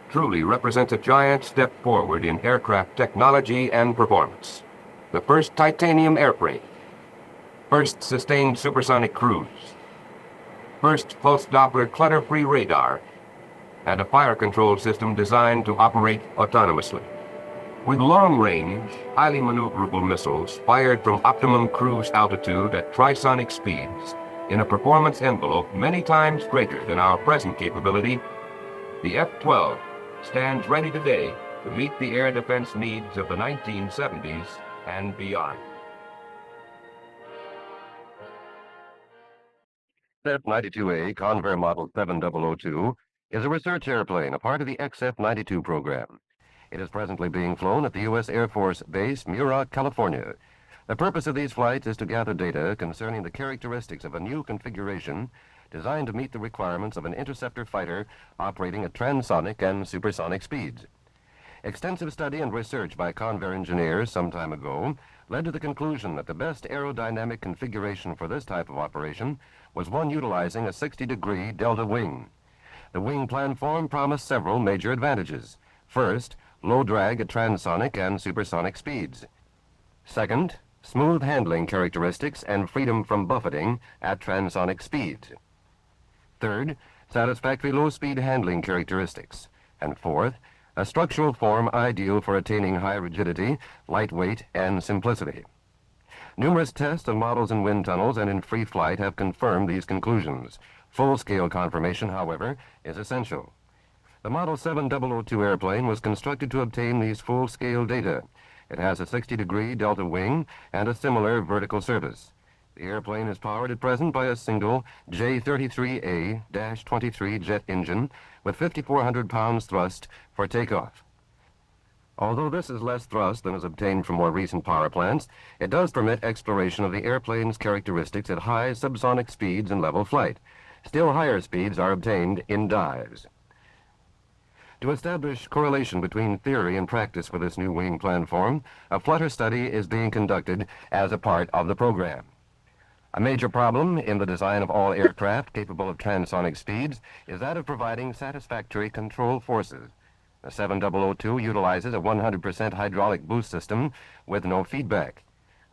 truly represents a giant step forward in aircraft technology and performance. The first titanium airframe, first sustained supersonic cruise, first pulse Doppler clutter-free radar, and a fire control system designed to operate autonomously. With long-range, highly maneuverable missiles fired from optimum cruise altitude at trisonic speeds, in a performance envelope many times greater than our present capability, the F-12 stands ready today to meet the air defense needs of the 1970s and beyond. F-92A Convair Model 7002 is a research airplane, a part of the XF-92 program. It is presently being flown at the U.S. Air Force Base, Muroc, California. The purpose of these flights is to gather data concerning the characteristics of a new configuration designed to meet the requirements of an interceptor fighter operating at transonic and supersonic speeds. Extensive study and research by Convair engineers some time ago led to the conclusion that the best aerodynamic configuration for this type of operation was one utilizing a 60-degree delta wing. The wing planform promised several major advantages. First, low drag at transonic and supersonic speeds. Second, smooth handling characteristics and freedom from buffeting at transonic speeds. Third, satisfactory low-speed handling characteristics. And fourth, a structural form ideal for attaining high rigidity, lightweight, and simplicity. Numerous tests of models in wind tunnels and in free flight have confirmed these conclusions. Full-scale confirmation, however, is essential. The Model 7002 airplane was constructed to obtain these full-scale data. It has a 60-degree delta wing and a similar vertical surface. The airplane is powered at present by a single J-33A-23 jet engine with 5,400 pounds thrust for takeoff. Although this is less thrust than is obtained from more recent power plants, it does permit exploration of the airplane's characteristics at high subsonic speeds in level flight. Still higher speeds are obtained in dives. To establish correlation between theory and practice for this new wing planform, a flutter study is being conducted as a part of the program. A major problem in the design of all aircraft capable of transonic speeds is that of providing satisfactory control forces. The 7002 utilizes a 100% hydraulic boost system with no feedback.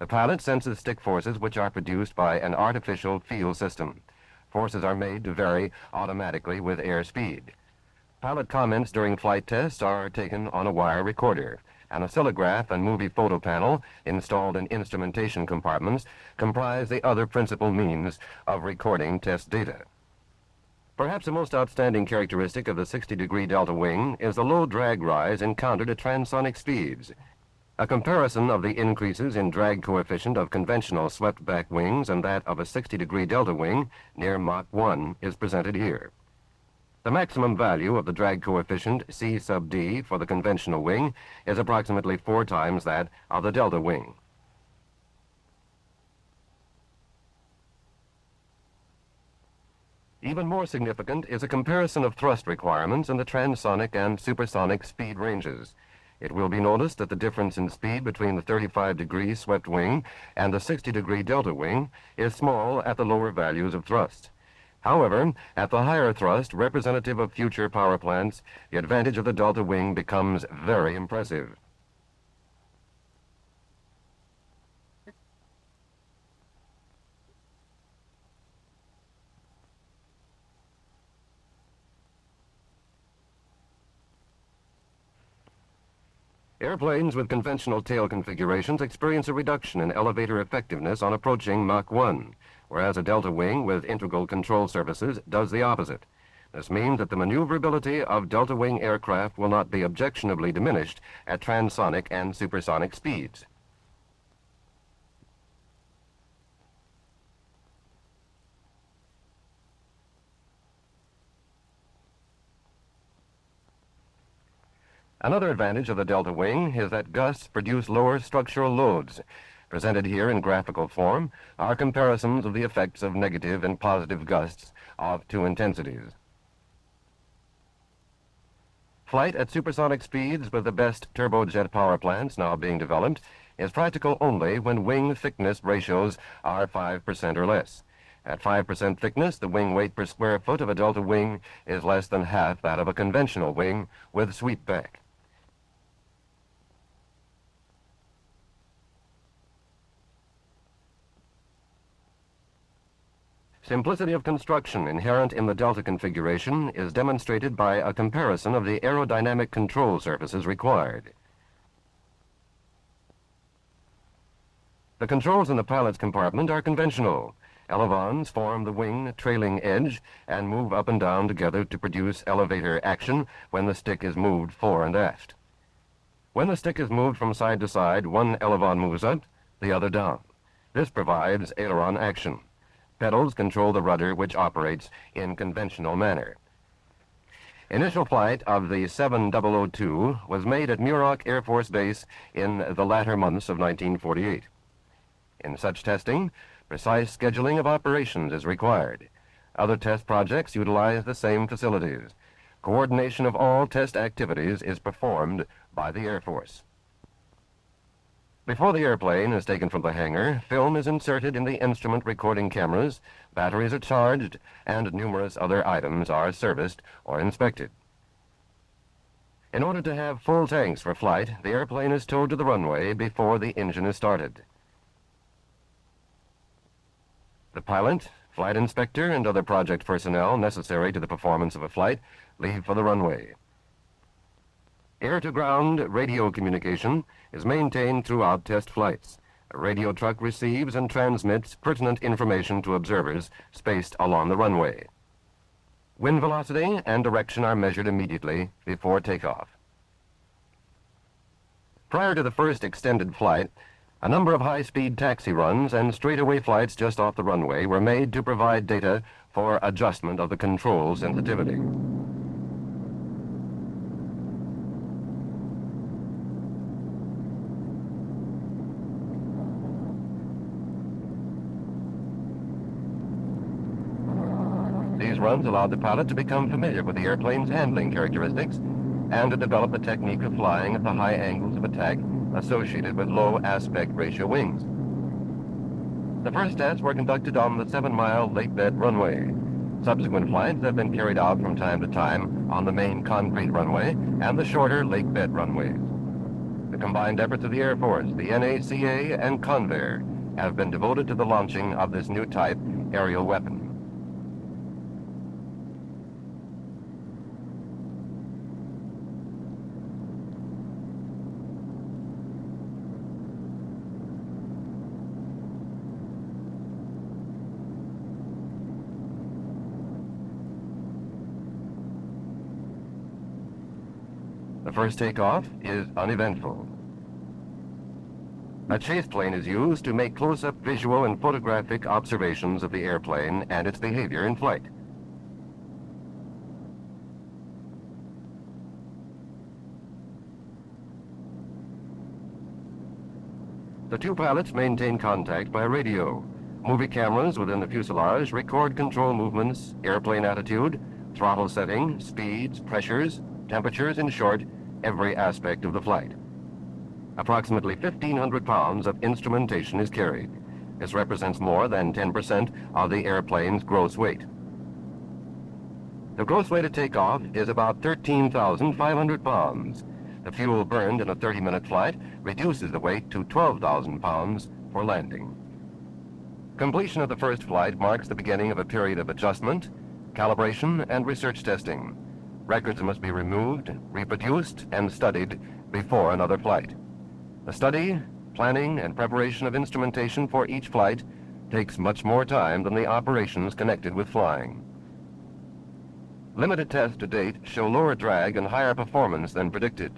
The pilot senses stick forces which are produced by an artificial field system. Forces are made to vary automatically with airspeed. Pilot comments during flight tests are taken on a wire recorder. An oscillograph and movie photo panel installed in instrumentation compartments comprise the other principal means of recording test data. Perhaps the most outstanding characteristic of the 60-degree delta wing is the low drag rise encountered at transonic speeds. A comparison of the increases in drag coefficient of conventional swept-back wings and that of a 60-degree delta wing near Mach 1 is presented here. The maximum value of the drag coefficient C sub D for the conventional wing is approximately 4 times that of the delta wing. Even more significant is a comparison of thrust requirements in the transonic and supersonic speed ranges. It will be noticed that the difference in speed between the 35-degree swept wing and the 60-degree delta wing is small at the lower values of thrust. However, at the higher thrust, representative of future power plants, the advantage of the delta wing becomes very impressive. Airplanes with conventional tail configurations experience a reduction in elevator effectiveness on approaching Mach 1. Whereas a delta wing with integral control surfaces does the opposite. This means that the maneuverability of delta wing aircraft will not be objectionably diminished at transonic and supersonic speeds. Another advantage of the delta wing is that gusts produce lower structural loads. Presented here in graphical form are comparisons of the effects of negative and positive gusts of 2 intensities. Flight at supersonic speeds with the best turbojet power plants now being developed is practical only when wing thickness ratios are 5% or less. At 5% thickness, the wing weight per square foot of a delta wing is less than half that of a conventional wing with sweepback. Simplicity of construction inherent in the delta configuration is demonstrated by a comparison of the aerodynamic control surfaces required. The controls in the pilot's compartment are conventional. Elevons form the wing trailing edge and move up and down together to produce elevator action when the stick is moved fore and aft. When the stick is moved from side to side, one elevon moves up, the other down. This provides aileron action. Pedals control the rudder, which operates in conventional manner. Initial flight of the 7002 was made at Muroc Air Force Base in the latter months of 1948. In such testing, precise scheduling of operations is required. Other test projects utilize the same facilities. Coordination of all test activities is performed by the Air Force. Before the airplane is taken from the hangar, film is inserted in the instrument recording cameras, batteries are charged, and numerous other items are serviced or inspected. In order to have full tanks for flight, the airplane is towed to the runway before the engine is started. The pilot, flight inspector, and other project personnel necessary to the performance of a flight leave for the runway. Air-to-ground radio communication is maintained throughout test flights. A radio truck receives and transmits pertinent information to observers spaced along the runway. Wind velocity and direction are measured immediately before takeoff. Prior to the first extended flight, a number of high-speed taxi runs and straightaway flights just off the runway were made to provide data for adjustment of the control sensitivity. These runs allowed the pilot to become familiar with the airplane's handling characteristics and to develop the technique of flying at the high angles of attack associated with low aspect ratio wings. The first tests were conducted on the 7-mile lake bed runway. Subsequent flights have been carried out from time to time on the main concrete runway and the shorter lake bed runways. The combined efforts of the Air Force, the NACA, and Convair have been devoted to the launching of this new type aerial weapon. The first takeoff is uneventful. A chase plane is used to make close-up visual and photographic observations of the airplane and its behavior in flight. The two pilots maintain contact by radio. Movie cameras within the fuselage record control movements, airplane attitude, throttle setting, speeds, pressures, temperatures, in short, every aspect of the flight. Approximately 1,500 pounds of instrumentation is carried. This represents more than 10% of the airplane's gross weight. The gross weight at takeoff is about 13,500 pounds. The fuel burned in a 30-minute flight reduces the weight to 12,000 pounds for landing. Completion of the first flight marks the beginning of a period of adjustment, calibration, and research testing. Records must be removed, reproduced, and studied before another flight. The study, planning, and preparation of instrumentation for each flight takes much more time than the operations connected with flying. Limited tests to date show lower drag and higher performance than predicted.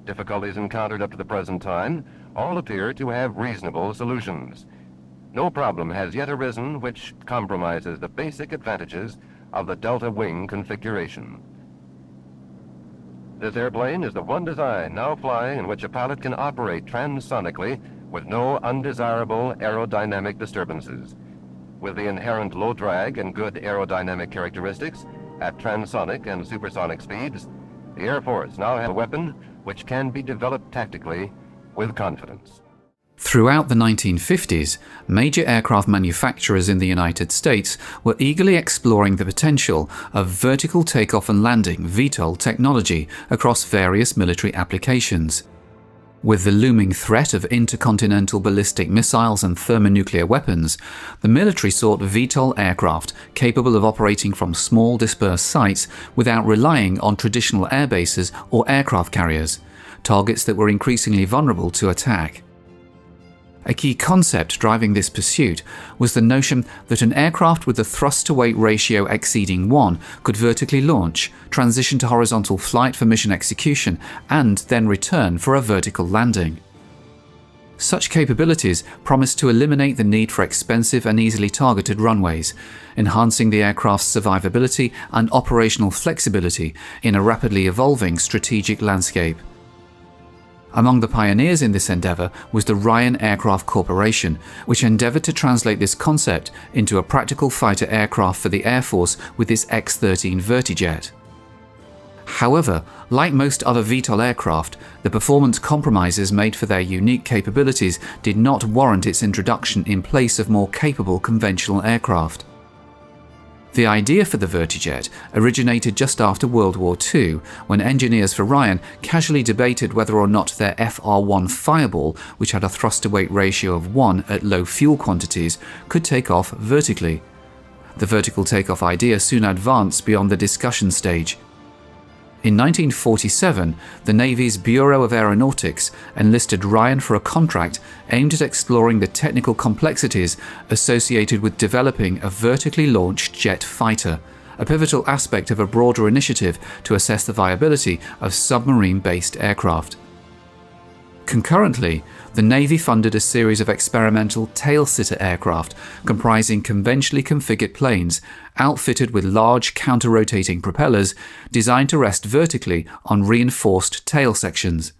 Difficulties encountered up to the present time all appear to have reasonable solutions. No problem has yet arisen which compromises the basic advantages of the delta wing configuration. This airplane is the one design now flying in which a pilot can operate transonically with no undesirable aerodynamic disturbances. With the inherent low drag and good aerodynamic characteristics at transonic and supersonic speeds, the Air Force now has a weapon which can be developed tactically with confidence. Throughout the 1950s, major aircraft manufacturers in the United States were eagerly exploring the potential of vertical takeoff and landing (VTOL) technology across various military applications. With the looming threat of intercontinental ballistic missiles and thermonuclear weapons, the military sought VTOL aircraft capable of operating from small dispersed sites without relying on traditional air bases or aircraft carriers, targets that were increasingly vulnerable to attack. A key concept driving this pursuit was the notion that an aircraft with a thrust-to-weight ratio exceeding 1 could vertically launch, transition to horizontal flight for mission execution, and then return for a vertical landing. Such capabilities promised to eliminate the need for expensive and easily targeted runways, enhancing the aircraft's survivability and operational flexibility in a rapidly evolving strategic landscape. Among the pioneers in this endeavour was the Ryan Aircraft Corporation, which endeavoured to translate this concept into a practical fighter aircraft for the Air Force with its X-13 Vertijet. However, like most other VTOL aircraft, the performance compromises made for their unique capabilities did not warrant its introduction in place of more capable conventional aircraft. The idea for the Vertijet originated just after World War II, when engineers for Ryan casually debated whether or not their FR-1 Fireball, which had a thrust-to-weight ratio of 1 at low fuel quantities, could take off vertically. The vertical takeoff idea soon advanced beyond the discussion stage. In 1947, the Navy's Bureau of Aeronautics enlisted Ryan for a contract aimed at exploring the technical complexities associated with developing a vertically launched jet fighter, a pivotal aspect of a broader initiative to assess the viability of submarine-based aircraft. Concurrently, the Navy funded a series of experimental tail-sitter aircraft comprising conventionally configured planes outfitted with large counter-rotating propellers designed to rest vertically on reinforced tail sections.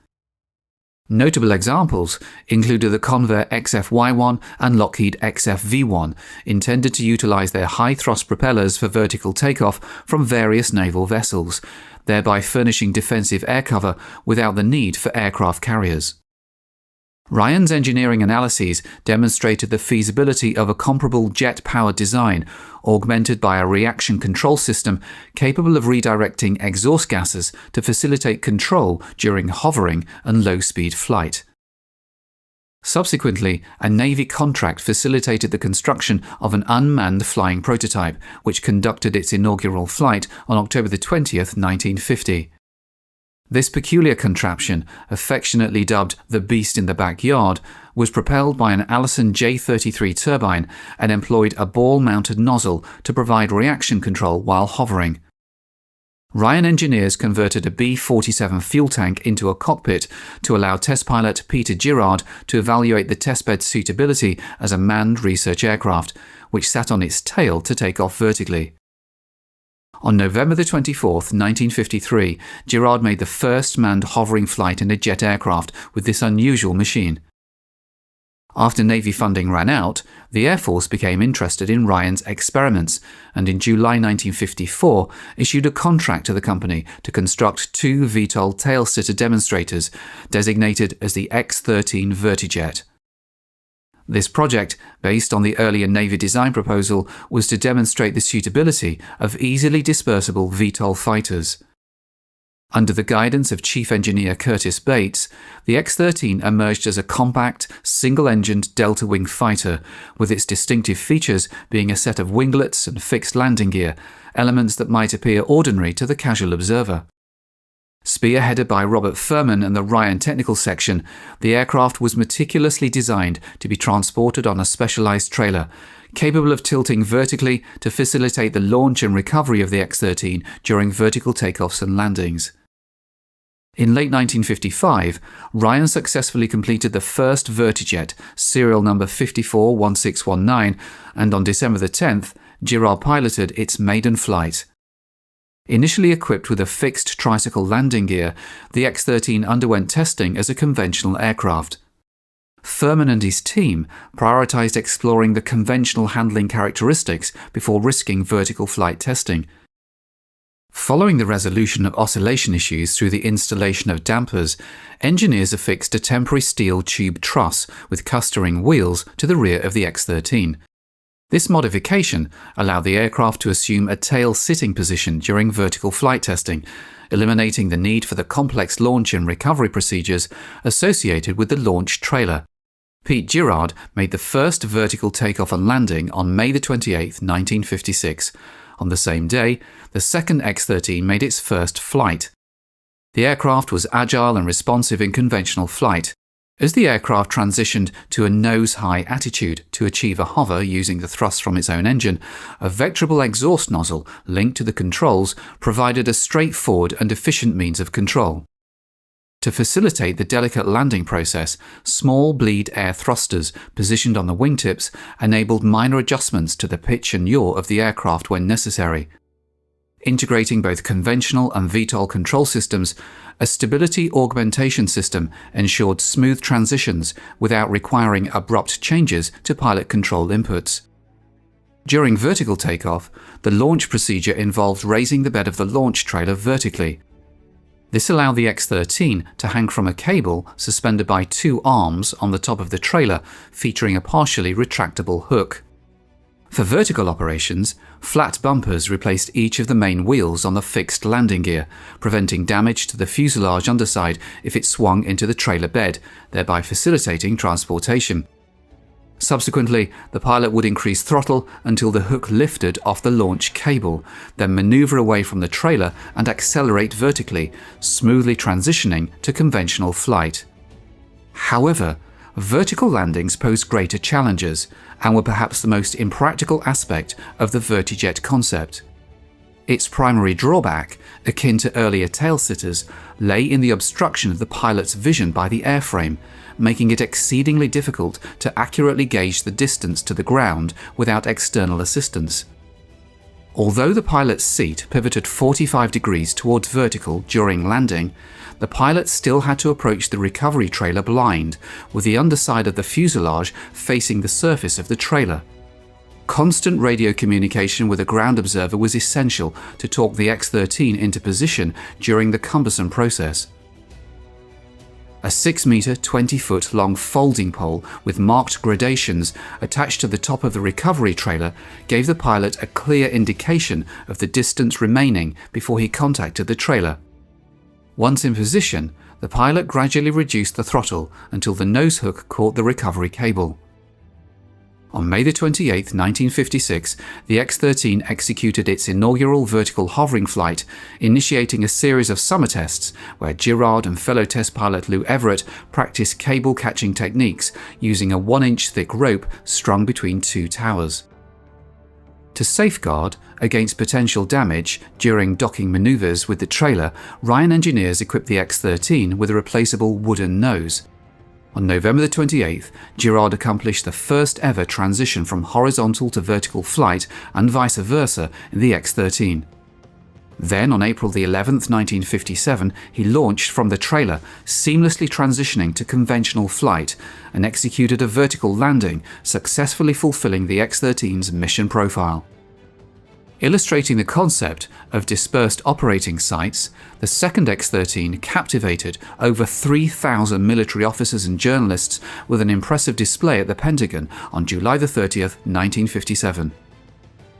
Notable examples included the Convair XF-Y1 and Lockheed XF-V1, intended to utilize their high-thrust propellers for vertical takeoff from various naval vessels, thereby furnishing defensive air cover without the need for aircraft carriers. Ryan's engineering analyses demonstrated the feasibility of a comparable jet-powered design, augmented by a reaction control system capable of redirecting exhaust gases to facilitate control during hovering and low-speed flight. Subsequently, a Navy contract facilitated the construction of an unmanned flying prototype, which conducted its inaugural flight on October 20, 1950. This peculiar contraption, affectionately dubbed the Beast in the Backyard, was propelled by an Allison J33 turbine and employed a ball-mounted nozzle to provide reaction control while hovering. Ryan engineers converted a B-47 fuel tank into a cockpit to allow test pilot Peter Girard to evaluate the testbed's suitability as a manned research aircraft, which sat on its tail to take off vertically. On November 24, 1953, Girard made the first manned hovering flight in a jet aircraft with this unusual machine. After Navy funding ran out, the Air Force became interested in Ryan's experiments and in July 1954 issued a contract to the company to construct 2 VTOL tail-sitter demonstrators designated as the X-13 Vertijet. This project, based on the earlier Navy design proposal, was to demonstrate the suitability of easily dispersible VTOL fighters. Under the guidance of Chief Engineer Curtis Bates, the X-13 emerged as a compact, single-engined delta-wing fighter, with its distinctive features being a set of winglets and fixed landing gear, elements that might appear ordinary to the casual observer. Spearheaded by Robert Furman and the Ryan Technical Section, the aircraft was meticulously designed to be transported on a specialized trailer, capable of tilting vertically to facilitate the launch and recovery of the X-13 during vertical takeoffs and landings. In late 1955, Ryan successfully completed the first Vertijet, serial number 541619, and on December 10th, Girard piloted its maiden flight. Initially equipped with a fixed tricycle landing gear, the X-13 underwent testing as a conventional aircraft. Furman and his team prioritized exploring the conventional handling characteristics before risking vertical flight testing. Following the resolution of oscillation issues through the installation of dampers, engineers affixed a temporary steel tube truss with custering wheels to the rear of the X-13. This modification allowed the aircraft to assume a tail-sitting position during vertical flight testing, eliminating the need for the complex launch and recovery procedures associated with the launch trailer. Pete Girard made the first vertical takeoff and landing on May 28, 1956. On the same day, the second X-13 made its first flight. The aircraft was agile and responsive in conventional flight. As the aircraft transitioned to a nose-high attitude to achieve a hover using the thrust from its own engine, a vectorable exhaust nozzle linked to the controls provided a straightforward and efficient means of control. To facilitate the delicate landing process, small bleed air thrusters positioned on the wingtips enabled minor adjustments to the pitch and yaw of the aircraft when necessary. Integrating both conventional and VTOL control systems, a stability augmentation system ensured smooth transitions without requiring abrupt changes to pilot control inputs. During vertical takeoff, the launch procedure involved raising the bed of the launch trailer vertically. This allowed the X-13 to hang from a cable suspended by two arms on the top of the trailer, featuring a partially retractable hook. For vertical operations, flat bumpers replaced each of the main wheels on the fixed landing gear, preventing damage to the fuselage underside if it swung into the trailer bed, thereby facilitating transportation. Subsequently, the pilot would increase throttle until the hook lifted off the launch cable, then maneuver away from the trailer and accelerate vertically, smoothly transitioning to conventional flight. However, vertical landings posed greater challenges and were perhaps the most impractical aspect of the vertijet concept. Its primary drawback, akin to earlier tail-sitters, lay in the obstruction of the pilot's vision by the airframe, making it exceedingly difficult to accurately gauge the distance to the ground without external assistance. Although the pilot's seat pivoted 45 degrees towards vertical during landing, the pilot still had to approach the recovery trailer blind, with the underside of the fuselage facing the surface of the trailer. Constant radio communication with a ground observer was essential to talk the X-13 into position during the cumbersome process. A 6-meter, 20-foot long folding pole with marked gradations attached to the top of the recovery trailer gave the pilot a clear indication of the distance remaining before he contacted the trailer. Once in position, the pilot gradually reduced the throttle until the nose hook caught the recovery cable. On May 28, 1956, the X-13 executed its inaugural vertical hovering flight, initiating a series of summer tests where Girard and fellow test pilot Lou Everett practiced cable catching techniques using a 1-inch thick rope strung between two towers. To safeguard against potential damage during docking maneuvers with the trailer, Ryan engineers equipped the X-13 with a replaceable wooden nose. On November 28th, Girard accomplished the first ever transition from horizontal to vertical flight and vice versa in the X-13. Then on April 11th, 1957, he launched from the trailer, seamlessly transitioning to conventional flight, and executed a vertical landing, successfully fulfilling the X-13's mission profile. Illustrating the concept of dispersed operating sites, the second X-13 captivated over 3,000 military officers and journalists with an impressive display at the Pentagon on July 30th, 1957.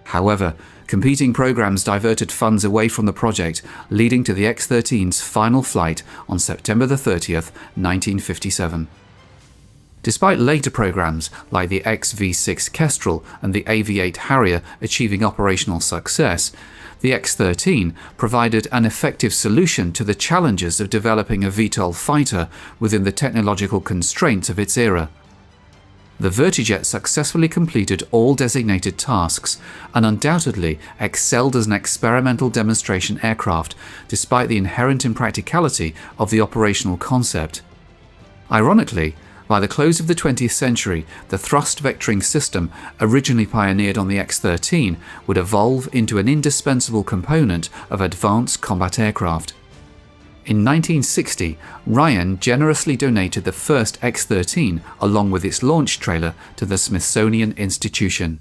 However, competing programs diverted funds away from the project, leading to the X-13's final flight on September 30th, 1957. Despite later programs like the XV6 Kestrel and the AV-8 Harrier achieving operational success, the X-13 provided an effective solution to the challenges of developing a VTOL fighter within the technological constraints of its era. The Vertijet successfully completed all designated tasks and undoubtedly excelled as an experimental demonstration aircraft, despite the inherent impracticality of the operational concept. Ironically, by the close of the 20th century, the thrust vectoring system, originally pioneered on the X-13, would evolve into an indispensable component of advanced combat aircraft. In 1960, Ryan generously donated the first X-13 along with its launch trailer to the Smithsonian Institution.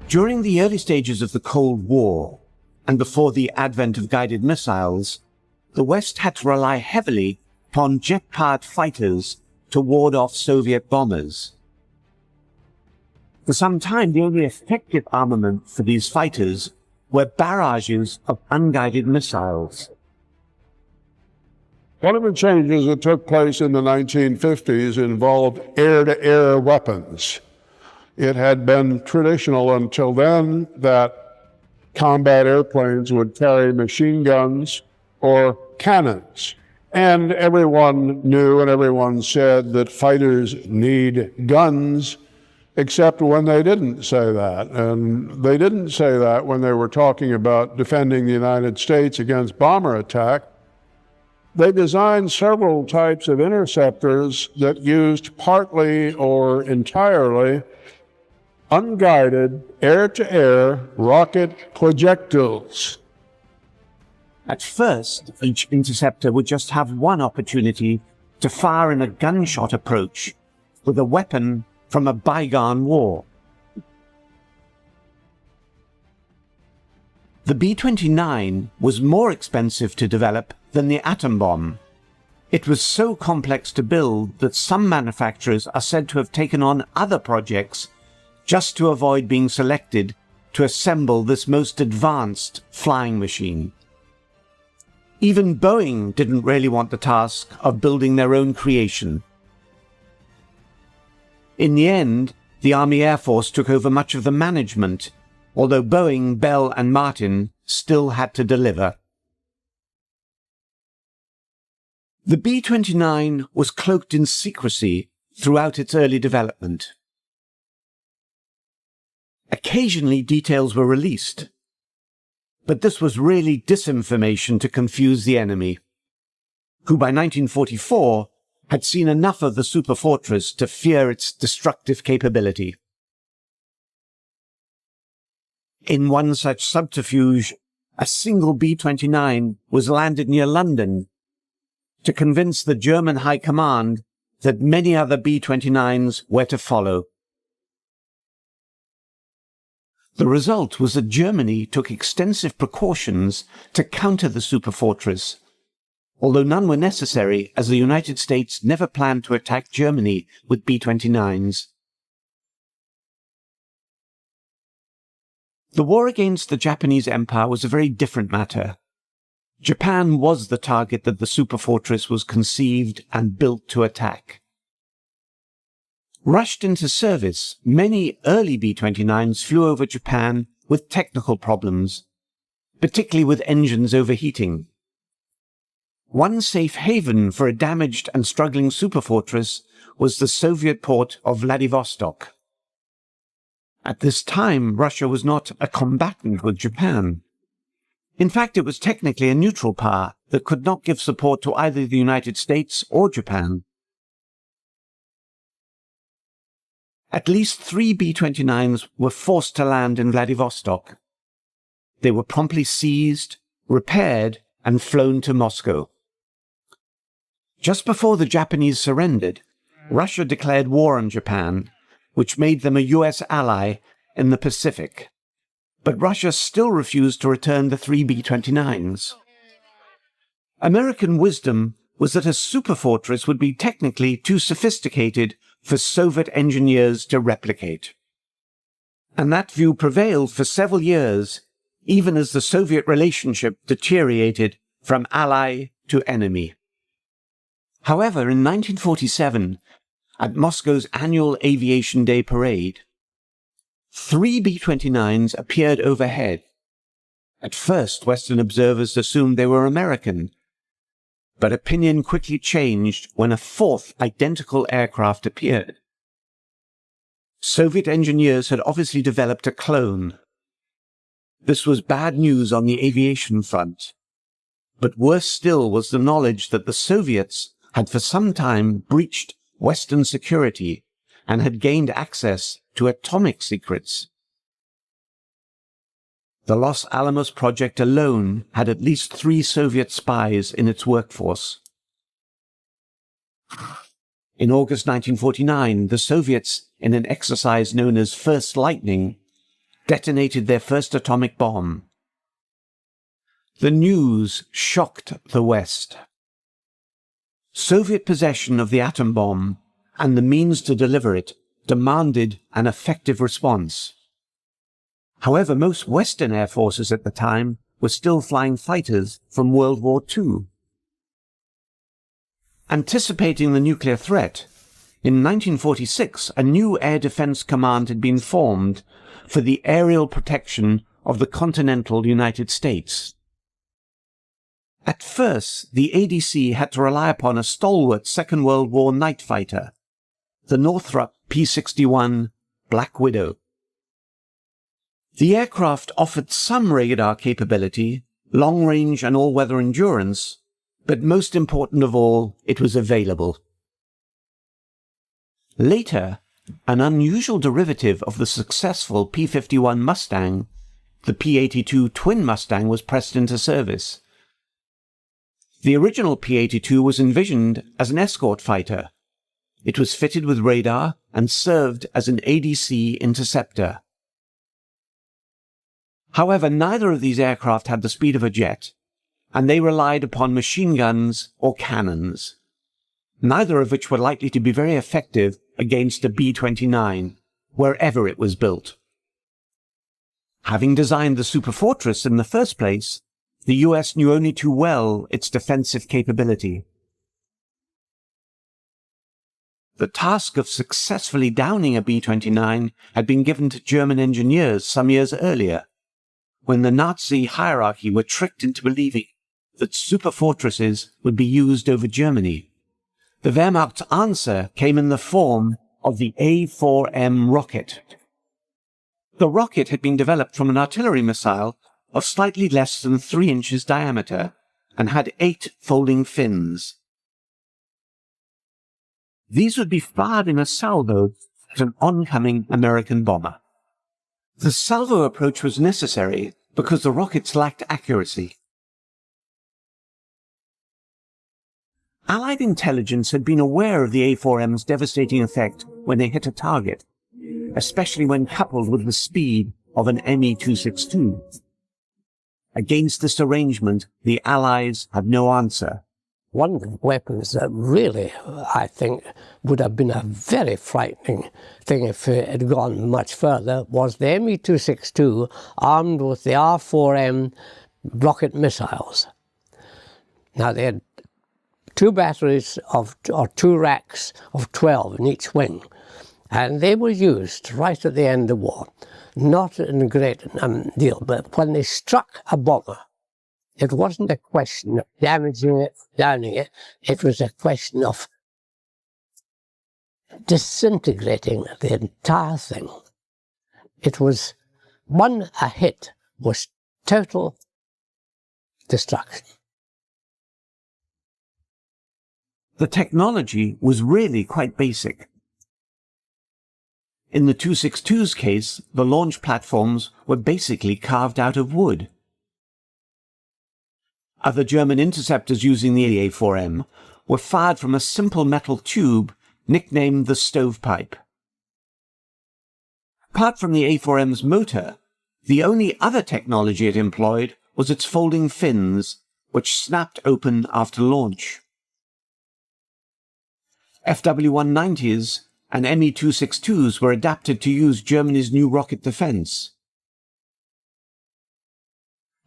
During the early stages of the Cold War, and before the advent of guided missiles, the West had to rely heavily upon jet-powered fighters to ward off Soviet bombers. For some time, the only effective armament for these fighters were barrages of unguided missiles. One of the changes that took place in the 1950s involved air-to-air weapons. It had been traditional until then that combat airplanes would carry machine guns or cannons. And everyone knew and everyone said that fighters need guns, except when they didn't say that. And they didn't say that when they were talking about defending the United States against bomber attack. They designed several types of interceptors that used partly or entirely unguided air-to-air rocket projectiles. At first, each interceptor would just have one opportunity to fire in a gunshot approach with a weapon from a bygone war. The B-29 was more expensive to develop than the atom bomb. It was so complex to build that some manufacturers are said to have taken on other projects just to avoid being selected to assemble this most advanced flying machine. Even Boeing didn't really want the task of building their own creation. In the end, the Army Air Force took over much of the management, although Boeing, Bell, and Martin still had to deliver. The B-29 was cloaked in secrecy throughout its early development. Occasionally details were released, but this was really disinformation to confuse the enemy, who by 1944 had seen enough of the superfortress to fear its destructive capability. In one such subterfuge, a single B-29 was landed near London to convince the German High Command that many other B-29s were to follow. The result was that Germany took extensive precautions to counter the superfortress, although none were necessary as the United States never planned to attack Germany with B-29s. The war against the Japanese Empire was a very different matter. Japan was the target that the superfortress was conceived and built to attack. Rushed into service, many early B-29s flew over Japan with technical problems, particularly with engines overheating. One safe haven for a damaged and struggling superfortress was the Soviet port of Vladivostok. At this time, Russia was not a combatant with Japan. In fact, it was technically a neutral power that could not give support to either the United States or Japan. At least 3 B-29s were forced to land in Vladivostok. They were promptly seized, repaired, and flown to Moscow. Just before the Japanese surrendered, Russia declared war on Japan, which made them a US ally in the Pacific. But Russia still refused to return the 3 B-29s. American wisdom was that a superfortress would be technically too sophisticated for Soviet engineers to replicate. And that view prevailed for several years, even as the Soviet relationship deteriorated from ally to enemy. However, in 1947, at Moscow's annual Aviation Day parade, 3 B-29s appeared overhead. At first, Western observers assumed they were American, but opinion quickly changed when a 4th identical aircraft appeared. Soviet engineers had obviously developed a clone. This was bad news on the aviation front, but worse still was the knowledge that the Soviets had for some time breached Western security and had gained access to atomic secrets. The Los Alamos project alone had at least 3 Soviet spies in its workforce. In August 1949, the Soviets, in an exercise known as First Lightning, detonated their first atomic bomb. The news shocked the West. Soviet possession of the atom bomb and the means to deliver it demanded an effective response. However, most Western air forces at the time were still flying fighters from World War II. Anticipating the nuclear threat, in 1946 a new air defense command had been formed for the aerial protection of the continental United States. At first, the ADC had to rely upon a stalwart Second World War night fighter, the Northrop P-61 Black Widow. The aircraft offered some radar capability, long-range and all-weather endurance, but most important of all, it was available. Later, an unusual derivative of the successful P-51 Mustang, the P-82 Twin Mustang, was pressed into service. The original P-82 was envisioned as an escort fighter. It was fitted with radar and served as an ADC interceptor. However, neither of these aircraft had the speed of a jet, and they relied upon machine guns or cannons, neither of which were likely to be very effective against a B-29, wherever it was built. Having designed the superfortress in the first place, the US knew only too well its defensive capability. The task of successfully downing a B-29 had been given to German engineers some years earlier, when the Nazi hierarchy were tricked into believing that superfortresses would be used over Germany. The Wehrmacht's answer came in the form of the A4M rocket. The rocket had been developed from an artillery missile of slightly less than 3 inches diameter and had 8 folding fins. These would be fired in a salvo at an oncoming American bomber. The salvo approach was necessary because the rockets lacked accuracy. Allied intelligence had been aware of the A4M's devastating effect when they hit a target, especially when coupled with the speed of an Me-262. Against this arrangement, the Allies had no answer. One of the weapons that really, I think, would have been a very frightening thing if it had gone much further was the Me-262 armed with the R4M rocket missiles. Now, they had 2 batteries or 2 racks of 12 in each wing, and they were used right at the end of the war. Not in a great deal, but when they struck a bomber, it wasn't a question of damaging it, downing it, it was a question of disintegrating the entire thing. It was, a hit was total destruction. The technology was really quite basic. In the 262's case, the launch platforms were basically carved out of wood. Other German interceptors using the A4M were fired from a simple metal tube nicknamed the stovepipe. Apart from the A4M's motor, the only other technology it employed was its folding fins, which snapped open after launch. FW-190s and Me-262s were adapted to use Germany's new rocket defense.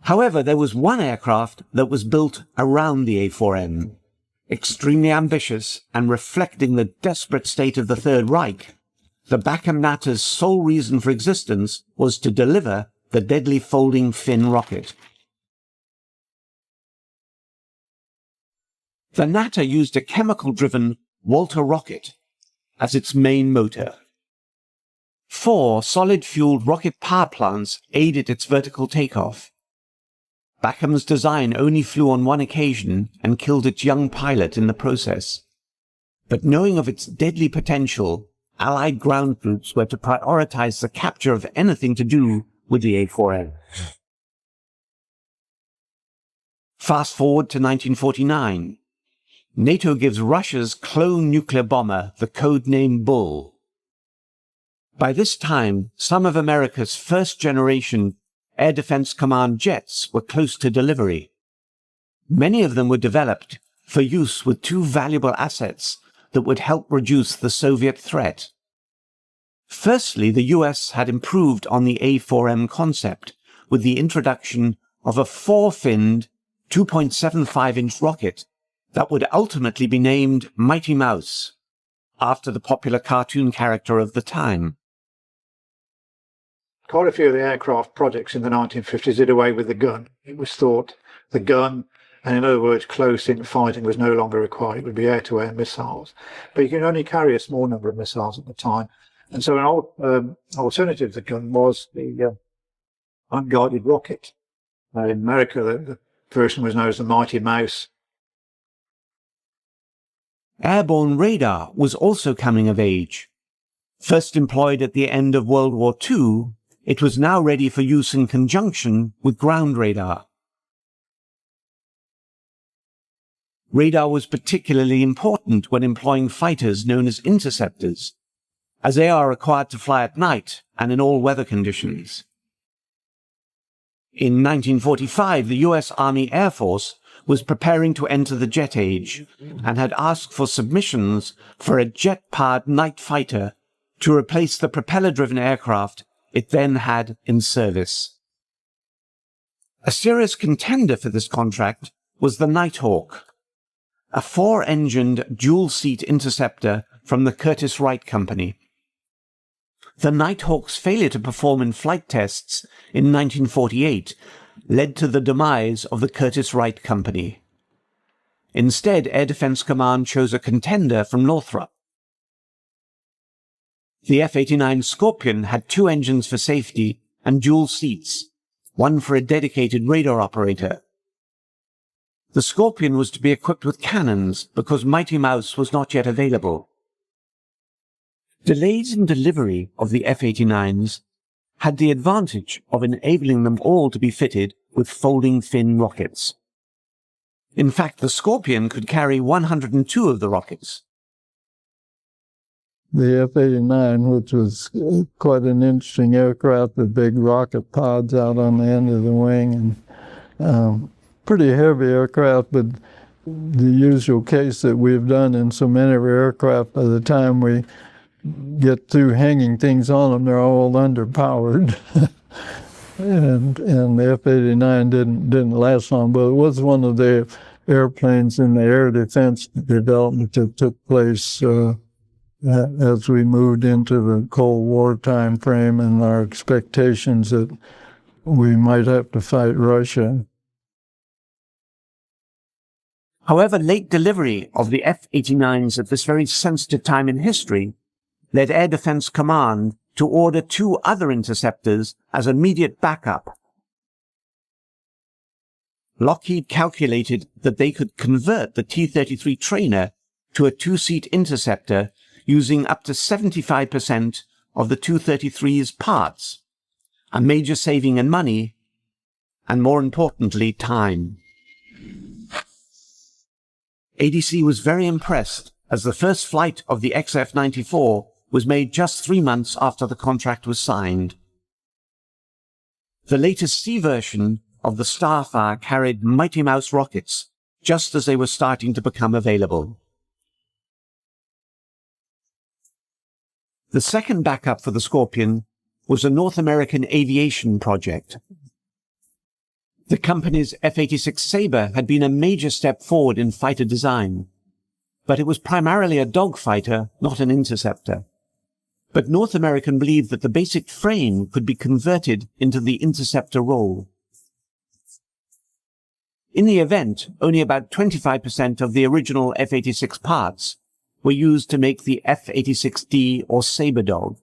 However, there was one aircraft that was built around the A4M, extremely ambitious and reflecting the desperate state of the Third Reich. The Bachem-Natter's sole reason for existence was to deliver the deadly folding fin rocket. The Natter used a chemical-driven Walter rocket as its main motor. 4 solid-fueled rocket power plants aided its vertical takeoff. Bachem's design only flew on one occasion and killed its young pilot in the process. But knowing of its deadly potential, Allied ground troops were to prioritize the capture of anything to do with the A4M. Fast forward to 1949. NATO gives Russia's clone nuclear bomber the codename Bull. By this time, some of America's first-generation Air Defense Command jets were close to delivery. Many of them were developed for use with two valuable assets that would help reduce the Soviet threat. Firstly, the US had improved on the A4M concept with the introduction of a four-finned 2.75-inch rocket that would ultimately be named Mighty Mouse, after the popular cartoon character of the time. Quite a few of the aircraft projects in the 1950s did away with the gun. It was thought the gun, and in other words, close-in fighting was no longer required. It would be air-to-air missiles. But you can only carry a small number of missiles at the time. And so an alternative to the gun was the unguided rocket. In America, the version was known as the Mighty Mouse. Airborne radar was also coming of age. First employed at the end of World War II, it was now ready for use in conjunction with ground radar. Radar was particularly important when employing fighters known as interceptors, as they are required to fly at night and in all weather conditions. In 1945, the US Army Air Force was preparing to enter the jet age and had asked for submissions for a jet-powered night fighter to replace the propeller-driven aircraft it then had in service. A serious contender for this contract was the Nighthawk, a four-engined dual-seat interceptor from the Curtiss-Wright Company. The Nighthawk's failure to perform in flight tests in 1948 led to the demise of the Curtiss-Wright Company. Instead, Air Defense Command chose a contender from Northrop. The F-89 Scorpion had two engines for safety and dual seats, one for a dedicated radar operator. The Scorpion was to be equipped with cannons because Mighty Mouse was not yet available. Delays in delivery of the F-89s had the advantage of enabling them all to be fitted with folding fin rockets. In fact, the Scorpion could carry 102 of the rockets. The F-89, which was quite an interesting aircraft with big rocket pods out on the end of the wing, and pretty heavy aircraft, but the usual case that we've done in so many of our aircraft, by the time we get through hanging things on them, they're all underpowered. and the F-89 didn't last long, but it was one of the airplanes in the air defense development that took place as we moved into the Cold War time frame and our expectations that we might have to fight Russia. However, late delivery of the F-89s at this very sensitive time in history led Air Defense Command to order two other interceptors as immediate backup. Lockheed calculated that they could convert the T-33 trainer to a two-seat interceptor using up to 75% of the Tu-33's parts, a major saving in money, and more importantly, time. ADC was very impressed as the first flight of the XF-94 was made just 3 months after the contract was signed. The latest C version of the Starfire carried Mighty Mouse rockets just as they were starting to become available. The second backup for the Scorpion was a North American aviation project. The company's F-86 Sabre had been a major step forward in fighter design, but it was primarily a dogfighter, not an interceptor. But North American believed that the basic frame could be converted into the interceptor role. In the event, only about 25% of the original F-86 parts were used to make the F-86D or Sabre Dog.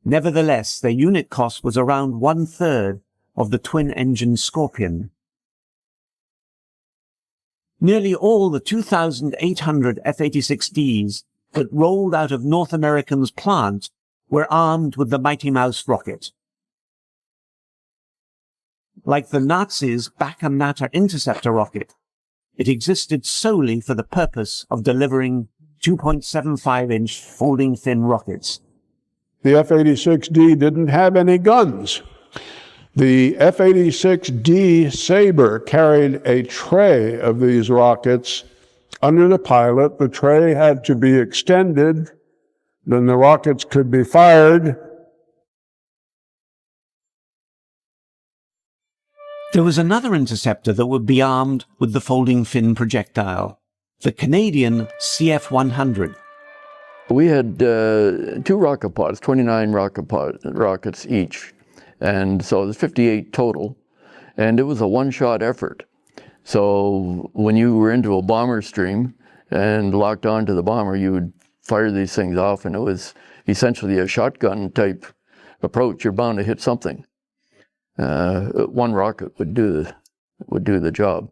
Nevertheless, their unit cost was around 1/3 of the twin-engine Scorpion. Nearly all the 2,800 F-86Ds that rolled out of North American's plant were armed with the Mighty Mouse rocket. Like the Nazis' Bacher-Natter interceptor rocket, it existed solely for the purpose of delivering 2.75-inch folding-fin rockets. The F-86D didn't have any guns. The F-86D Sabre carried a tray of these rockets under the pilot. The tray had to be extended, then the rockets could be fired. There was another interceptor that would be armed with the folding fin projectile, the Canadian CF-100. We had 2 rocket pods, 29 rockets each, and so there's 58 total, and it was a one-shot effort. So when you were into a bomber stream and locked onto the bomber, you would fire these things off, and it was essentially a shotgun type approach. You're bound to hit something. One rocket would do the job.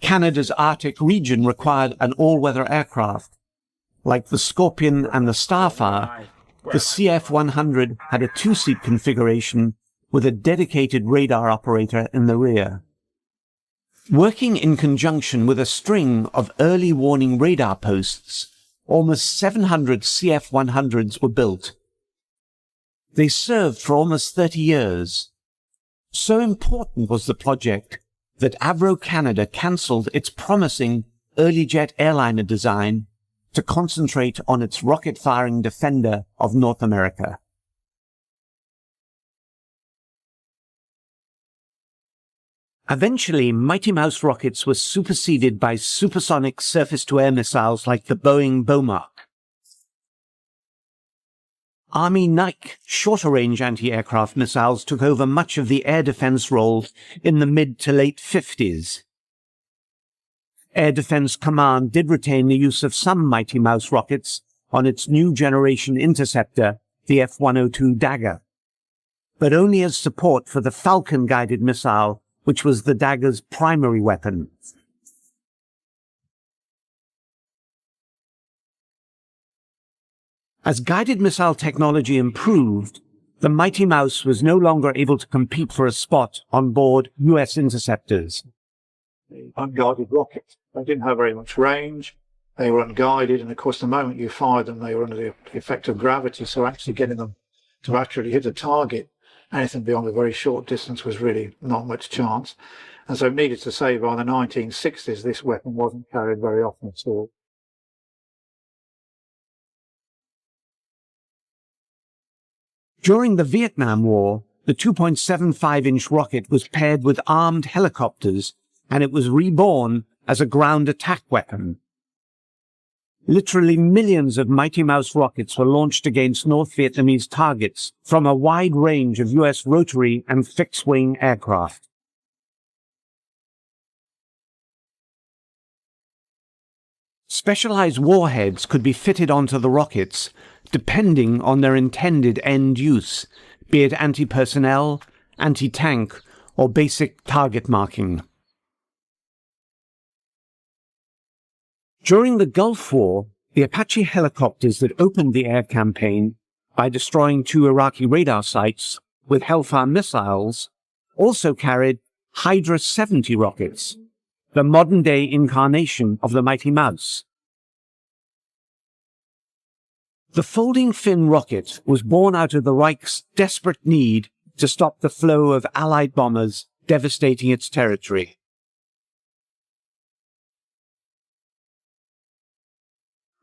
Canada's Arctic region required an all-weather aircraft. Like the Scorpion and the Starfire, the CF-100 had a 2-seat configuration with a dedicated radar operator in the rear. Working in conjunction with a string of early warning radar posts, almost 700 CF-100s were built. They served for almost 30 years. So important was the project that Avro Canada cancelled its promising early jet airliner design to concentrate on its rocket-firing defender of North America. Eventually, Mighty Mouse rockets were superseded by supersonic surface-to-air missiles like the Boeing Mach. Army Nike shorter-range anti-aircraft missiles took over much of the air defense role in the mid to late 50s. Air Defense Command did retain the use of some Mighty Mouse rockets on its new generation interceptor, the F102 Dagger, but only as support for the Falcon-guided missile, which was the Dagger's primary weapon. As guided missile technology improved, the Mighty Mouse was no longer able to compete for a spot on board US interceptors. Unguided rockets. They didn't have very much range. They were unguided, and of course the moment you fired them, they were under the effect of gravity, so actually getting them to actually hit a target, anything beyond a very short distance, was really not much chance. And so needless to say, by the 1960s, this weapon wasn't carried very often at all. During the Vietnam War, the 2.75-inch rocket was paired with armed helicopters, and it was reborn as a ground attack weapon. Literally millions of Mighty Mouse rockets were launched against North Vietnamese targets from a wide range of US rotary and fixed-wing aircraft. Specialized warheads could be fitted onto the rockets depending on their intended end use, be it anti-personnel, anti-tank, or basic target marking. During the Gulf War, the Apache helicopters that opened the air campaign by destroying 2 Iraqi radar sites with Hellfire missiles also carried Hydra 70 rockets, the modern-day incarnation of the Mighty Mouse. The folding fin rocket was born out of the Reich's desperate need to stop the flow of Allied bombers devastating its territory.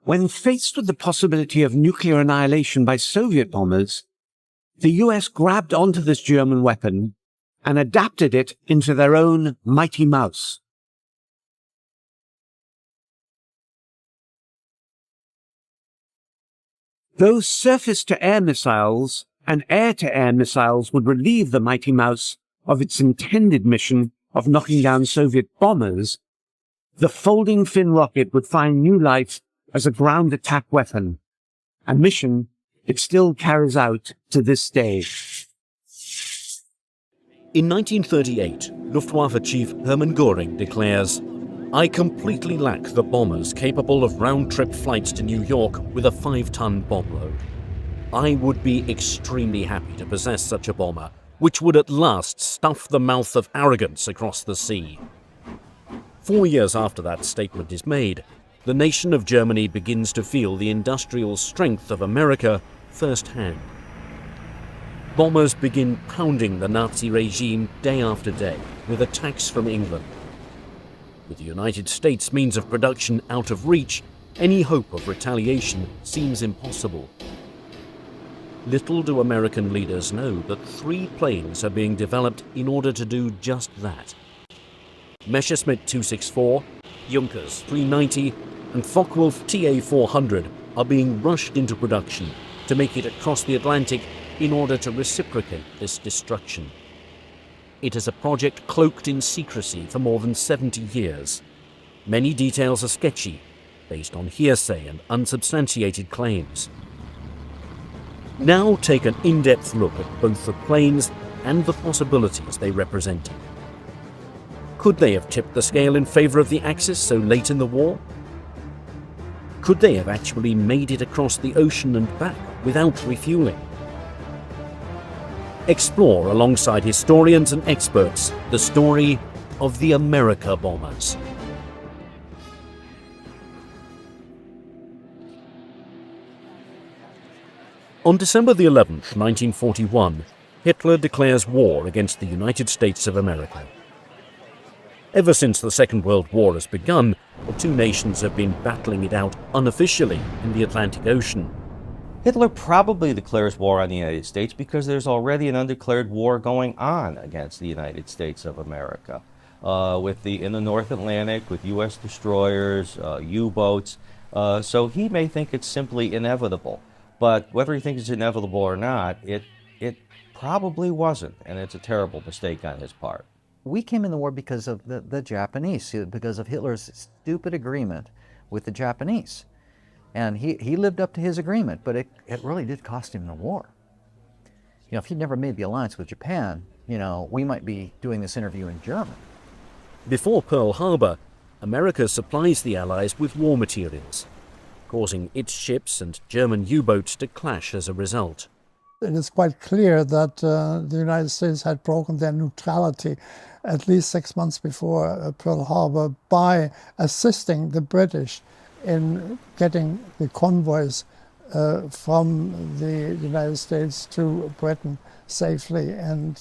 When faced with the possibility of nuclear annihilation by Soviet bombers, the US grabbed onto this German weapon and adapted it into their own Mighty Mouse. Those surface-to-air missiles and air-to-air missiles would relieve the Mighty Mouse of its intended mission of knocking down Soviet bombers, the folding fin rocket would find new life as a ground attack weapon, a mission it still carries out to this day. In 1938, Luftwaffe Chief Hermann Göring declares, "I completely lack the bombers capable of round-trip flights to New York with a 5-ton bomb load. I would be extremely happy to possess such a bomber, which would at last stuff the mouth of arrogance across the sea." 4 years after that statement is made, the nation of Germany begins to feel the industrial strength of America firsthand. bombers begin pounding the Nazi regime day after day with attacks from England. With the United States means of production out of reach, any hope of retaliation seems impossible. Little do American leaders know that 3 planes are being developed in order to do just that. Messerschmitt 264, Junkers 390, and Focke-Wulf TA-400 are being rushed into production to make it across the Atlantic in order to reciprocate this destruction. It is a project cloaked in secrecy for more than 70 years. Many details are sketchy, based on hearsay and unsubstantiated claims. Now take an in-depth look at both the planes and the possibilities they represented. Could they have tipped the scale in favor of the Axis so late in the war? Could they have actually made it across the ocean and back without refueling? Explore alongside historians and experts the story of the America bombers. On December the 11th, 1941, Hitler declares war against the United States of America. Ever since the Second World War has begun, the two nations have been battling it out unofficially in the Atlantic Ocean. Hitler probably declares war on the United States because there's already an undeclared war going on against the United States of America. In the North Atlantic, with U.S. destroyers, U-boats, so he may think it's simply inevitable. But whether he thinks it's inevitable or not, it probably wasn't, and it's a terrible mistake on his part. We came in the war because of the Japanese, because of Hitler's stupid agreement with the Japanese. And he lived up to his agreement, but it really did cost him the war. You know, if he'd never made the alliance with Japan, you know, we might be doing this interview in German. Before Pearl Harbor, America supplies the Allies with war materials, causing its ships and German U-boats to clash as a result. It is quite clear that the United States had broken their neutrality at least 6 months before Pearl Harbor by assisting the British in getting the convoys from the United States to Britain safely and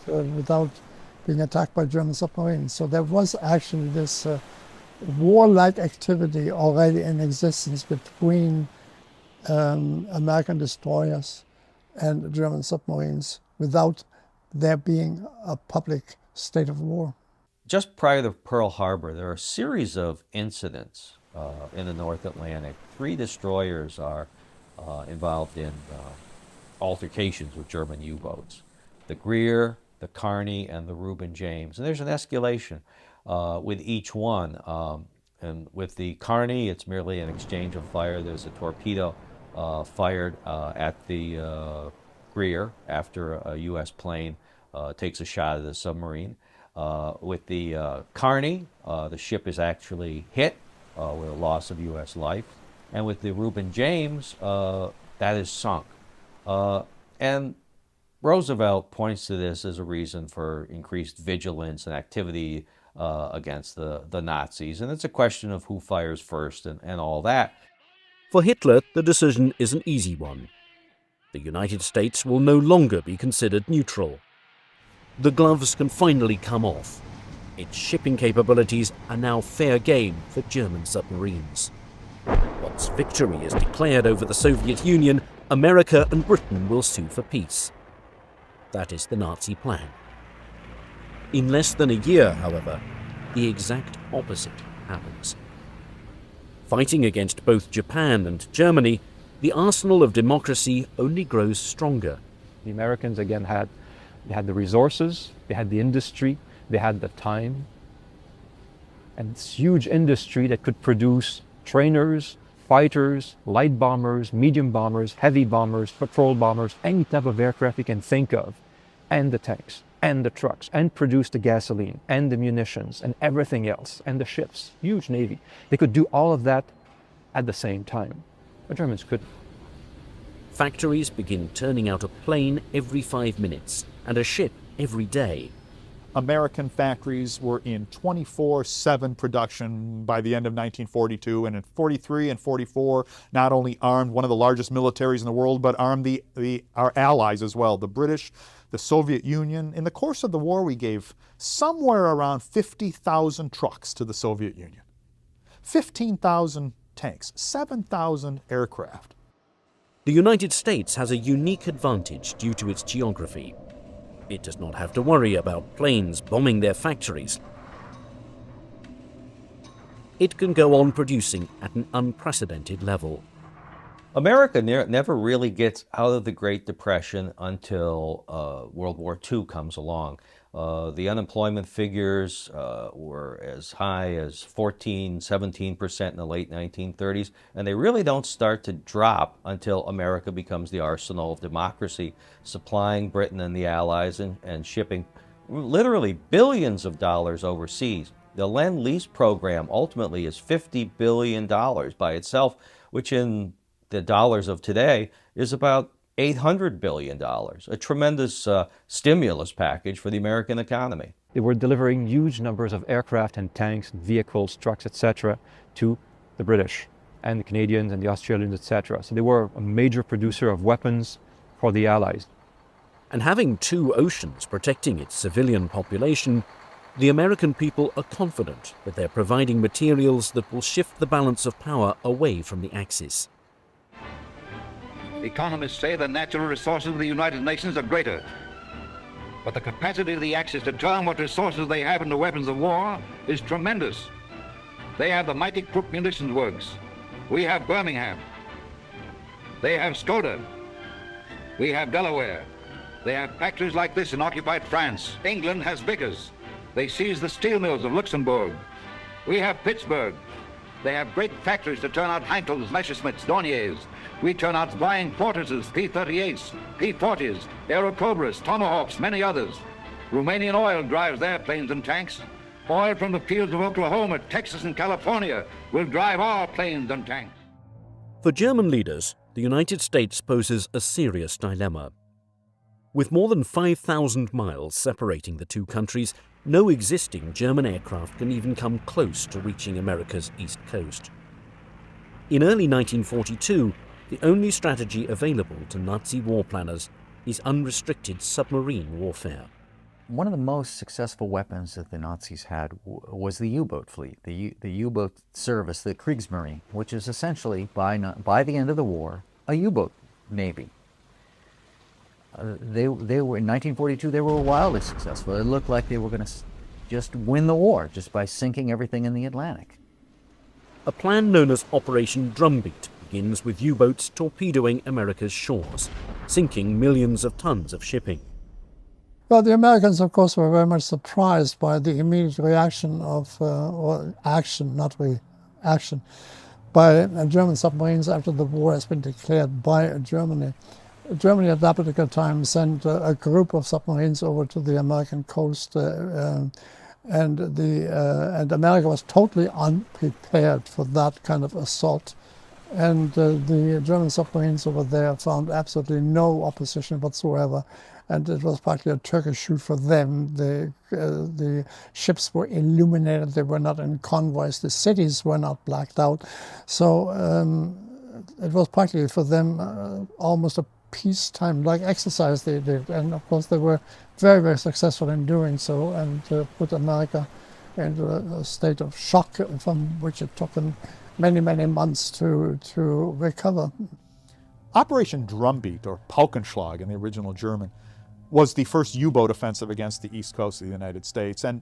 without being attacked by German submarines. So there was actually this warlike activity already in existence between American destroyers and German submarines without there being a public state of war. Just prior to Pearl Harbor, there are a series of incidents in the North Atlantic. 3 destroyers are involved in altercations with German U-boats. The Greer, the Kearney, and the Reuben James. And there's an escalation with each one. And with the Kearney, it's merely an exchange of fire. There's a torpedo fired at the Greer after a U.S. plane takes a shot at the submarine. With the Kearney, the ship is actually hit with a loss of U.S. life. And with the Reuben James, that is sunk. And Roosevelt points to this as a reason for increased vigilance and activity against the Nazis. And it's a question of who fires first and all that. For Hitler, the decision is an easy one. The United States will no longer be considered neutral. The gloves can finally come off. Its shipping capabilities are now fair game for German submarines. Once victory is declared over the Soviet Union, America and Britain will sue for peace. That is the Nazi plan. In less than a year, however, the exact opposite happens. Fighting against both Japan and Germany, the arsenal of democracy only grows stronger. The Americans, again, had the resources, they had the industry, they had the time, and this huge industry that could produce trainers, fighters, light bombers, medium bombers, heavy bombers, patrol bombers, any type of aircraft you can think of, and the tanks, and the trucks, and produce the gasoline, and the munitions, and everything else, and the ships, huge navy. They could do all of that at the same time. The Germans couldn't. Factories begin turning out a plane every 5 minutes, and a ship every day. American factories were in 24/7 production by the end of 1942, and in 43 and 44 not only armed one of the largest militaries in the world, but armed our allies as well, the British, the Soviet Union. In the course of the war, we gave somewhere around 50,000 trucks to the Soviet Union, 15,000 tanks, 7,000 aircraft. The United States has a unique advantage due to its geography. It does not have to worry about planes bombing their factories. It can go on producing at an unprecedented level. America never really gets out of the Great Depression until World War II comes along. The unemployment figures were as high as 17% in the late 1930s, and they really don't start to drop until America becomes the arsenal of democracy, supplying Britain and the Allies and shipping literally billions of dollars overseas. The Lend-Lease program ultimately is $50 billion by itself, which in the dollars of today is about $800 billion, a tremendous stimulus package for the American economy. They were delivering huge numbers of aircraft and tanks, and vehicles, trucks, etc. to the British and the Canadians and the Australians, etc. So they were a major producer of weapons for the Allies. And having two oceans protecting its civilian population, the American people are confident that they're providing materials that will shift the balance of power away from the Axis. Economists say the natural resources of the United Nations are greater, but the capacity of the Axis to turn what resources they have into weapons of war is tremendous. They have the mighty Krupp munitions works. We have Birmingham. They have Skoda. We have Delaware. They have factories like this in occupied France. England has Vickers. They seized the steel mills of Luxembourg. We have Pittsburgh. They have great factories to turn out Heinkels, Messerschmitts, Dorniers. We turn out flying fortresses, P-38s, P-40s, Aerocobras, Tomahawks, many others. Romanian oil drives their planes and tanks. Oil from the fields of Oklahoma, Texas, and California will drive our planes and tanks. For German leaders, the United States poses a serious dilemma. With more than 5,000 miles separating the two countries, no existing German aircraft can even come close to reaching America's east coast. In early 1942, the only strategy available to Nazi war planners is unrestricted submarine warfare. One of the most successful weapons that the Nazis had was the U-boat fleet, the U-boat service, the Kriegsmarine, which is essentially, by the end of the war, a U-boat navy. They were in 1942. They were wildly successful. It looked like they were going to just win the war just by sinking everything in the Atlantic. A plan known as Operation Drumbeat begins with U-boats torpedoing America's shores, sinking millions of tons of shipping. Well, the Americans, of course, were very much surprised by the immediate reaction or action, not reaction, by German submarines after the war has been declared by Germany. Germany at that particular time sent a group of submarines over to the American coast, and America was totally unprepared for that kind of assault. And the German submarines over there found absolutely no opposition whatsoever, and it was partly a Turkish shoot for them. The ships were illuminated; they were not in convoys. The cities were not blacked out, so it was partly for them almost a peacetime-like exercise they did, and of course they were very, very successful in doing so, and put America into a state of shock from which it took them many, many months to recover. Operation Drumbeat, or Paukenschlag in the original German, was the first U-boat offensive against the east coast of the United States. And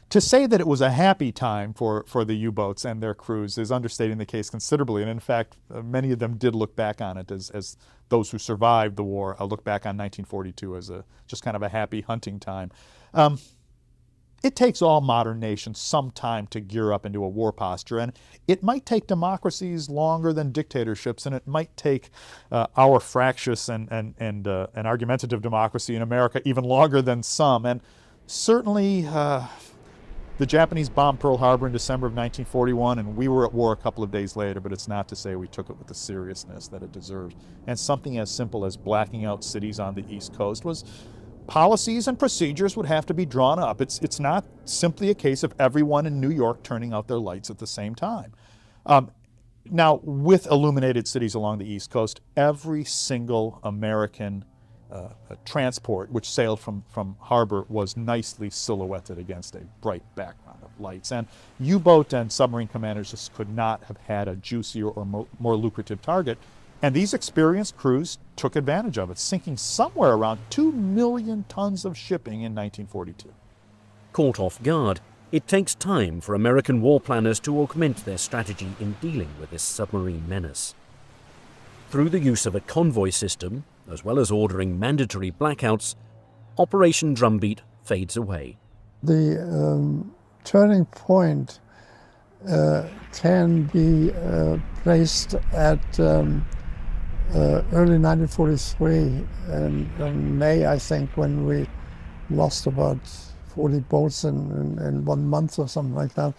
to say that it was a happy time for the U-boats and their crews is understating the case considerably. And in fact, many of them did look back on it as those who survived the war look back on 1942 as just kind of a happy hunting time. It takes all modern nations some time to gear up into a war posture, and it might take democracies longer than dictatorships, and it might take our fractious and argumentative democracy in America even longer than some. And certainly the Japanese bombed Pearl Harbor in December of 1941, and we were at war a couple of days later, but it's not to say we took it with the seriousness that it deserved. And something as simple as blacking out cities on the East Coast was policies and procedures would have to be drawn up. It's not simply a case of everyone in New York turning out their lights at the same time. Now, with illuminated cities along the East Coast, every single American transport which sailed from harbor was nicely silhouetted against a bright background of lights. And U-boat and submarine commanders just could not have had a juicier or more lucrative target. And these experienced crews took advantage of it, sinking somewhere around 2 million tons of shipping in 1942. Caught off guard, it takes time for American war planners to augment their strategy in dealing with this submarine menace. Through the use of a convoy system, as well as ordering mandatory blackouts, Operation Drumbeat fades away. The turning point can be placed at early 1943, and in May, I think, when we lost about 40 boats in 1 month or something like that.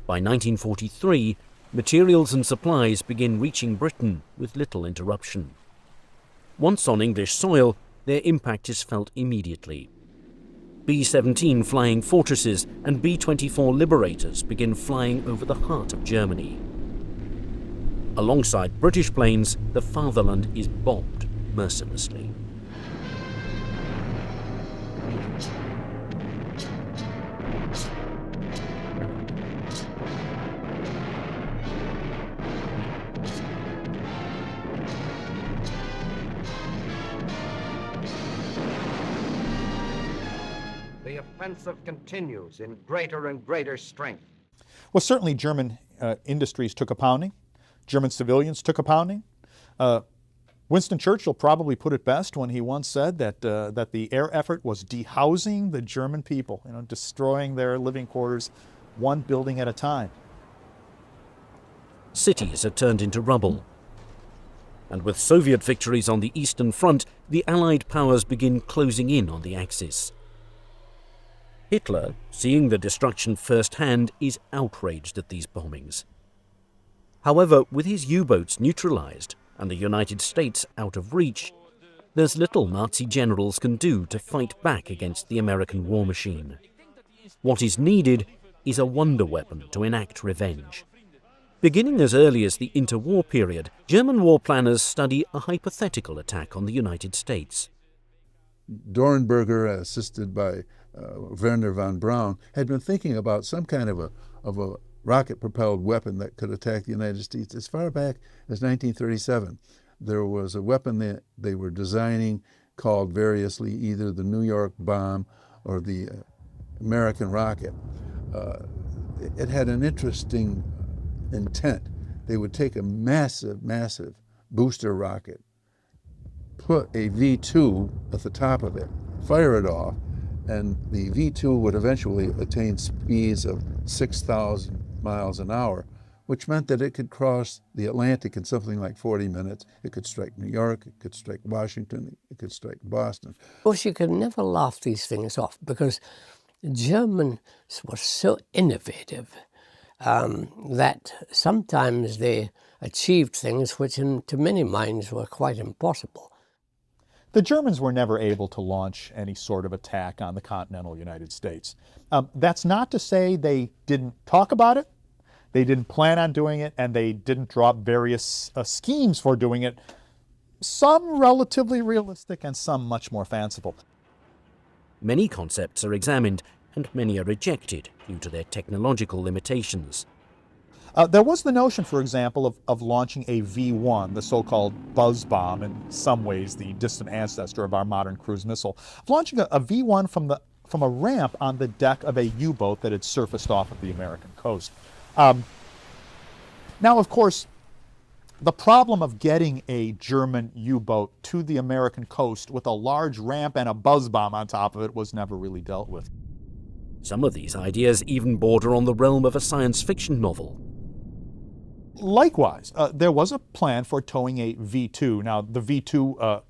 By 1943, materials and supplies begin reaching Britain with little interruption. Once on English soil, their impact is felt immediately. B-17 flying fortresses and B-24 Liberators begin flying over the heart of Germany. Alongside British planes, the fatherland is bombed mercilessly. The offensive continues in greater and greater strength. Well, certainly German industries took a pounding. German civilians took a pounding. Winston Churchill probably put it best when he once said that the air effort was dehousing the German people, destroying their living quarters one building at a time. Cities are turned into rubble. And with Soviet victories on the Eastern Front, the Allied powers begin closing in on the Axis. Hitler, seeing the destruction firsthand, is outraged at these bombings. However, with his U-boats neutralized and the United States out of reach, there's little Nazi generals can do to fight back against the American war machine. What is needed is a wonder weapon to enact revenge. Beginning as early as the interwar period, German war planners study a hypothetical attack on the United States. Dornberger, assisted by Werner von Braun, had been thinking about some kind of a rocket-propelled weapon that could attack the United States as far back as 1937. There was a weapon that they were designing called variously either the New York bomb or the American rocket. It had an interesting intent. They would take a massive booster rocket, put a V2 at the top of it, fire it off, and the V2 would eventually attain speeds of 6,000 miles an hour, which meant that it could cross the Atlantic in something like 40 minutes. It could strike New York, it could strike Washington, it could strike Boston. Of course, you can never laugh these things off because Germans were so innovative that sometimes they achieved things which to many minds were quite impossible. The Germans were never able to launch any sort of attack on the continental United States. That's not to say they didn't talk about it, they didn't plan on doing it, and they didn't draw up various schemes for doing it, some relatively realistic and some much more fanciful. Many concepts are examined and many are rejected due to their technological limitations. There was the notion, for example, of launching a V1, the so-called buzz bomb, in some ways the distant ancestor of our modern cruise missile, of launching a V1 from a ramp on the deck of a U-boat that had surfaced off of the American coast. Now, of course, the problem of getting a German U-boat to the American coast with a large ramp and a buzz bomb on top of it was never really dealt with. Some of these ideas even border on the realm of a science fiction novel. Likewise, there was a plan for towing a V2. Now, the V2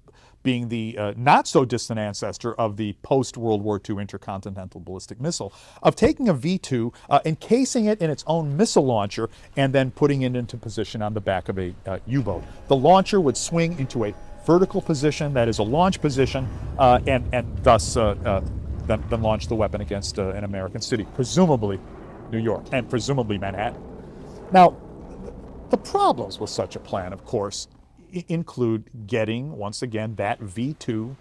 being the not-so-distant ancestor of the post-World War II intercontinental ballistic missile, of taking a V2, encasing it in its own missile launcher, and then putting it into position on the back of a U-boat. The launcher would swing into a vertical position, that is a launch position, and thus then launch the weapon against an American city, presumably New York, and presumably Manhattan. Now, the problems with such a plan, of course, include getting, once again, that V-2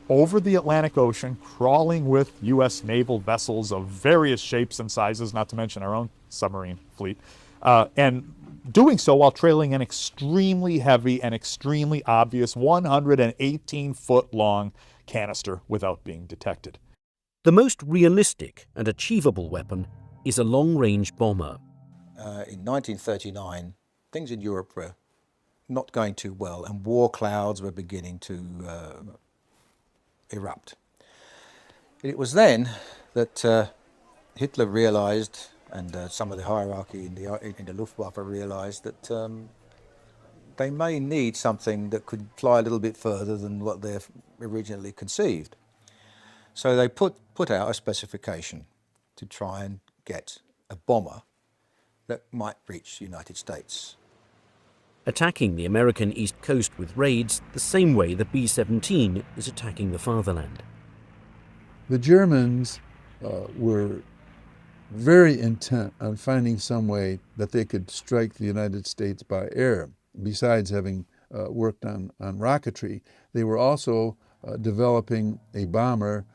over the Atlantic Ocean, crawling with U.S. naval vessels of various shapes and sizes, not to mention our own submarine fleet, and doing so while trailing an extremely heavy and extremely obvious 118-foot-long canister without being detected. The most realistic and achievable weapon is a long-range bomber. In 1939, things in Europe were not going too well, and war clouds were beginning to erupt. It was then that Hitler realized, and some of the hierarchy in the Luftwaffe realized, that they may need something that could fly a little bit further than what they originally conceived. So they put out a specification to try and get a bomber that might reach the United States. Attacking the American East Coast with raids the same way the B-17 is attacking the fatherland. The Germans were very intent on finding some way that they could strike the United States by air. Besides having worked on rocketry, they were also developing a bomber.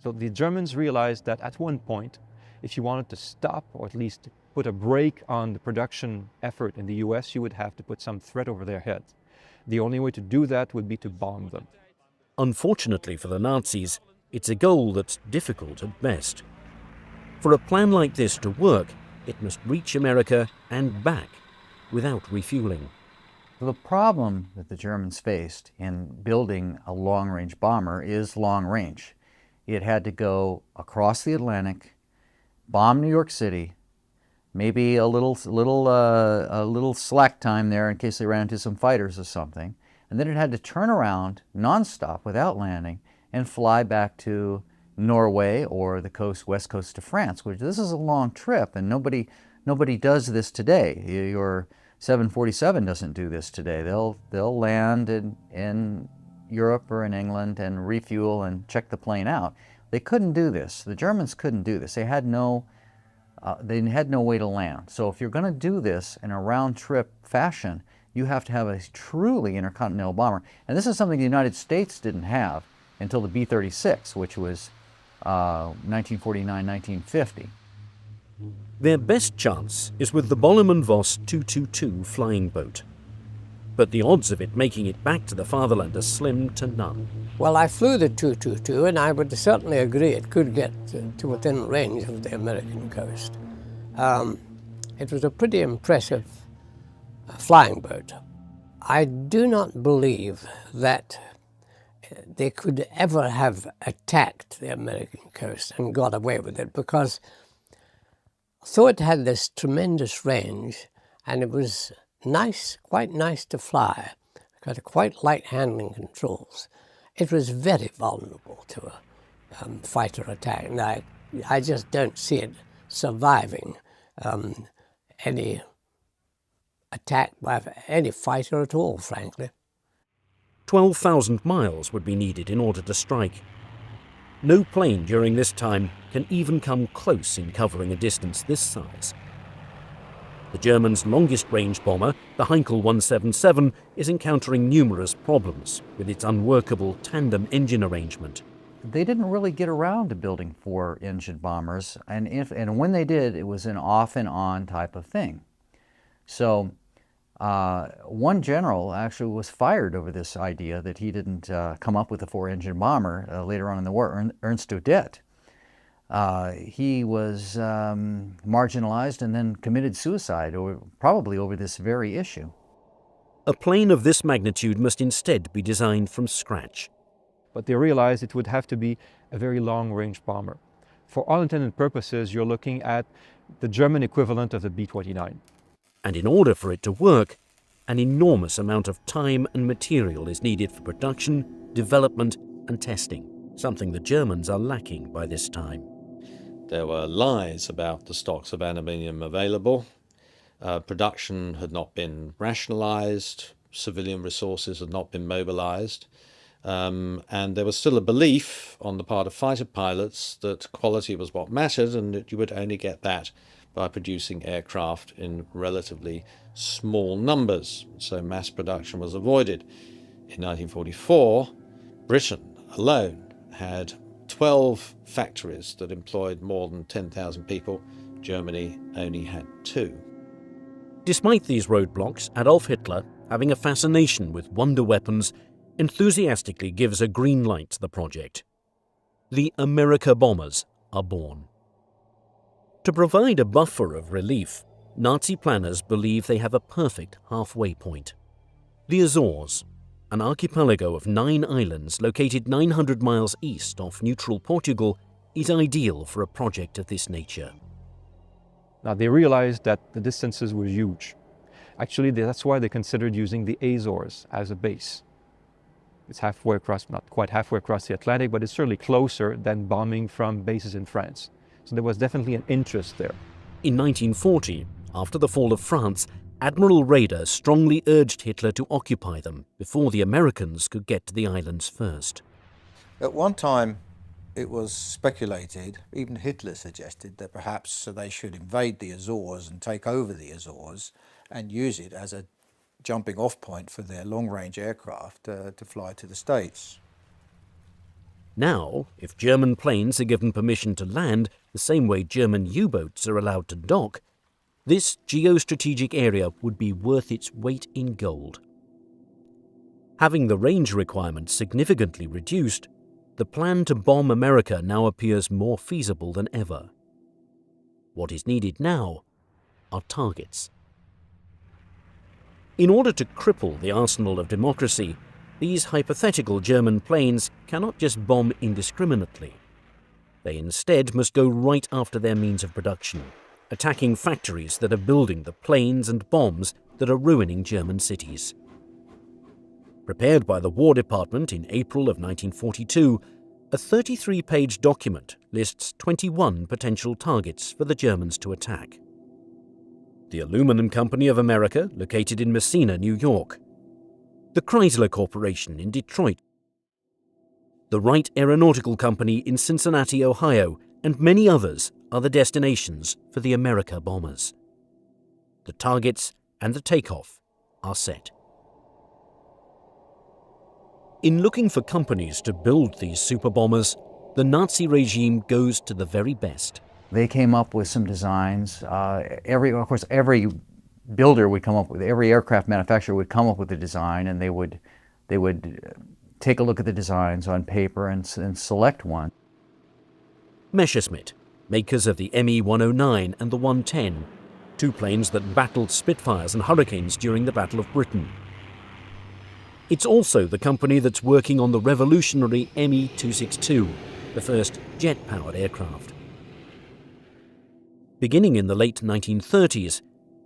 So the Germans realized that at one point, if you wanted to stop or at least put a brake on the production effort in the US, you would have to put some threat over their heads. The only way to do that would be to bomb them. Unfortunately for the Nazis, it's a goal that's difficult at best. For a plan like this to work, it must reach America and back without refueling. The problem that the Germans faced in building a long-range bomber is long-range. It had to go across the Atlantic, bomb New York City, maybe a little slack time there in case they ran into some fighters or something, and then it had to turn around nonstop without landing and fly back to Norway or the west coast of France, which this is a long trip, and nobody does this today. Your 747 doesn't do this today. They'll land in Europe or in England and refuel and check the plane out. They couldn't do this. The Germans couldn't do this. They had no way to land. So if you're going to do this in a round-trip fashion, you have to have a truly intercontinental bomber. And this is something the United States didn't have until the B-36, which was 1949-1950. Their best chance is with the Blohm and Voss 222 flying boat. But the odds of it making it back to the fatherland are slim to none. Well, I flew the 222, and I would certainly agree it could get to within range of the American coast. It was a pretty impressive flying boat. I do not believe that they could ever have attacked the American coast and got away with it, because though it had this tremendous range, and it was nice, quite nice to fly, got quite light handling controls, it was very vulnerable to a fighter attack. And I just don't see it surviving any attack by any fighter at all, frankly. 12,000 miles would be needed in order to strike. No plane during this time can even come close in covering a distance this size. The Germans' longest-range bomber, the Heinkel 177, is encountering numerous problems with its unworkable tandem engine arrangement. They didn't really get around to building 4-engine bombers, and when they did, it was an off and on type of thing. So one general actually was fired over this idea that he didn't come up with a 4-engine bomber later on in the war, Ernst Udet. He was marginalized and then committed suicide, probably over this very issue. A plane of this magnitude must instead be designed from scratch. But they realized it would have to be a very long-range bomber. For all intended purposes, you're looking at the German equivalent of the B-29. And in order for it to work, an enormous amount of time and material is needed for production, development and testing, something the Germans are lacking by this time. There were lies about the stocks of aluminium available. Production had not been rationalized. civilian resources had not been mobilized. And there was still a belief on the part of fighter pilots that quality was what mattered and that you would only get that by producing aircraft in relatively small numbers. So mass production was avoided. In 1944, Britain alone had 12 factories that employed more than 10,000 people. Germany only had 2. Despite these roadblocks, Adolf Hitler, having a fascination with wonder weapons, enthusiastically gives a green light to the project. The America bombers are born. To provide a buffer of relief, Nazi planners believe they have a perfect halfway point. The Azores, an archipelago of 9 islands located 900 miles east off neutral Portugal, is ideal for a project of this nature. Now they realized that the distances were huge. Actually, that's why they considered using the Azores as a base. It's halfway across, not quite halfway across the Atlantic, but it's certainly closer than bombing from bases in France. So there was definitely an interest there. In 1940, after the fall of France, Admiral Raeder strongly urged Hitler to occupy them before the Americans could get to the islands first. At one time, it was speculated, even Hitler suggested, that perhaps they should invade the Azores and take over the Azores and use it as a jumping off point for their long-range aircraft to fly to the States. Now, if German planes are given permission to land the same way German U-boats are allowed to dock, this geostrategic area would be worth its weight in gold. Having the range requirements significantly reduced, the plan to bomb America now appears more feasible than ever. What is needed now are targets. In order to cripple the arsenal of democracy, these hypothetical German planes cannot just bomb indiscriminately. They instead must go right after their means of production, attacking factories that are building the planes and bombs that are ruining German cities. Prepared by the War Department in April of 1942, a 33-page document lists 21 potential targets for the Germans to attack. The Aluminum Company of America, located in Messina, New York. The Chrysler Corporation in Detroit. The Wright Aeronautical Company in Cincinnati, Ohio, and many others are the destinations for the America bombers. The targets and the takeoff are set. In looking for companies to build these super bombers, the Nazi regime goes to the very best. They came up with some designs. Every builder would come up with, every aircraft manufacturer would come up with a design, and they would take a look at the designs on paper and select one. Messerschmitt, makers of the Me-109 and the 110, 2 planes that battled Spitfires and Hurricanes during the Battle of Britain. It's also the company that's working on the revolutionary Me-262, the first jet-powered aircraft. Beginning in the late 1930s,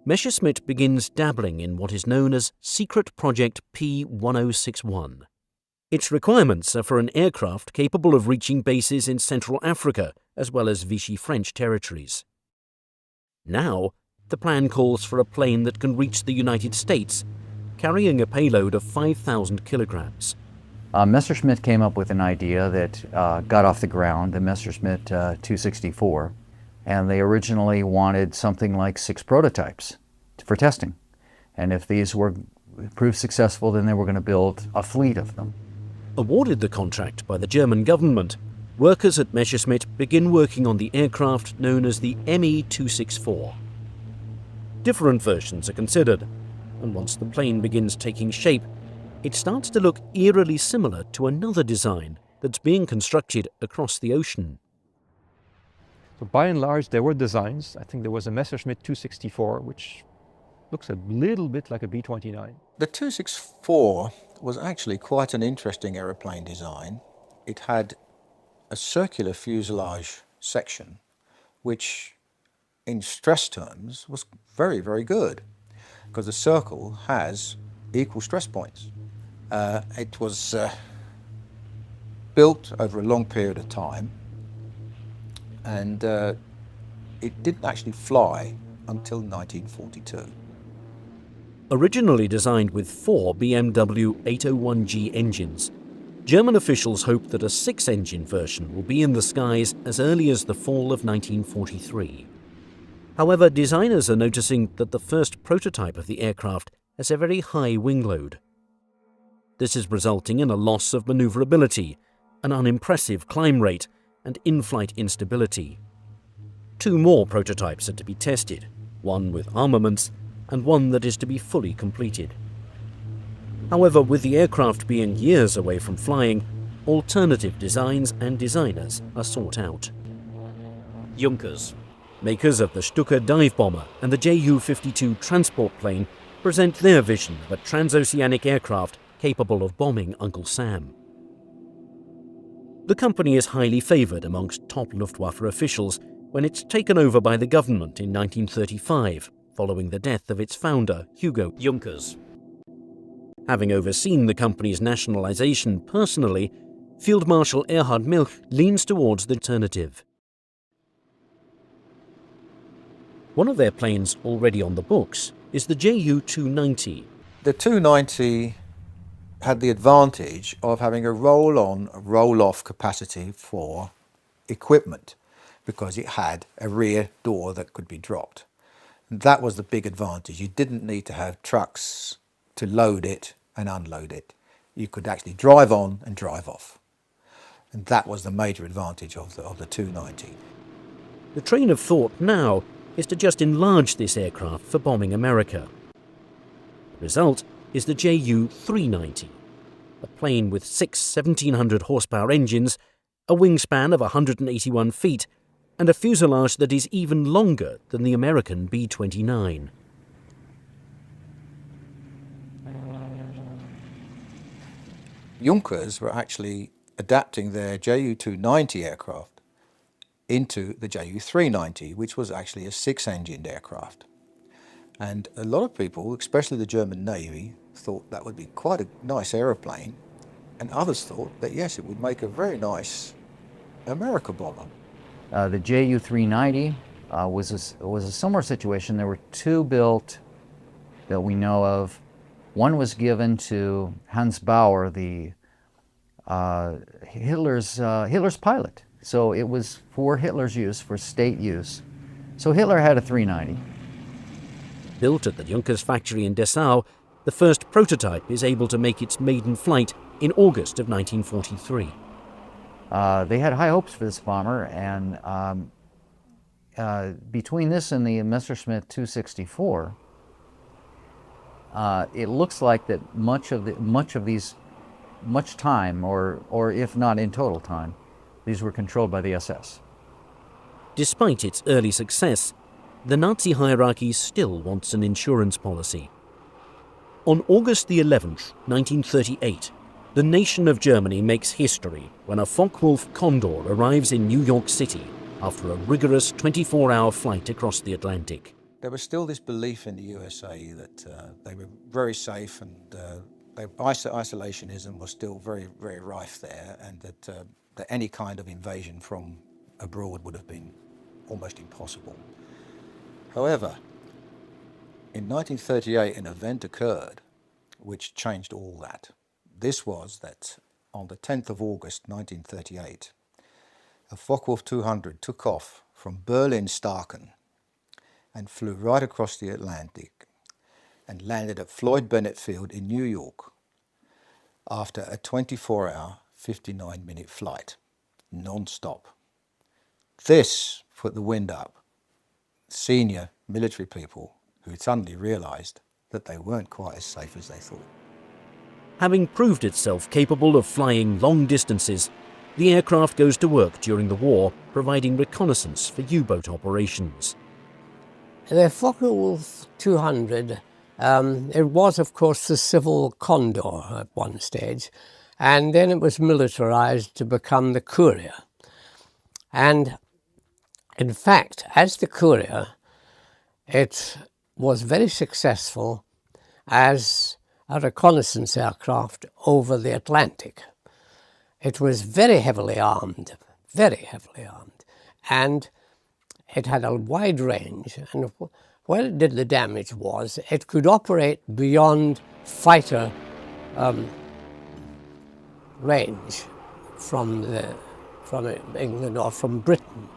Messerschmitt begins dabbling in what is known as Secret Project P1061. Its requirements are for an aircraft capable of reaching bases in Central Africa as well as Vichy French territories. Now, the plan calls for a plane that can reach the United States, carrying a payload of 5,000 kilograms. Messerschmitt came up with an idea that got off the ground, the Messerschmitt 264, and they originally wanted something like 6 prototypes for testing. And if these were proved successful, then they were going to build a fleet of them. Awarded the contract by the German government, workers at Messerschmitt begin working on the aircraft known as the Me-264. Different versions are considered, and once the plane begins taking shape, it starts to look eerily similar to another design that's being constructed across the ocean. So by and large, there were designs. I think there was a Messerschmitt 264, which looks a little bit like a B-29. The 264 was actually quite an interesting aeroplane design. It had a circular fuselage section, which in stress terms was very, very good, because the circle has equal stress points. It was built over a long period of time, and it didn't actually fly until 1942. Originally designed with 4 BMW 801G engines, German officials hope that a 6-engine version will be in the skies as early as the fall of 1943. However, designers are noticing that the first prototype of the aircraft has a very high wing load. This is resulting in a loss of maneuverability, an unimpressive climb rate, and in-flight instability. 2 more prototypes are to be tested, one with armaments and one that is to be fully completed. However, with the aircraft being years away from flying, alternative designs and designers are sought out. Junkers, makers of the Stuka dive bomber and the Ju-52 transport plane, present their vision of a transoceanic aircraft capable of bombing Uncle Sam. The company is highly favoured amongst top Luftwaffe officials when it's taken over by the government in 1935, following the death of its founder, Hugo Junkers. Having overseen the company's nationalisation personally, Field Marshal Erhard Milch leans towards the alternative. One of their planes already on the books is the Ju-290. The 290 had the advantage of having a roll-on, roll-off capacity for equipment because it had a rear door that could be dropped. And that was the big advantage. You didn't need to have trucks to load it and unload it. You could actually drive on and drive off. And that was the major advantage of the 290. The train of thought now is to just enlarge this aircraft for bombing America. The result is the Ju-390, a plane with 6 1700 horsepower engines, a wingspan of 181 feet, and a fuselage that is even longer than the American B-29. Junkers were actually adapting their Ju-290 aircraft into the Ju-390, which was actually a 6-engined aircraft. And a lot of people, especially the German Navy, thought that would be quite a nice aeroplane, and others thought that yes, it would make a very nice America bomber. The Ju-390 was a similar situation. There were 2 built that we know of. One was given to Hans Bauer, the Hitler's pilot. So it was for Hitler's use, for state use. So Hitler had a 390. Built at the Junkers factory in Dessau, the first prototype is able to make its maiden flight in August of 1943. They had high hopes for this bomber, and between this and the Messerschmitt 264, it looks like that much time, or if not in total time, these were controlled by the SS. Despite its early success, the Nazi hierarchy still wants an insurance policy. On August the 11th, 1938, the nation of Germany makes history when a Focke-Wulf Condor arrives in New York City after a rigorous 24-hour flight across the Atlantic. There was still this belief in the USA that they were very safe, and isolationism was still very, very rife there, and that any kind of invasion from abroad would have been almost impossible. However, in 1938 an event occurred which changed all that. This was that on the 10th of August 1938, a Focke-Wulf 200 took off from Berlin-Staaken and flew right across the Atlantic and landed at Floyd Bennett Field in New York after a 24-hour, 59-minute flight, non-stop. This put the wind up senior military people who suddenly realised that they weren't quite as safe as they thought. Having proved itself capable of flying long distances, the aircraft goes to work during the war, providing reconnaissance for U-boat operations. The Focke-Wulf 200, it was of course the civil Condor at one stage, and then it was militarized to become the Courier. And in fact, as the Courier, it was very successful as a reconnaissance aircraft over the Atlantic. It was very heavily armed, and it had a wide range, and where it did the damage was it could operate beyond fighter range from England or from Britain.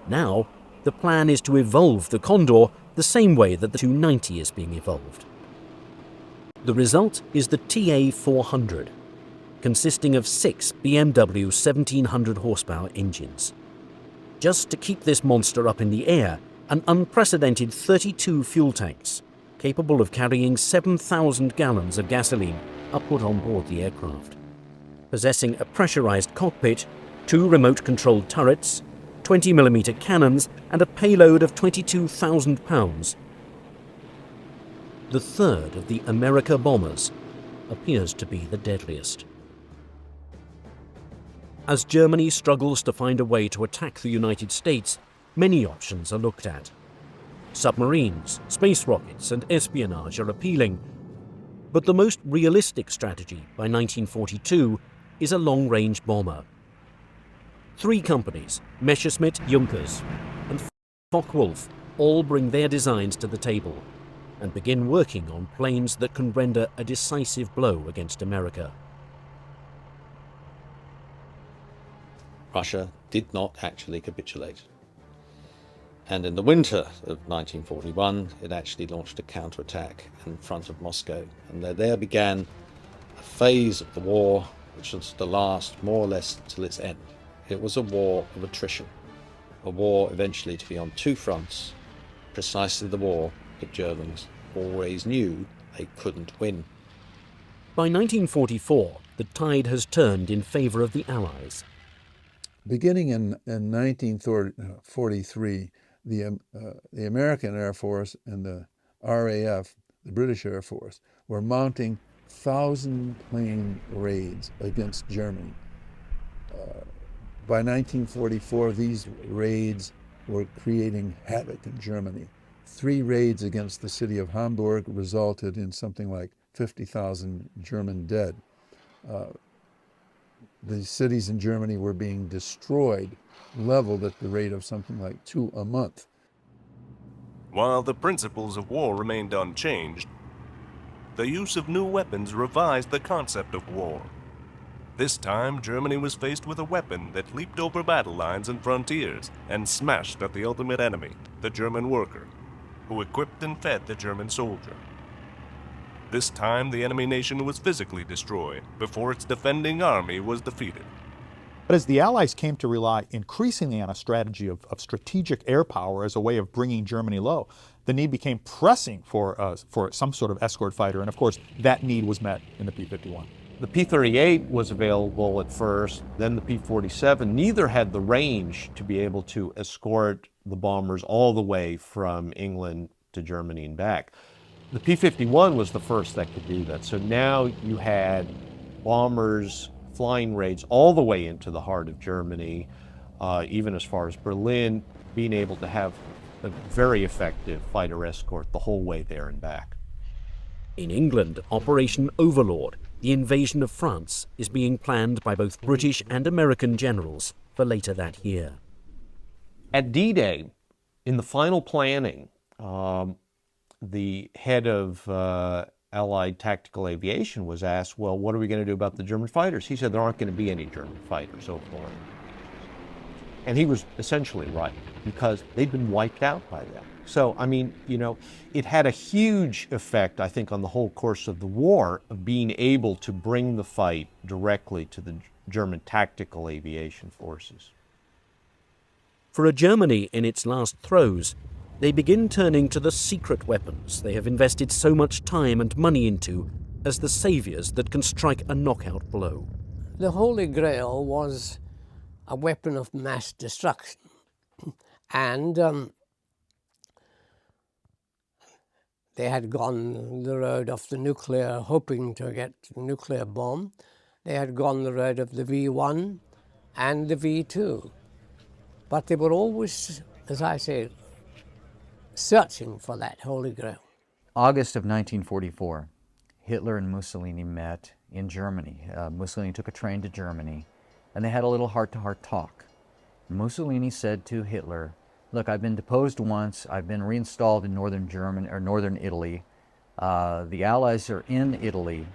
Now, the plan is to evolve the Condor the same way that the 290 is being evolved. The result is the TA-400, consisting of 6 BMW 1700 horsepower engines. Just to keep this monster up in the air, an unprecedented 32 fuel tanks, capable of carrying 7,000 gallons of gasoline, are put on board the aircraft. Possessing a pressurized cockpit, 2 remote-controlled turrets, 20mm cannons, and a payload of 22,000 pounds. The third of the America bombers appears to be the deadliest. As Germany struggles to find a way to attack the United States, many options are looked at. Submarines, space rockets, and espionage are appealing, but the most realistic strategy by 1942 is a long-range bomber. 3 companies, Messerschmitt, Junkers, and Focke-Wulf, all bring their designs to the table and begin working on planes that can render a decisive blow against America. Russia did not actually capitulate. And in the winter of 1941, it actually launched a counterattack in front of Moscow. And there began a phase of the war which was to last more or less till its end. It was a war of attrition, a war eventually to be on 2 fronts, precisely the war the Germans always knew they couldn't win. By 1944, the tide has turned in favour of the Allies. Beginning in 1943, the American Air Force and the RAF, the British Air Force, were mounting 1,000-plane raids against Germany. By 1944, these raids were creating havoc in Germany. 3 raids against the city of Hamburg resulted in something like 50,000 German dead. The cities in Germany were being destroyed, leveled at the rate of something like 2 a month. While the principles of war remained unchanged, the use of new weapons revised the concept of war. This time, Germany was faced with a weapon that leaped over battle lines and frontiers and smashed at the ultimate enemy, the German worker, who equipped and fed the German soldier. This time, the enemy nation was physically destroyed before its defending army was defeated. But as the Allies came to rely increasingly on a strategy of strategic air power as a way of bringing Germany low, the need became pressing for some sort of escort fighter, and of course that need was met in the P-51. The P-38 was available at first, then the P-47. Neither had the range to be able to escort the bombers all the way from England to Germany and back. The P-51 was the first that could do that. So now you had bombers flying raids all the way into the heart of Germany, even as far as Berlin, being able to have a very effective fighter escort the whole way there and back. In England, Operation Overlord, the invasion of France, is being planned by both British and American generals for later that year. At D-Day, in the final planning, the head of Allied Tactical Aviation was asked, well, what are we going to do about the German fighters? He said there aren't going to be any German fighters so far. And he was essentially right, because they'd been wiped out by then. So, I mean, you know, it had a huge effect, I think, on the whole course of the war, of being able to bring the fight directly to the German tactical aviation forces. For a Germany in its last throes, they begin turning to the secret weapons they have invested so much time and money into as the saviors that can strike a knockout blow. The Holy Grail was a weapon of mass destruction. And they had gone the road of the nuclear, hoping to get the nuclear bomb. They had gone the road of the V1 and the V2. But they were always, as I say, searching for that Holy Grail. August of 1944, Hitler and Mussolini met in Germany. Mussolini took a train to Germany, and they had a little heart-to-heart talk. Mussolini said to Hitler look, I've been deposed once, I've been reinstalled in northern Germany or northern Italy. The Allies are in Italy.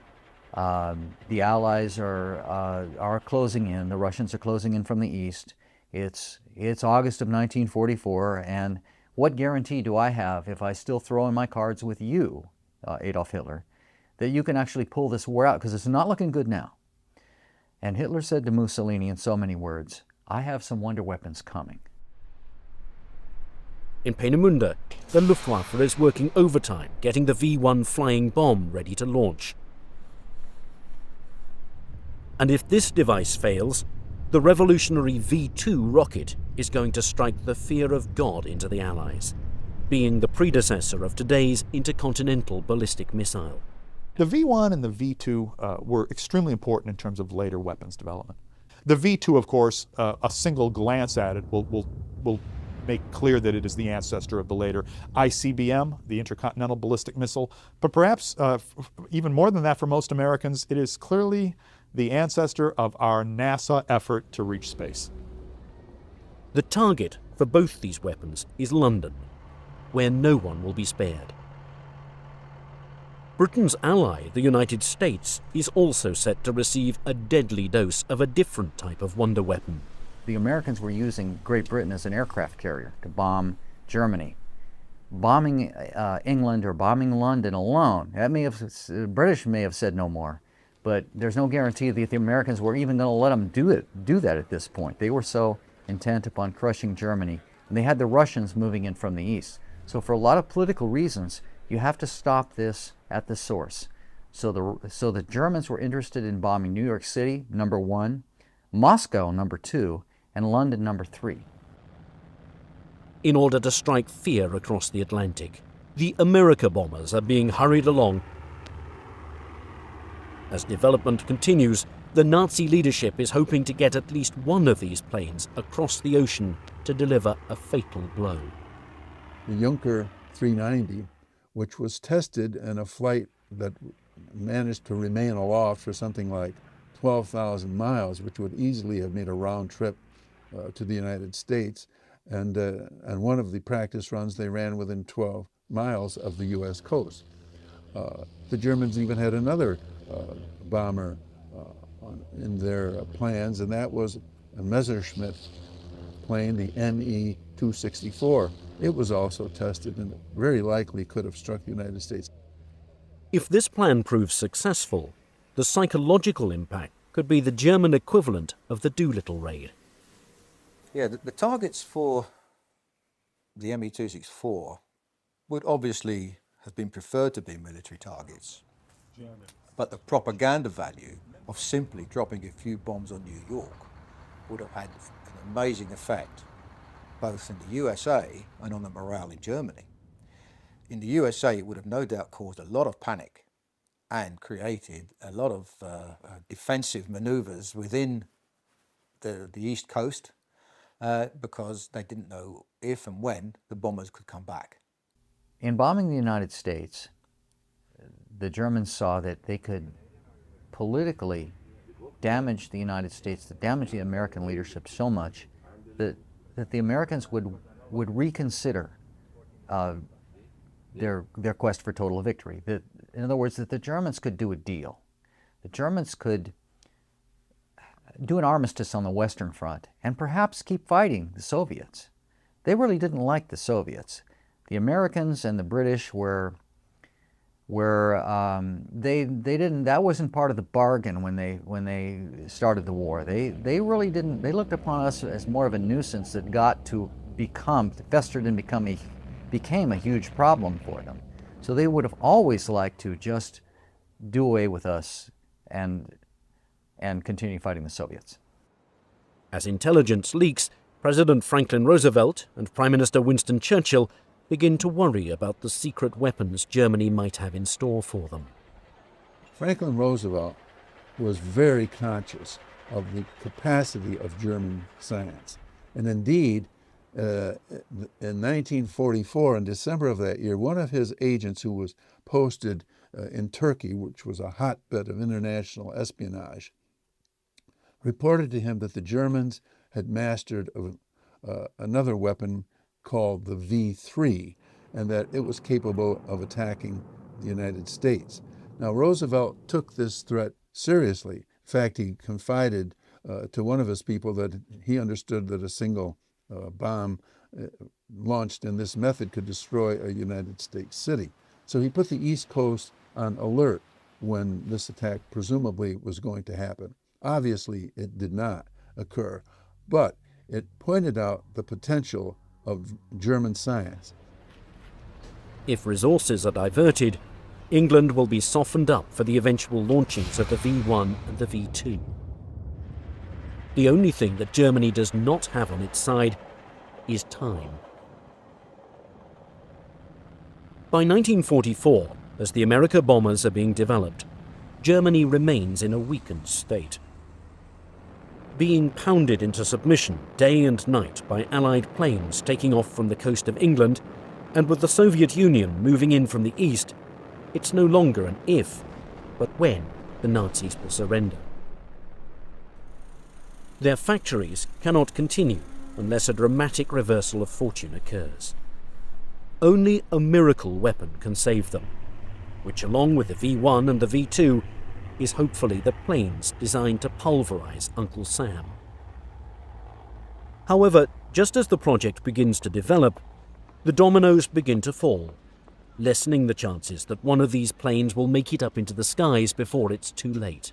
The Allies are closing in. The Russians are closing in from the east. It's August of 1944, and what guarantee do I have if I still throw in my cards with you, Adolf Hitler, that you can actually pull this war out? Because it's not looking good now. And Hitler said to Mussolini in so many words, I have some wonder weapons coming. In Peenemünde, the Luftwaffe is working overtime, getting the V-1 flying bomb ready to launch. And if this device fails, the revolutionary V-2 rocket is going to strike the fear of God into the Allies, being the predecessor of today's intercontinental ballistic missile. The V-1 and the V-2 were extremely important in terms of later weapons development. The V-2, of course, a single glance at it will make clear that it is the ancestor of the later ICBM, the Intercontinental Ballistic Missile. But perhaps even more than that for most Americans, it is clearly the ancestor of our NASA effort to reach space. The target for both these weapons is London, where no one will be spared. Britain's ally, the United States, is also set to receive a deadly dose of a different type of wonder weapon. The Americans were using Great Britain as an aircraft carrier to bomb Germany. Bombing England or bombing London alone, the British may have said no more, but there's no guarantee that the Americans were even going to let them do that at this point. They were so intent upon crushing Germany, and they had the Russians moving in from the east. So for a lot of political reasons, you have to stop this at the source. So the Germans were interested in bombing New York City, number 1, Moscow, number 2, and London, number 3. In order to strike fear across the Atlantic, the America bombers are being hurried along. As development continues, the Nazi leadership is hoping to get at least one of these planes across the ocean to deliver a fatal blow. The Junker 390, which was tested in a flight that managed to remain aloft for something like 12,000 miles, which would easily have made a round trip to the United States. And one of the practice runs they ran within 12 miles of the U.S. coast. The Germans even had another bomber in their plans, and that was a Messerschmitt plane, the ME-264. It was also tested and very likely could have struck the United States. If this plan proves successful, the psychological impact could be the German equivalent of the Doolittle raid. Yeah, the targets for the ME-264 would obviously have been preferred to be military targets. But the propaganda value of simply dropping a few bombs on New York would have had an amazing effect both in the USA and on the morale in Germany. In the USA, it would have no doubt caused a lot of panic and created a lot of defensive maneuvers within the East Coast because they didn't know if and when the bombers could come back. In bombing the United States, the Germans saw that they could politically damage the United States, damage the American leadership so much that the Americans would reconsider their quest for total victory. In other words, that the Germans could do a deal. The Germans could do an armistice on the Western Front and perhaps keep fighting the Soviets. They really didn't like the Soviets. The Americans and the British they didn't, that wasn't part of the bargain when they started the war. They really didn't, they looked upon us as more of a nuisance that got to festered and became a huge problem for them. So they would have always liked to just do away with us and continue fighting the Soviets. As intelligence leaks, President Franklin Roosevelt and Prime Minister Winston Churchill begin to worry about the secret weapons Germany might have in store for them. Franklin Roosevelt was very conscious of the capacity of German science. And indeed, in 1944, in December of that year, one of his agents who was posted in Turkey, which was a hotbed of international espionage, reported to him that the Germans had mastered another weapon called the V3, and that it was capable of attacking the United States. Now, Roosevelt took this threat seriously. In fact, he confided to one of his people that he understood that a single bomb launched in this method could destroy a United States city. So he put the East Coast on alert when this attack presumably was going to happen. Obviously, it did not occur, but it pointed out the potential of German science. If resources are diverted, England will be softened up for the eventual launchings of the V1 and the V2. The only thing that Germany does not have on its side is time. By 1944, as the America bombers are being developed, Germany remains in a weakened state. Being pounded into submission day and night by Allied planes taking off from the coast of England, and with the Soviet Union moving in from the east, it's no longer an if, but when the Nazis will surrender. Their factories cannot continue unless a dramatic reversal of fortune occurs. Only a miracle weapon can save them, which along with the V1 and the V2 is hopefully the planes designed to pulverize Uncle Sam. However, just as the project begins to develop, the dominoes begin to fall, lessening the chances that one of these planes will make it up into the skies before it's too late.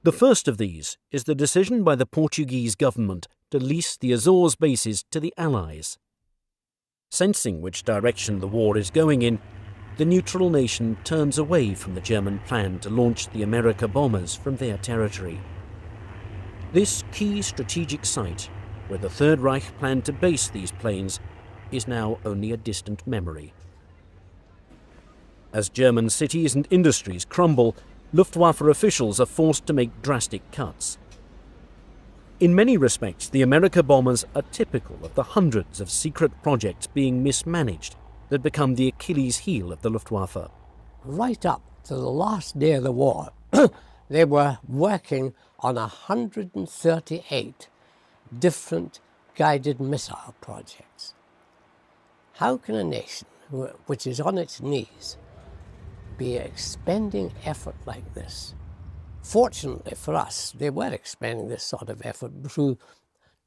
The first of these is the decision by the Portuguese government to lease the Azores bases to the Allies. Sensing which direction the war is going in, the neutral nation turns away from the German plan to launch the America bombers from their territory. This key strategic site, where the Third Reich planned to base these planes, is now only a distant memory. As German cities and industries crumble, Luftwaffe officials are forced to make drastic cuts. In many respects, the America bombers are typical of the hundreds of secret projects being mismanaged that become the Achilles heel of the Luftwaffe. Right up to the last day of the war, they were working on 138 different guided missile projects. How can a nation which is on its knees be expending effort like this? Fortunately for us, they were expending this sort of effort through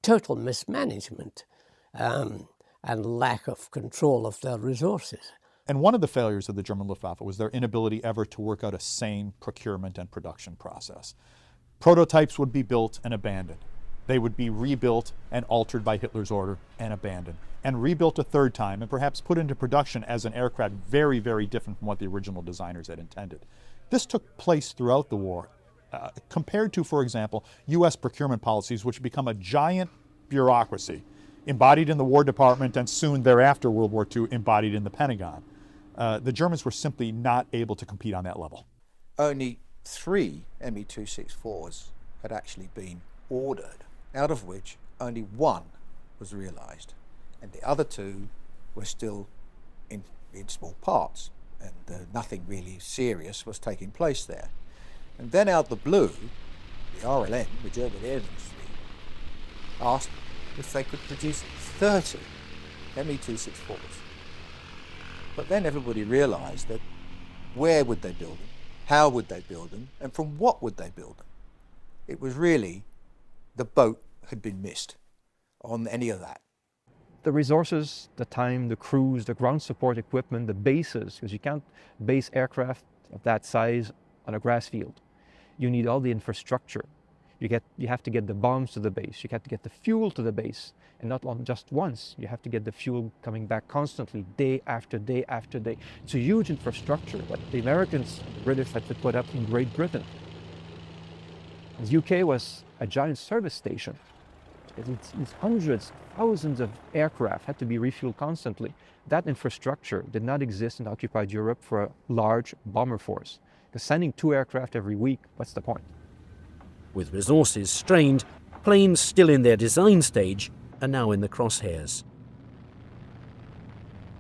total mismanagement and lack of control of their resources. And one of the failures of the German Luftwaffe was their inability ever to work out a sane procurement and production process. Prototypes would be built and abandoned. They would be rebuilt and altered by Hitler's order and abandoned, and rebuilt a third time and perhaps put into production as an aircraft very, very different from what the original designers had intended. This took place throughout the war, compared to, for example, U.S. procurement policies, which become a giant bureaucracy embodied in the War Department and soon thereafter, World War II, embodied in the Pentagon. The Germans were simply not able to compete on that level. Only 3 Me-264s had actually been ordered, out of which only 1 was realized, and the other 2 were still in small parts, and nothing really serious was taking place there. And then out the blue, the RLN, the German Air Ministry, asked if they could produce 30 Me-264s. But then everybody realized that where would they build them, how would they build them, and from what would they build them? It was really the boat had been missed on any of that. The resources, the time, the crews, the ground support equipment, the bases, because you can't base aircraft of that size on a grass field. You need all the infrastructure. You have to get the bombs to the base. You have to get the fuel to the base, and not just once. You have to get the fuel coming back constantly, day after day after day. It's a huge infrastructure that the Americans, the British had to put up in Great Britain. The UK was a giant service station. It's hundreds, thousands of aircraft had to be refueled constantly. That infrastructure did not exist in occupied Europe for a large bomber force. Because sending 2 aircraft every week, what's the point? With resources strained, planes still in their design stage are now in the crosshairs.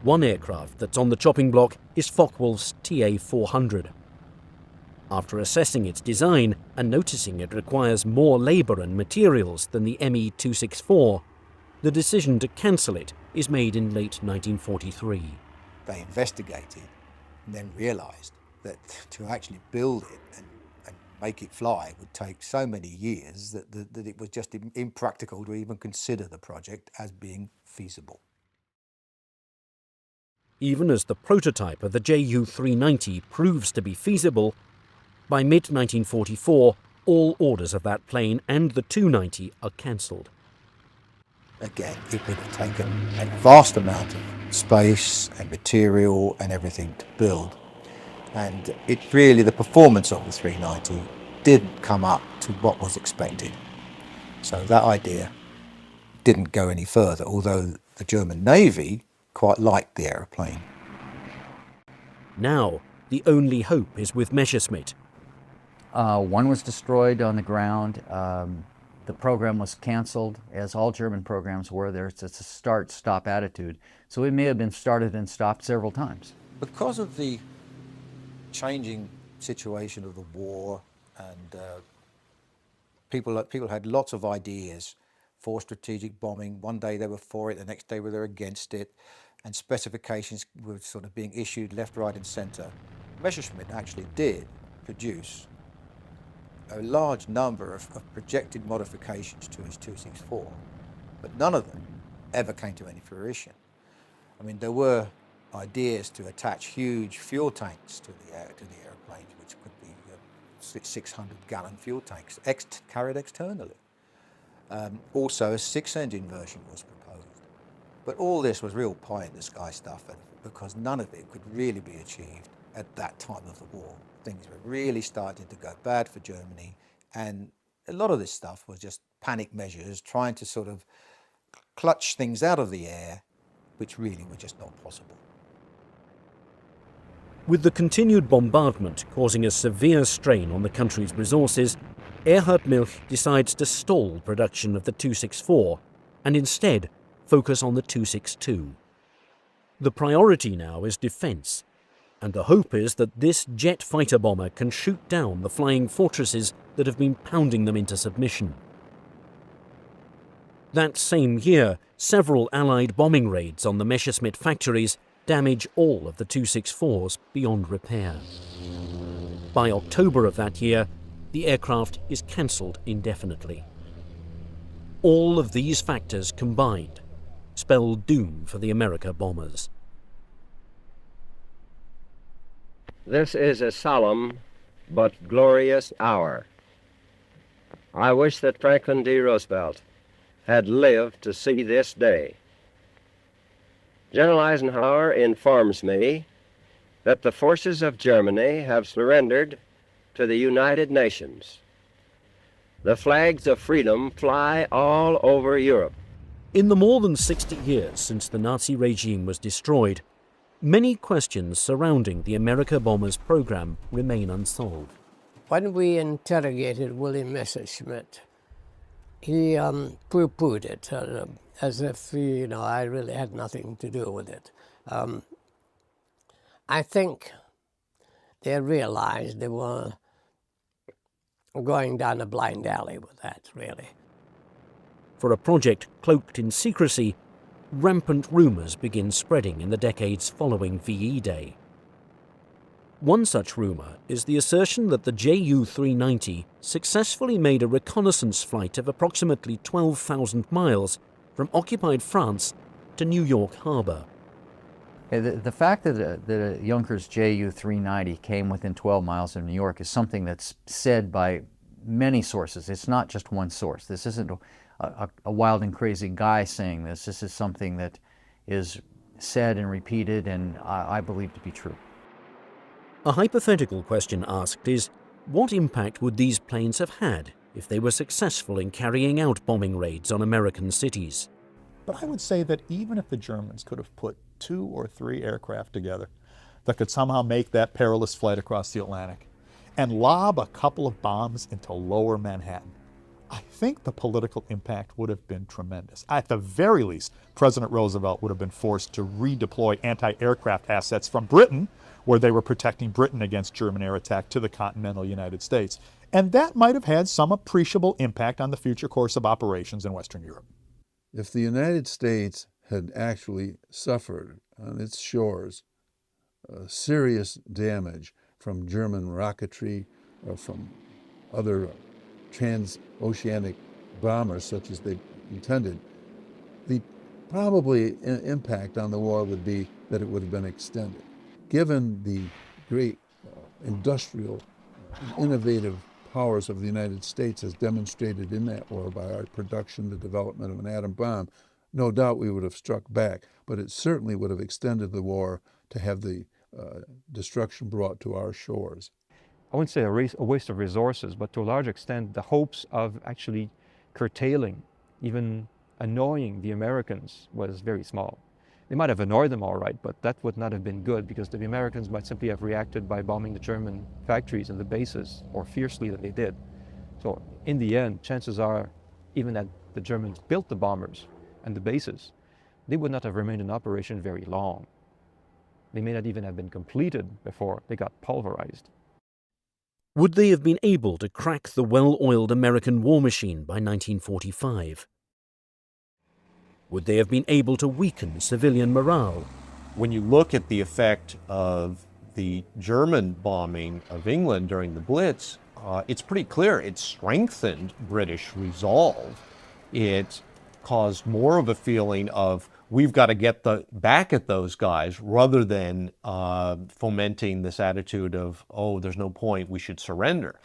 One aircraft that's on the chopping block is Focke-Wulf's TA-400. After assessing its design and noticing it requires more labour and materials than the Me-264, The decision to cancel it is made in late 1943. They investigated and then realised that to actually build it and make it fly would take so many years that it was just impractical to even consider the project as being feasible. Even as the prototype of the Ju-390 proves to be feasible, by mid-1944 all orders of that plane and the 290 are cancelled. Again, it would have taken a vast amount of space and material and everything to build. And it really, the performance of the 390 didn't come up to what was expected. So that idea didn't go any further, although the German Navy quite liked the aeroplane. Now, the only hope is with Messerschmitt. One was destroyed on the ground. The program was canceled, as all German programs were. There's a start-stop attitude. So it may have been started and stopped several times. Because of the changing situation of the war, and people had lots of ideas for strategic bombing. One day they were for it, the next day they were against it, and specifications were sort of being issued left, right and centre. Messerschmitt actually did produce a large number of projected modifications to his 264, but none of them ever came to any fruition. I mean, there were ideas to attach huge fuel tanks to the airplanes, which could be 600-gallon fuel tanks carried externally. Also, a 6-engine version was proposed. But all this was real pie-in-the-sky stuff, because none of it could really be achieved at that time of the war. Things were really starting to go bad for Germany, and a lot of this stuff was just panic measures, trying to sort of clutch things out of the air, which really were just not possible. With the continued bombardment causing a severe strain on the country's resources, Erhard Milch decides to stall production of the 264 and instead focus on the 262. The priority now is defence, and the hope is that this jet fighter bomber can shoot down the flying fortresses that have been pounding them into submission. That same year, several Allied bombing raids on the Messerschmitt factories damage all of the 264s beyond repair. By October of that year, the aircraft is cancelled indefinitely. All of these factors combined spell doom for the America bombers. This is a solemn but glorious hour. I wish that Franklin D. Roosevelt had lived to see this day. General Eisenhower informs me that the forces of Germany have surrendered to the United Nations. The flags of freedom fly all over Europe. In the more than 60 years since the Nazi regime was destroyed, many questions surrounding the America bombers program remain unsolved. When we interrogated William Messerschmitt, he pooh-poohed it as if, I really had nothing to do with it. I think they realized they were going down a blind alley with that, really. For a project cloaked in secrecy, rampant rumours begin spreading in the decades following VE Day. One such rumour is the assertion that the Ju-390 successfully made a reconnaissance flight of approximately 12,000 miles from occupied France to New York Harbor. The fact that a Junkers Ju-390 came within 12 miles of New York is something that's said by many sources. It's not just one source. This isn't a wild and crazy guy saying this. This is something that is said and repeated, and I believe to be true. A hypothetical question asked is, what impact would these planes have had if they were successful in carrying out bombing raids on American cities? But I would say that even if the Germans could have put 2 or 3 aircraft together that could somehow make that perilous flight across the Atlantic and lob a couple of bombs into lower Manhattan, I think the political impact would have been tremendous. At the very least, President Roosevelt would have been forced to redeploy anti-aircraft assets from Britain, where they were protecting Britain against German air attack, to the continental United States. And that might have had some appreciable impact on the future course of operations in Western Europe. If the United States had actually suffered on its shores serious damage from German rocketry or from other transoceanic bombers such as they intended, the probably impact on the war would be that it would have been extended. Given the great industrial, innovative powers of the United States as demonstrated in that war by our production, the development of an atom bomb, no doubt we would have struck back, but it certainly would have extended the war to have the destruction brought to our shores. I wouldn't say a waste of resources, but to a large extent, the hopes of actually curtailing, even annoying the Americans was very small. They might have annoyed them all right, but that would not have been good because the Americans might simply have reacted by bombing the German factories and the bases more fiercely than they did. So in the end, chances are, even that the Germans built the bombers and the bases, they would not have remained in operation very long. They may not even have been completed before they got pulverized. Would they have been able to crack the well-oiled American war machine by 1945? Would they have been able to weaken civilian morale? When you look at the effect of the German bombing of England during the Blitz, it's pretty clear it strengthened British resolve. It caused more of a feeling of we've got to get back at those guys rather than fomenting this attitude of, oh, there's no point, we should surrender.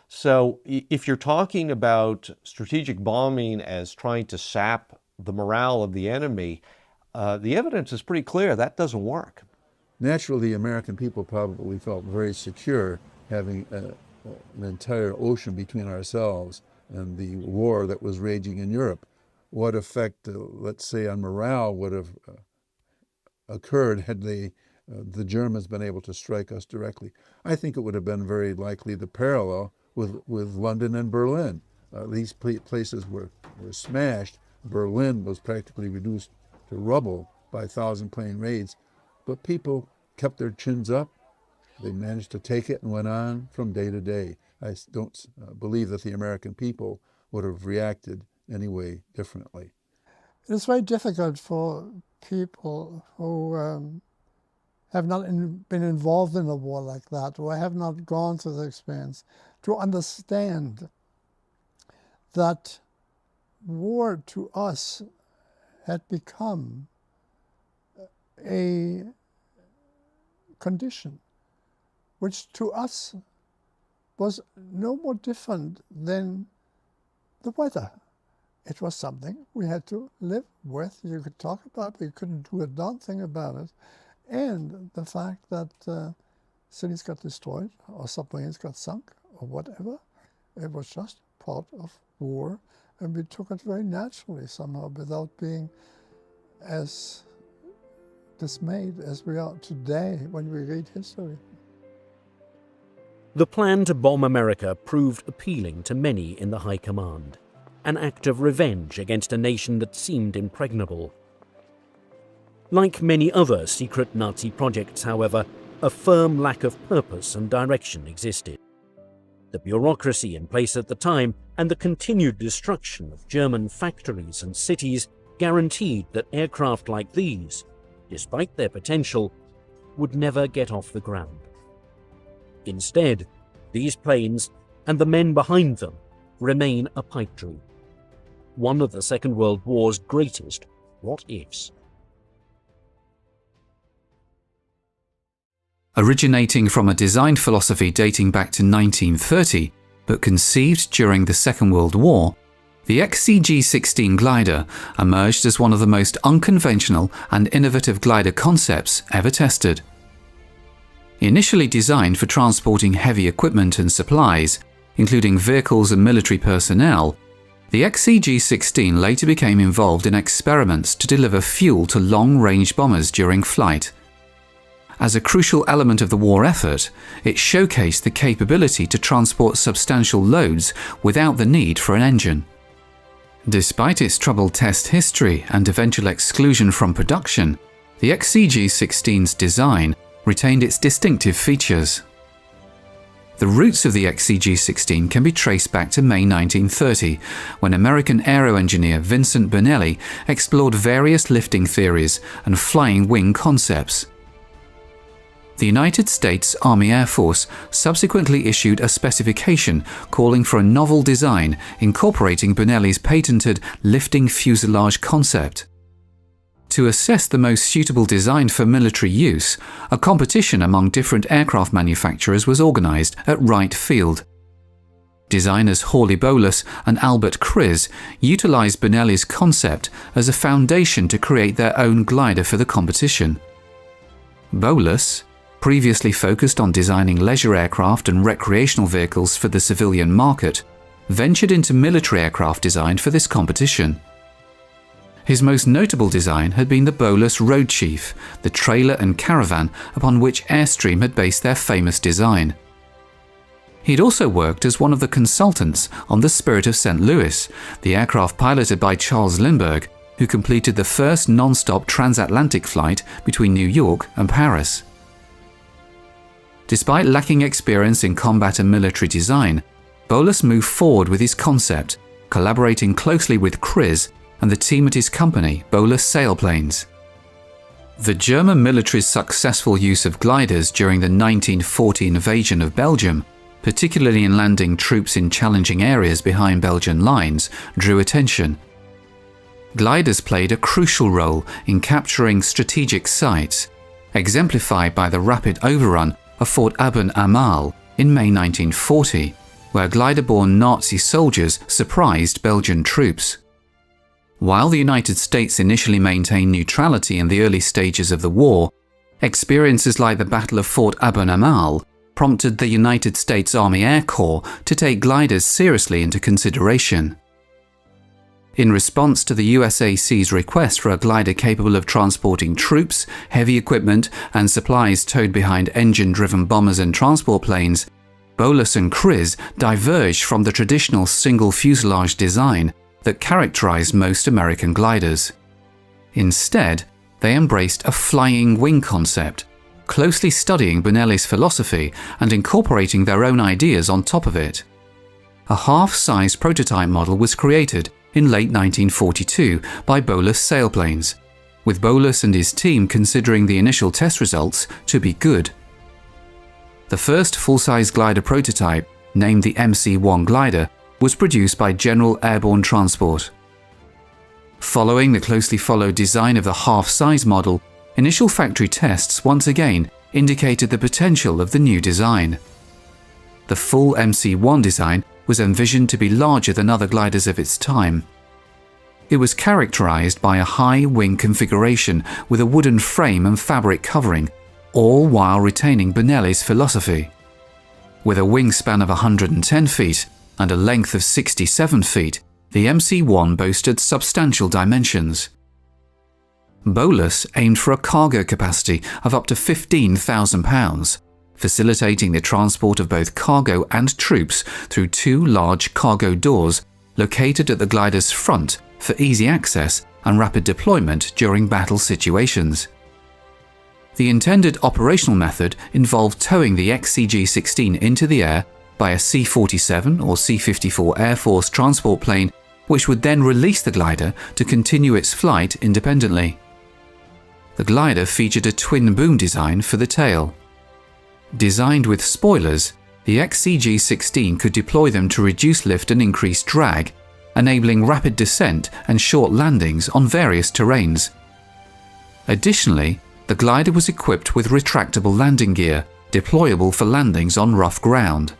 So if you're talking about strategic bombing as trying to sap the morale of the enemy, the evidence is pretty clear that doesn't work. Naturally, the American people probably felt very secure having an entire ocean between ourselves and the war that was raging in Europe. What effect, let's say, on morale would have occurred had the Germans been able to strike us directly? I think it would have been very likely the parallel with London and Berlin. These places were smashed. Berlin was practically reduced to rubble by 1,000-plane raids, but people kept their chins up. They managed to take it and went on from day to day. I don't believe that the American people would have reacted any way differently. It's very difficult for people who have not been involved in a war like that, or have not gone through the experience, to understand that war to us had become a condition which to us was no more different than the weather. It was something we had to live with. You could talk about it, but you couldn't do a darn thing about it. And the fact that cities got destroyed or submarines got sunk or whatever, it was just part of war. And we took it very naturally somehow without being as dismayed as we are today when we read history. The plan to bomb America proved appealing to many in the high command, an act of revenge against a nation that seemed impregnable. Like many other secret Nazi projects, however, a firm lack of purpose and direction existed. The bureaucracy in place at the time and the continued destruction of German factories and cities guaranteed that aircraft like these, despite their potential, would never get off the ground. Instead, these planes and the men behind them remain a pipe dream. One of the Second World War's greatest what-ifs. Originating from a design philosophy dating back to 1930, but conceived during the Second World War, the XCG-16 glider emerged as one of the most unconventional and innovative glider concepts ever tested. Initially designed for transporting heavy equipment and supplies, including vehicles and military personnel, the XCG-16 later became involved in experiments to deliver fuel to long-range bombers during flight. As a crucial element of the war effort, it showcased the capability to transport substantial loads without the need for an engine. Despite its troubled test history and eventual exclusion from production, the XCG-16's design retained its distinctive features. The roots of the XCG-16 can be traced back to May 1930, when American aero engineer Vincent Bernelli explored various lifting theories and flying wing concepts. The United States Army Air Force subsequently issued a specification calling for a novel design incorporating Bernelli's patented lifting fuselage concept. To assess the most suitable design for military use, a competition among different aircraft manufacturers was organized at Wright Field. Designers Hawley Bolus and Albert Kriz utilized Bernelli's concept as a foundation to create their own glider for the competition. Bolus, previously focused on designing leisure aircraft and recreational vehicles for the civilian market, ventured into military aircraft design for this competition. His most notable design had been the Bolus Road Chief, the trailer and caravan upon which Airstream had based their famous design. He'd also worked as one of the consultants on the Spirit of St. Louis, the aircraft piloted by Charles Lindbergh, who completed the first non-stop transatlantic flight between New York and Paris. Despite lacking experience in combat and military design, Bolus moved forward with his concept, collaborating closely with Kriz and the team at his company, Bolus Sailplanes. The German military's successful use of gliders during the 1940 invasion of Belgium, particularly in landing troops in challenging areas behind Belgian lines, drew attention. Gliders played a crucial role in capturing strategic sites, exemplified by the rapid overrun of Fort Aben-Amal in May 1940, where glider-borne Nazi soldiers surprised Belgian troops. While the United States initially maintained neutrality in the early stages of the war, experiences like the Battle of Fort Aben-Amal prompted the United States Army Air Corps to take gliders seriously into consideration. In response to the USAC's request for a glider capable of transporting troops, heavy equipment, and supplies towed behind engine-driven bombers and transport planes, Bolus and Kriz diverged from the traditional single fuselage design that characterized most American gliders. Instead, they embraced a flying wing concept, closely studying Bernelli's philosophy and incorporating their own ideas on top of it. A half-size prototype model was created in late 1942 by Bolus Sailplanes, with Bolus and his team considering the initial test results to be good. The first full-size glider prototype, named the MC-1 glider, was produced by General Airborne Transport. Following the closely followed design of the half-size model, initial factory tests once again indicated the potential of the new design. The full MC-1 design was envisioned to be larger than other gliders of its time. It was characterized by a high wing configuration with a wooden frame and fabric covering, all while retaining Bernelli's philosophy. With a wingspan of 110 feet and a length of 67 feet, the MC-1 boasted substantial dimensions. Bolus aimed for a cargo capacity of up to 15,000 pounds, facilitating the transport of both cargo and troops through two large cargo doors located at the glider's front for easy access and rapid deployment during battle situations. The intended operational method involved towing the XCG-16 into the air by a C-47 or C-54 Air Force transport plane, which would then release the glider to continue its flight independently. The glider featured a twin boom design for the tail. Designed with spoilers, the XCG-16 could deploy them to reduce lift and increase drag, enabling rapid descent and short landings on various terrains. Additionally, the glider was equipped with retractable landing gear, deployable for landings on rough ground.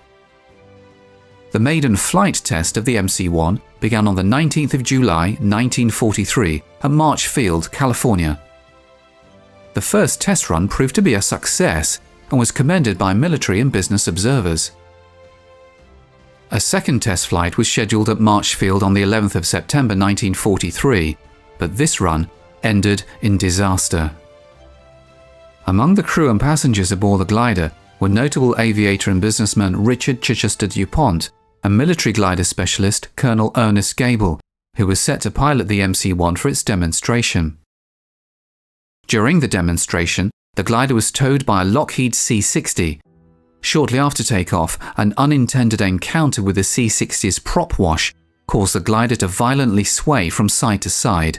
The maiden flight test of the MC-1 began on the 19th of July 1943 at March Field, California. The first test run proved to be a success and was commended by military and business observers. A second test flight was scheduled at March Field on the 11th of September 1943, but this run ended in disaster. Among the crew and passengers aboard the glider were notable aviator and businessman Richard Chichester DuPont and military glider specialist Colonel Ernest Gable, who was set to pilot the MC-1 for its demonstration. During the demonstration, the glider was towed by a Lockheed C-60. Shortly after takeoff, an unintended encounter with the C-60's prop wash caused the glider to violently sway from side to side.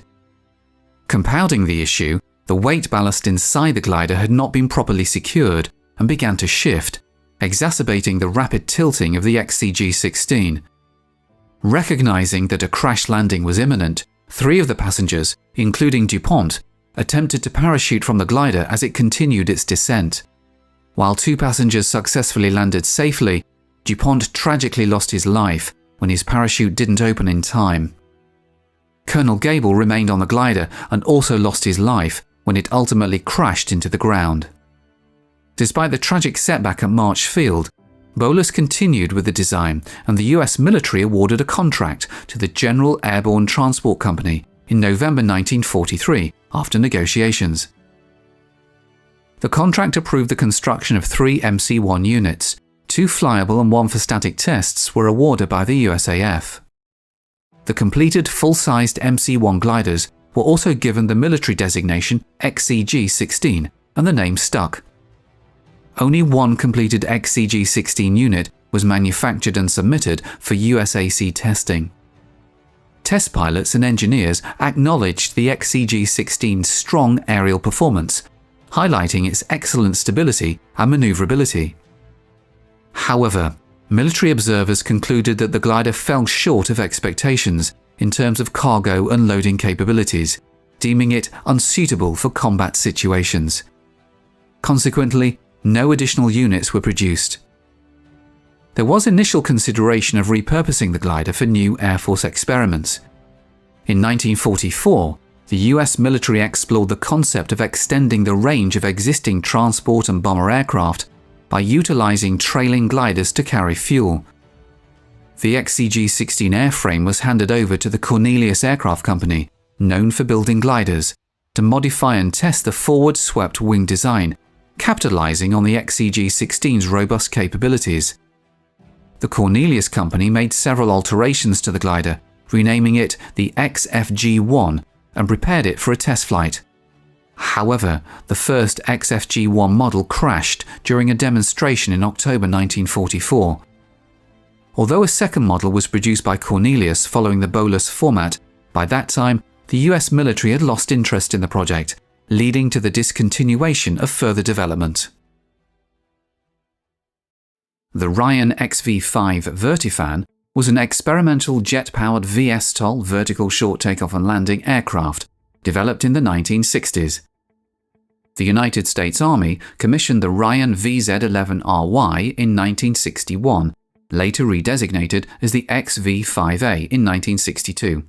Compounding the issue, the weight ballast inside the glider had not been properly secured and began to shift, exacerbating the rapid tilting of the XCG-16. Recognizing that a crash landing was imminent, 3 of the passengers, including DuPont, attempted to parachute from the glider as it continued its descent. While 2 passengers successfully landed safely, DuPont tragically lost his life when his parachute didn't open in time. Colonel Gable remained on the glider and also lost his life when it ultimately crashed into the ground. Despite the tragic setback at March Field, Bolus continued with the design, and the US military awarded a contract to the General Airborne Transport Company in November 1943 after negotiations. The contract approved the construction of 3 MC-1 units. 2 flyable and 1 for static tests were awarded by the USAF. The completed full-sized MC-1 gliders were also given the military designation XCG-16, and the name stuck. Only 1 completed XCG-16 unit was manufactured and submitted for USAC testing. Test pilots and engineers acknowledged the XCG-16's strong aerial performance, highlighting its excellent stability and maneuverability. However, military observers concluded that the glider fell short of expectations in terms of cargo and loading capabilities, deeming it unsuitable for combat situations. Consequently, no additional units were produced. There was initial consideration of repurposing the glider for new Air Force experiments. In 1944, the US military explored the concept of extending the range of existing transport and bomber aircraft by utilizing trailing gliders to carry fuel. The XCG-16 airframe was handed over to the Cornelius Aircraft Company, known for building gliders, to modify and test the forward-swept wing design, capitalizing on the XCG-16's robust capabilities. The Cornelius Company made several alterations to the glider, renaming it the XFG-1 and prepared it for a test flight. However, the first XFG-1 model crashed during a demonstration in October 1944. Although a second model was produced by Cornelius following the Bolus format, by that time the US military had lost interest in the project, leading to the discontinuation of further development. The Ryan XV5 Vertifan was an experimental jet-powered VSTOL vertical short takeoff and landing aircraft developed in the 1960s. The United States Army commissioned the Ryan VZ-11RY in 1961, later redesignated as the XV5A in 1962.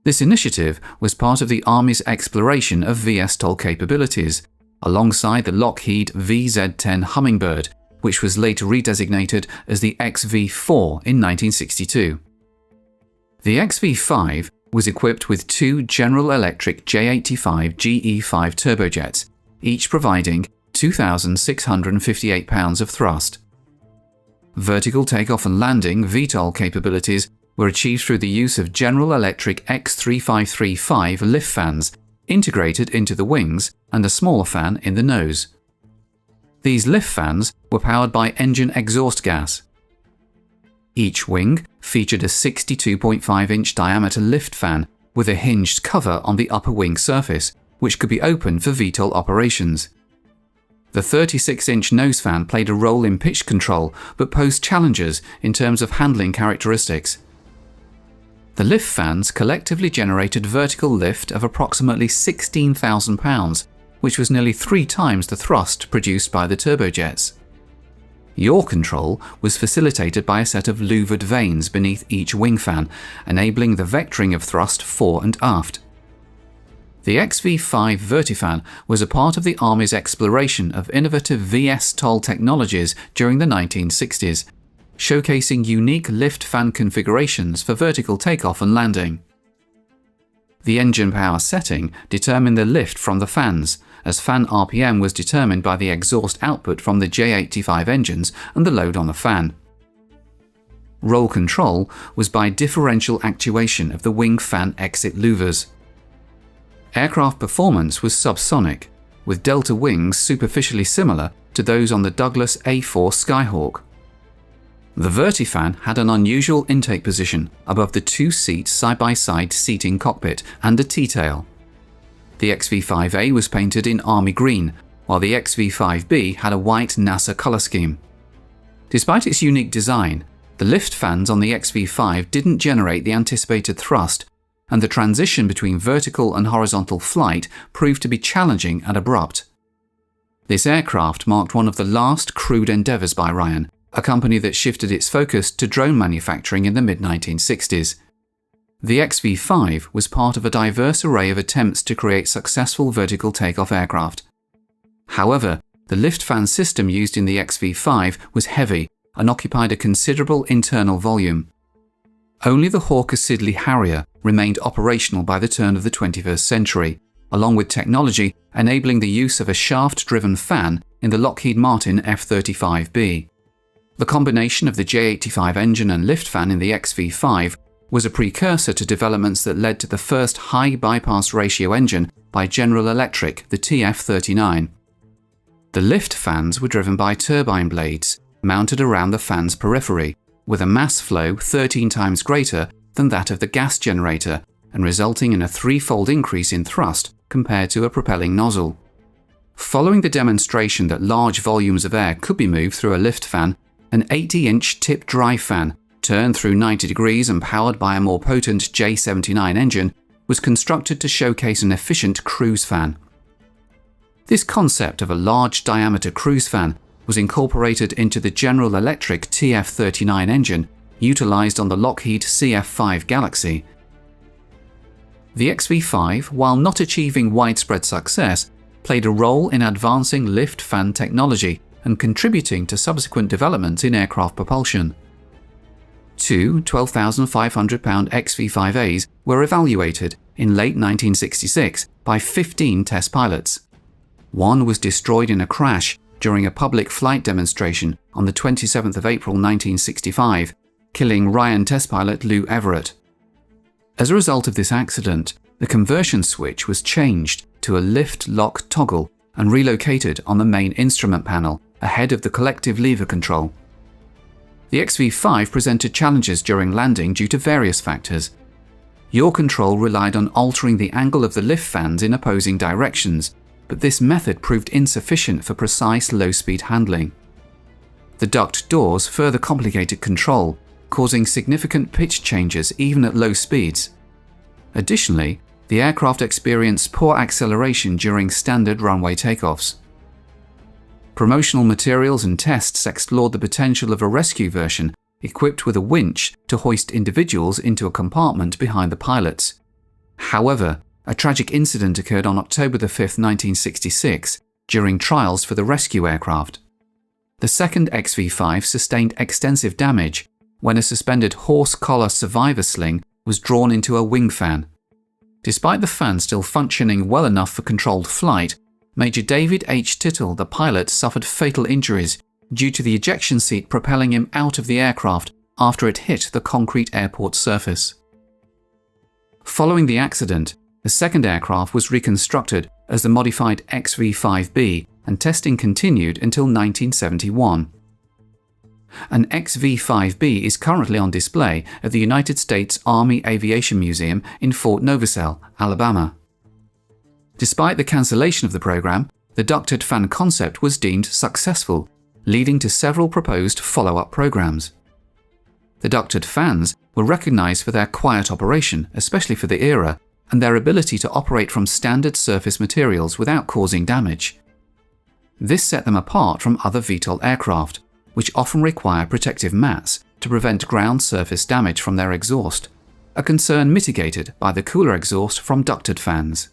This initiative was part of the Army's exploration of VSTOL capabilities, alongside the Lockheed VZ-10 Hummingbird, which was later redesignated as the XV4 in 1962. The XV5 was equipped with 2 General Electric J85 GE5 turbojets, each providing 2,658 pounds of thrust. Vertical takeoff and landing VTOL capabilities were achieved through the use of General Electric X3535 lift fans integrated into the wings and a smaller fan in the nose. These lift fans were powered by engine exhaust gas. Each wing featured a 62.5-inch diameter lift fan with a hinged cover on the upper wing surface, which could be opened for VTOL operations. The 36-inch nose fan played a role in pitch control but posed challenges in terms of handling characteristics. The lift fans collectively generated vertical lift of approximately 16,000 pounds, which was nearly 3 times the thrust produced by the turbojets. Yaw control was facilitated by a set of louvered vanes beneath each wing fan, enabling the vectoring of thrust fore and aft. The XV5 Vertifan was a part of the Army's exploration of innovative VSTOL technologies during the 1960s, showcasing unique lift fan configurations for vertical takeoff and landing. The engine power setting determined the lift from the fans, as fan RPM was determined by the exhaust output from the J85 engines and the load on the fan. Roll control was by differential actuation of the wing fan exit louvers. Aircraft performance was subsonic, with delta wings superficially similar to those on the Douglas A4 Skyhawk. The Vertifan had an unusual intake position above the two-seat side-by-side seating cockpit and a T-tail. The XV5A was painted in army green, while the XV5B had a white NASA colour scheme. Despite its unique design, the lift fans on the XV5 didn't generate the anticipated thrust, and the transition between vertical and horizontal flight proved to be challenging and abrupt. This aircraft marked one of the last crewed endeavours by Ryan, a company that shifted its focus to drone manufacturing in the mid-1960s. The XV5 was part of a diverse array of attempts to create successful vertical takeoff aircraft. However, the lift fan system used in the XV5 was heavy and occupied a considerable internal volume. Only the Hawker Siddeley Harrier remained operational by the turn of the 21st century, along with technology enabling the use of a shaft-driven fan in the Lockheed Martin F-35B. The combination of the J85 engine and lift fan in the XV5 was a precursor to developments that led to the first high bypass ratio engine by General Electric, the TF-39. The lift fans were driven by turbine blades mounted around the fan's periphery, with a mass flow 13 times greater than that of the gas generator and resulting in a threefold increase in thrust compared to a propelling nozzle. Following the demonstration that large volumes of air could be moved through a lift fan, an 80-inch tip drive fan, turned through 90 degrees and powered by a more potent J79 engine, was constructed to showcase an efficient cruise fan. This concept of a large diameter cruise fan was incorporated into the General Electric TF-39 engine utilized on the Lockheed CF5 Galaxy. The XV5, while not achieving widespread success, played a role in advancing lift fan technology and contributing to subsequent developments in aircraft propulsion. Two 12,500-pound XV5As were evaluated in late 1966 by 15 test pilots. One was destroyed in a crash during a public flight demonstration on the 27th of April 1965, killing Ryan test pilot Lou Everett. As a result of this accident, the conversion switch was changed to a lift-lock toggle and relocated on the main instrument panel ahead of the collective lever control. The XV5 presented challenges during landing due to various factors. Yaw control relied on altering the angle of the lift fans in opposing directions, but this method proved insufficient for precise low-speed handling. The duct doors further complicated control, causing significant pitch changes even at low speeds. Additionally, the aircraft experienced poor acceleration during standard runway takeoffs. Promotional materials and tests explored the potential of a rescue version equipped with a winch to hoist individuals into a compartment behind the pilots. However, a tragic incident occurred on October 5, 1966, during trials for the rescue aircraft. The second XV5 sustained extensive damage when a suspended horse collar survivor sling was drawn into a wing fan. Despite the fan still functioning well enough for controlled flight, Major David H. Tittle, the pilot, suffered fatal injuries due to the ejection seat propelling him out of the aircraft after it hit the concrete airport surface. Following the accident, the second aircraft was reconstructed as the modified XV5B and testing continued until 1971. An XV5B is currently on display at the United States Army Aviation Museum in Fort Novosel, Alabama. Despite the cancellation of the program, the ducted fan concept was deemed successful, leading to several proposed follow-up programs. The ducted fans were recognized for their quiet operation, especially for the era, and their ability to operate from standard surface materials without causing damage. This set them apart from other VTOL aircraft, which often require protective mats to prevent ground surface damage from their exhaust, a concern mitigated by the cooler exhaust from ducted fans.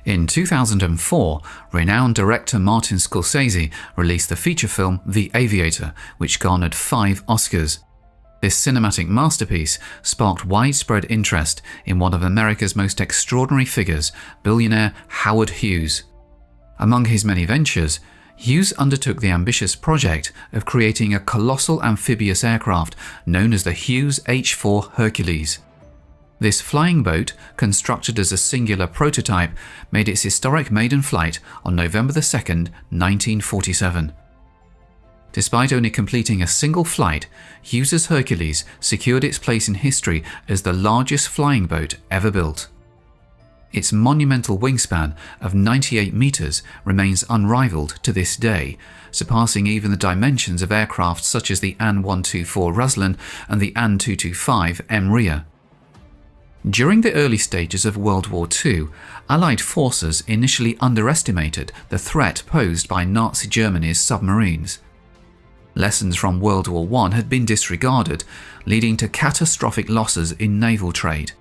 In 2004, renowned director Martin Scorsese released the feature film The Aviator, which garnered 5 Oscars. This cinematic masterpiece sparked widespread interest in one of America's most extraordinary figures, billionaire Howard Hughes. Among his many ventures, Hughes undertook the ambitious project of creating a colossal amphibious aircraft known as the Hughes H-4 Hercules. This flying boat, constructed as a singular prototype, made its historic maiden flight on November 2, 1947. Despite only completing a single flight, Hughes's Hercules secured its place in history as the largest flying boat ever built. Its monumental wingspan of 98 meters remains unrivaled to this day, surpassing even the dimensions of aircraft such as the An-124 Ruslan and the An-225 Emria. During the early stages of World War II, Allied forces initially underestimated the threat posed by Nazi Germany's submarines. Lessons from World War I had been disregarded, leading to catastrophic losses in naval trade.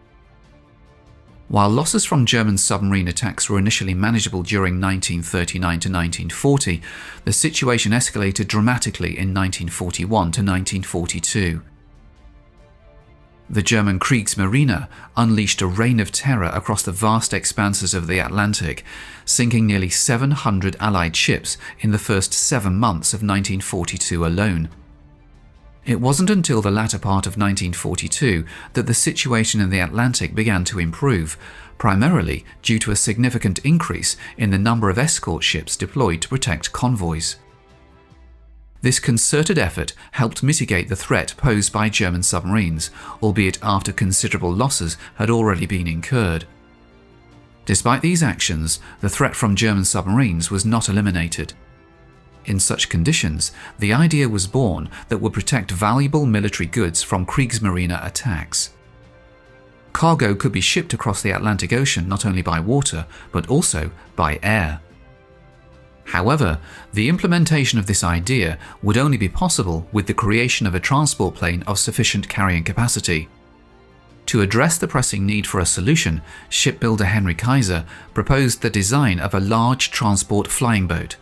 While losses from German submarine attacks were initially manageable during 1939 to 1940, the situation escalated dramatically in 1941 to 1942. The German Kriegsmarine unleashed a reign of terror across the vast expanses of the Atlantic, sinking nearly 700 Allied ships in the first 7 months of 1942 alone. It wasn't until the latter part of 1942 that the situation in the Atlantic began to improve, primarily due to a significant increase in the number of escort ships deployed to protect convoys. This concerted effort helped mitigate the threat posed by German submarines, albeit after considerable losses had already been incurred. Despite these actions, the threat from German submarines was not eliminated. In such conditions, the idea was born that would protect valuable military goods from Kriegsmarine attacks. Cargo could be shipped across the Atlantic Ocean not only by water, but also by air. However, the implementation of this idea would only be possible with the creation of a transport plane of sufficient carrying capacity. To address the pressing need for a solution, shipbuilder Henry Kaiser proposed the design of a large transport flying boat.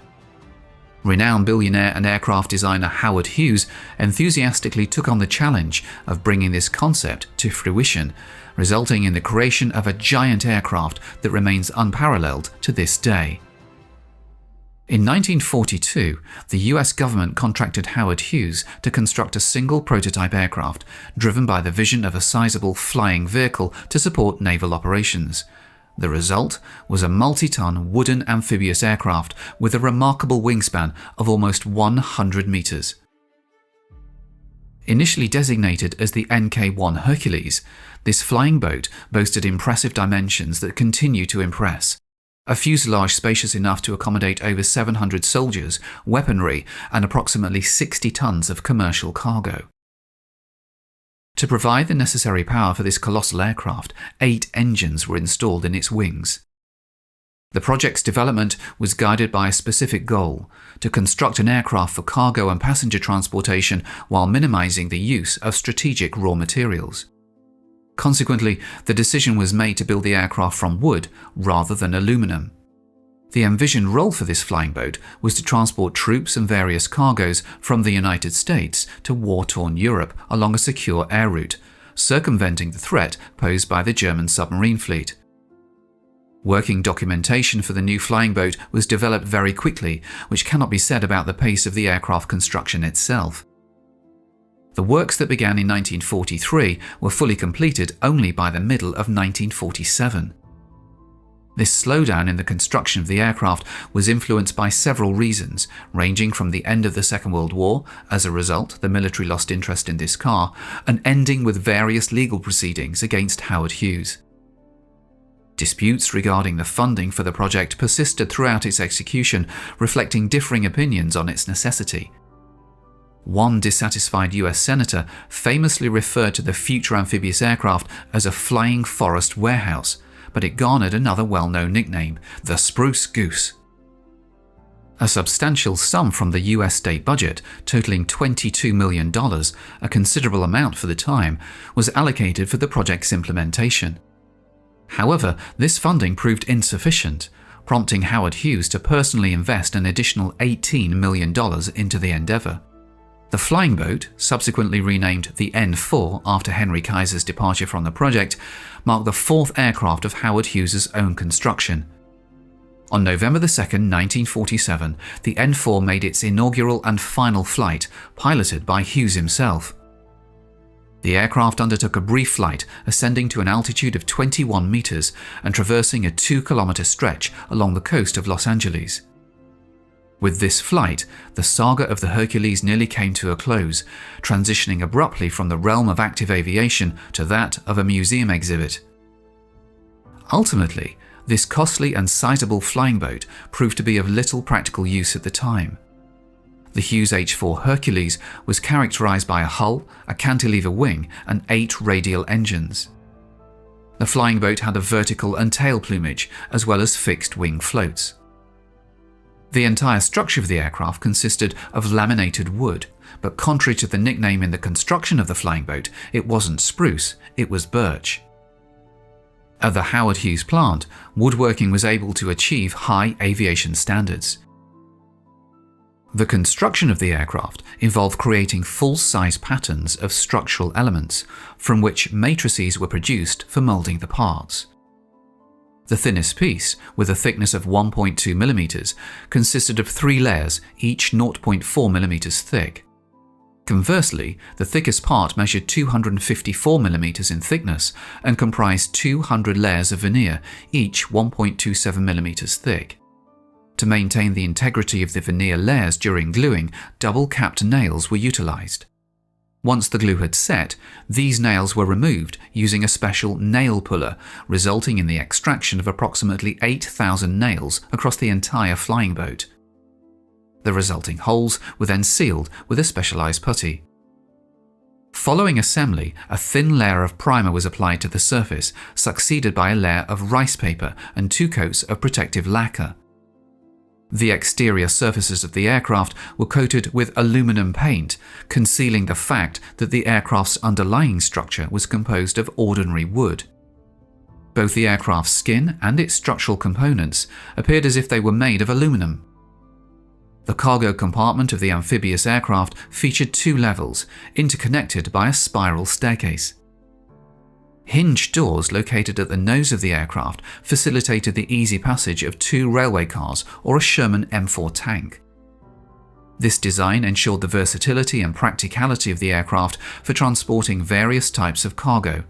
Renowned billionaire and aircraft designer Howard Hughes enthusiastically took on the challenge of bringing this concept to fruition, resulting in the creation of a giant aircraft that remains unparalleled to this day. In 1942, the US government contracted Howard Hughes to construct a single prototype aircraft, driven by the vision of a sizable flying vehicle to support naval operations. The result was a multi-ton wooden amphibious aircraft with a remarkable wingspan of almost 100 meters. Initially designated as the NK-1 Hercules, this flying boat boasted impressive dimensions that continue to impress. A fuselage spacious enough to accommodate over 700 soldiers, weaponry, and approximately 60 tons of commercial cargo. To provide the necessary power for this colossal aircraft, 8 engines were installed in its wings. The project's development was guided by a specific goal: to construct an aircraft for cargo and passenger transportation while minimizing the use of strategic raw materials. Consequently, the decision was made to build the aircraft from wood rather than aluminum. The envisioned role for this flying boat was to transport troops and various cargoes from the United States to war-torn Europe along a secure air route, circumventing the threat posed by the German submarine fleet. Working documentation for the new flying boat was developed very quickly, which cannot be said about the pace of the aircraft construction itself. The works that began in 1943 were fully completed only by the middle of 1947. This slowdown in the construction of the aircraft was influenced by several reasons, ranging from the end of the Second World War, as a result the military lost interest in this car, and ending with various legal proceedings against Howard Hughes. Disputes regarding the funding for the project persisted throughout its execution, reflecting differing opinions on its necessity. One dissatisfied US senator famously referred to the future amphibious aircraft as a flying forest warehouse, but it garnered another well-known nickname, the Spruce Goose. A substantial sum from the US state budget, totaling $22 million, a considerable amount for the time, was allocated for the project's implementation. However, this funding proved insufficient, prompting Howard Hughes to personally invest an additional $18 million into the endeavor. The flying boat, subsequently renamed the N4 after Henry Kaiser's departure from the project, marked the 4th aircraft of Howard Hughes's own construction. On November 2, 1947, the N4 made its inaugural and final flight, piloted by Hughes himself. The aircraft undertook a brief flight, ascending to an altitude of 21 meters and traversing a 2-kilometer stretch along the coast of Los Angeles. With this flight, the saga of the Hercules nearly came to a close, transitioning abruptly from the realm of active aviation to that of a museum exhibit. Ultimately, this costly and sizable flying boat proved to be of little practical use at the time. The Hughes H-4 Hercules was characterized by a hull, a cantilever wing, and 8 radial engines. The flying boat had a vertical and tail plumage, as well as fixed wing floats. The entire structure of the aircraft consisted of laminated wood, but contrary to the nickname in the construction of the flying boat, it wasn't spruce, it was birch. At the Howard Hughes plant, woodworking was able to achieve high aviation standards. The construction of the aircraft involved creating full-size patterns of structural elements, from which matrices were produced for molding the parts. The thinnest piece, with a thickness of 1.2 mm, consisted of 3 layers, each 0.4 mm thick. Conversely, the thickest part measured 254 mm in thickness and comprised 200 layers of veneer, each 1.27 mm thick. To maintain the integrity of the veneer layers during gluing, double-capped nails were utilized. Once the glue had set, these nails were removed using a special nail puller, resulting in the extraction of approximately 8,000 nails across the entire flying boat. The resulting holes were then sealed with a specialized putty. Following assembly, a thin layer of primer was applied to the surface, succeeded by a layer of rice paper and 2 coats of protective lacquer. The exterior surfaces of the aircraft were coated with aluminum paint, concealing the fact that the aircraft's underlying structure was composed of ordinary wood. Both the aircraft's skin and its structural components appeared as if they were made of aluminum. The cargo compartment of the amphibious aircraft featured 2 levels, interconnected by a spiral staircase. Hinged doors located at the nose of the aircraft facilitated the easy passage of 2 railway cars or a Sherman M4 tank. This design ensured the versatility and practicality of the aircraft for transporting various types of cargo.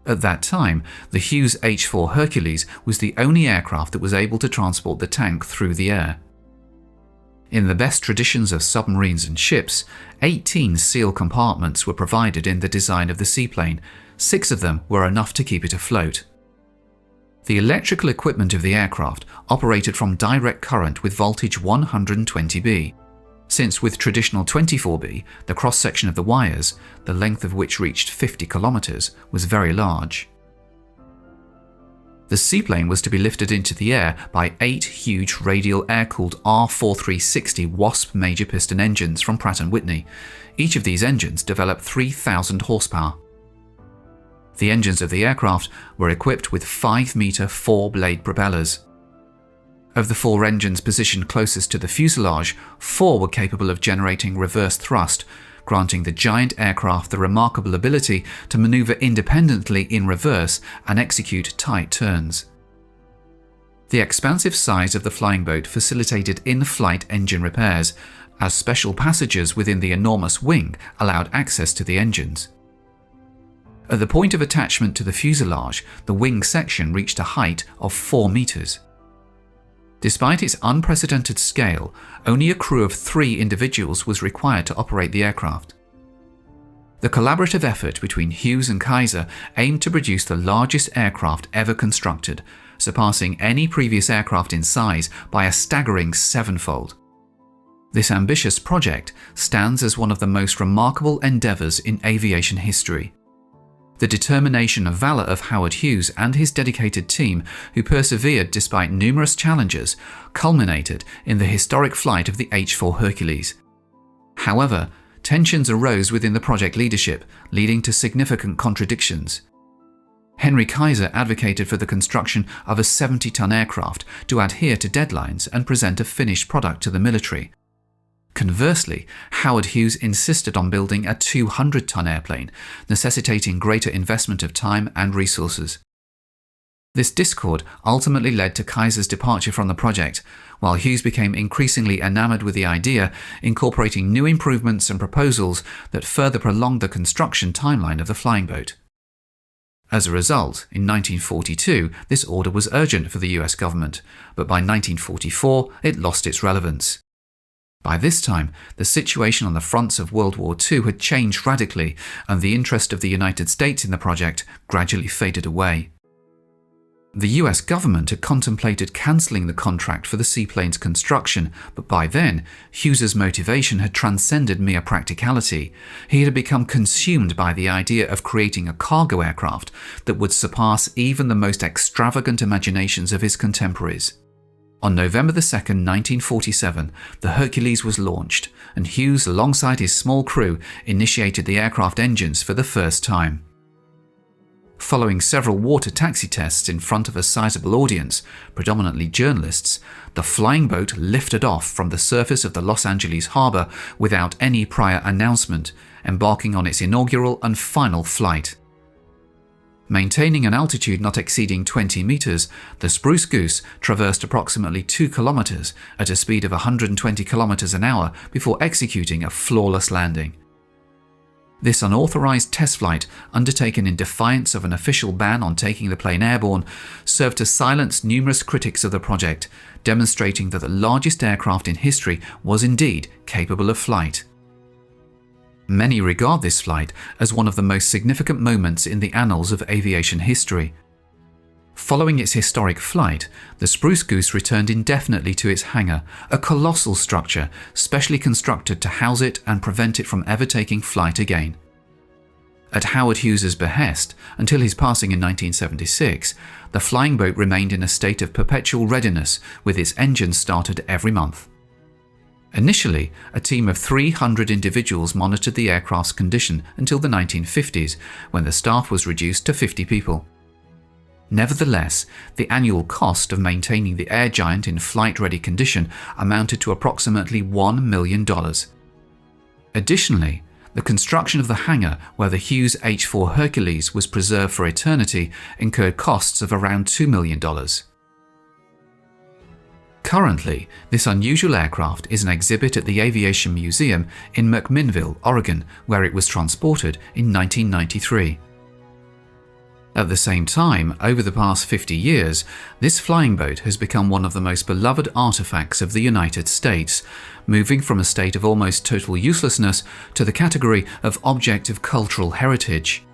At that time, the Hughes H-4 Hercules was the only aircraft that was able to transport the tank through the air. In the best traditions of submarines and ships, 18 seal compartments were provided in the design of the seaplane. 6 of them were enough to keep it afloat. The electrical equipment of the aircraft operated from direct current with voltage 120B, since with traditional 24B, the cross-section of the wires, the length of which reached 50 kilometers, was very large. The seaplane was to be lifted into the air by 8 huge radial air-cooled R4360 Wasp major piston engines from Pratt & Whitney. Each of these engines developed 3,000 horsepower. The engines of the aircraft were equipped with 5-meter 4-blade propellers. Of the 4 engines positioned closest to the fuselage, 4 were capable of generating reverse thrust, granting the giant aircraft the remarkable ability to maneuver independently in reverse and execute tight turns. The expansive size of the flying boat facilitated in-flight engine repairs, as special passages within the enormous wing allowed access to the engines. At the point of attachment to the fuselage, the wing section reached a height of 4 meters. Despite its unprecedented scale, only a crew of 3 individuals was required to operate the aircraft. The collaborative effort between Hughes and Kaiser aimed to produce the largest aircraft ever constructed, surpassing any previous aircraft in size by a staggering 7-fold. This ambitious project stands as one of the most remarkable endeavors in aviation history. The determination and valor of Howard Hughes and his dedicated team, who persevered despite numerous challenges, culminated in the historic flight of the H-4 Hercules. However, tensions arose within the project leadership, leading to significant contradictions. Henry Kaiser advocated for the construction of a 70-ton aircraft to adhere to deadlines and present a finished product to the military. Conversely, Howard Hughes insisted on building a 200-ton airplane, necessitating greater investment of time and resources. This discord ultimately led to Kaiser's departure from the project, while Hughes became increasingly enamored with the idea, incorporating new improvements and proposals that further prolonged the construction timeline of the flying boat. As a result, in 1942, this order was urgent for the US government, but by 1944 it lost its relevance. By this time, the situation on the fronts of World War II had changed radically, and the interest of the United States in the project gradually faded away. The US government had contemplated cancelling the contract for the seaplane's construction, but by then, Hughes's motivation had transcended mere practicality. He had become consumed by the idea of creating a cargo aircraft that would surpass even the most extravagant imaginations of his contemporaries. On November 2, 1947, the Hercules was launched, and Hughes, alongside his small crew, initiated the aircraft engines for the first time. Following several water taxi tests in front of a sizable audience, predominantly journalists, the flying boat lifted off from the surface of the Los Angeles harbor without any prior announcement, embarking on its inaugural and final flight. Maintaining an altitude not exceeding 20 meters, the Spruce Goose traversed approximately 2 kilometers at a speed of 120 kilometers an hour before executing a flawless landing. This unauthorized test flight, undertaken in defiance of an official ban on taking the plane airborne, served to silence numerous critics of the project, demonstrating that the largest aircraft in history was indeed capable of flight. Many regard this flight as one of the most significant moments in the annals of aviation history. Following its historic flight, the Spruce Goose returned indefinitely to its hangar, a colossal structure specially constructed to house it and prevent it from ever taking flight again. At Howard Hughes's behest, until his passing in 1976, the flying boat remained in a state of perpetual readiness, with its engines started every month. Initially, a team of 300 individuals monitored the aircraft's condition until the 1950s, when the staff was reduced to 50 people. Nevertheless, the annual cost of maintaining the air giant in flight-ready condition amounted to approximately $1 million. Additionally, the construction of the hangar where the Hughes H-4 Hercules was preserved for eternity incurred costs of around $2 million. Currently, this unusual aircraft is an exhibit at the Aviation Museum in McMinnville, Oregon, where it was transported in 1993. At the same time, over the past 50 years, this flying boat has become one of the most beloved artifacts of the United States, moving from a state of almost total uselessness to the category of object of cultural heritage.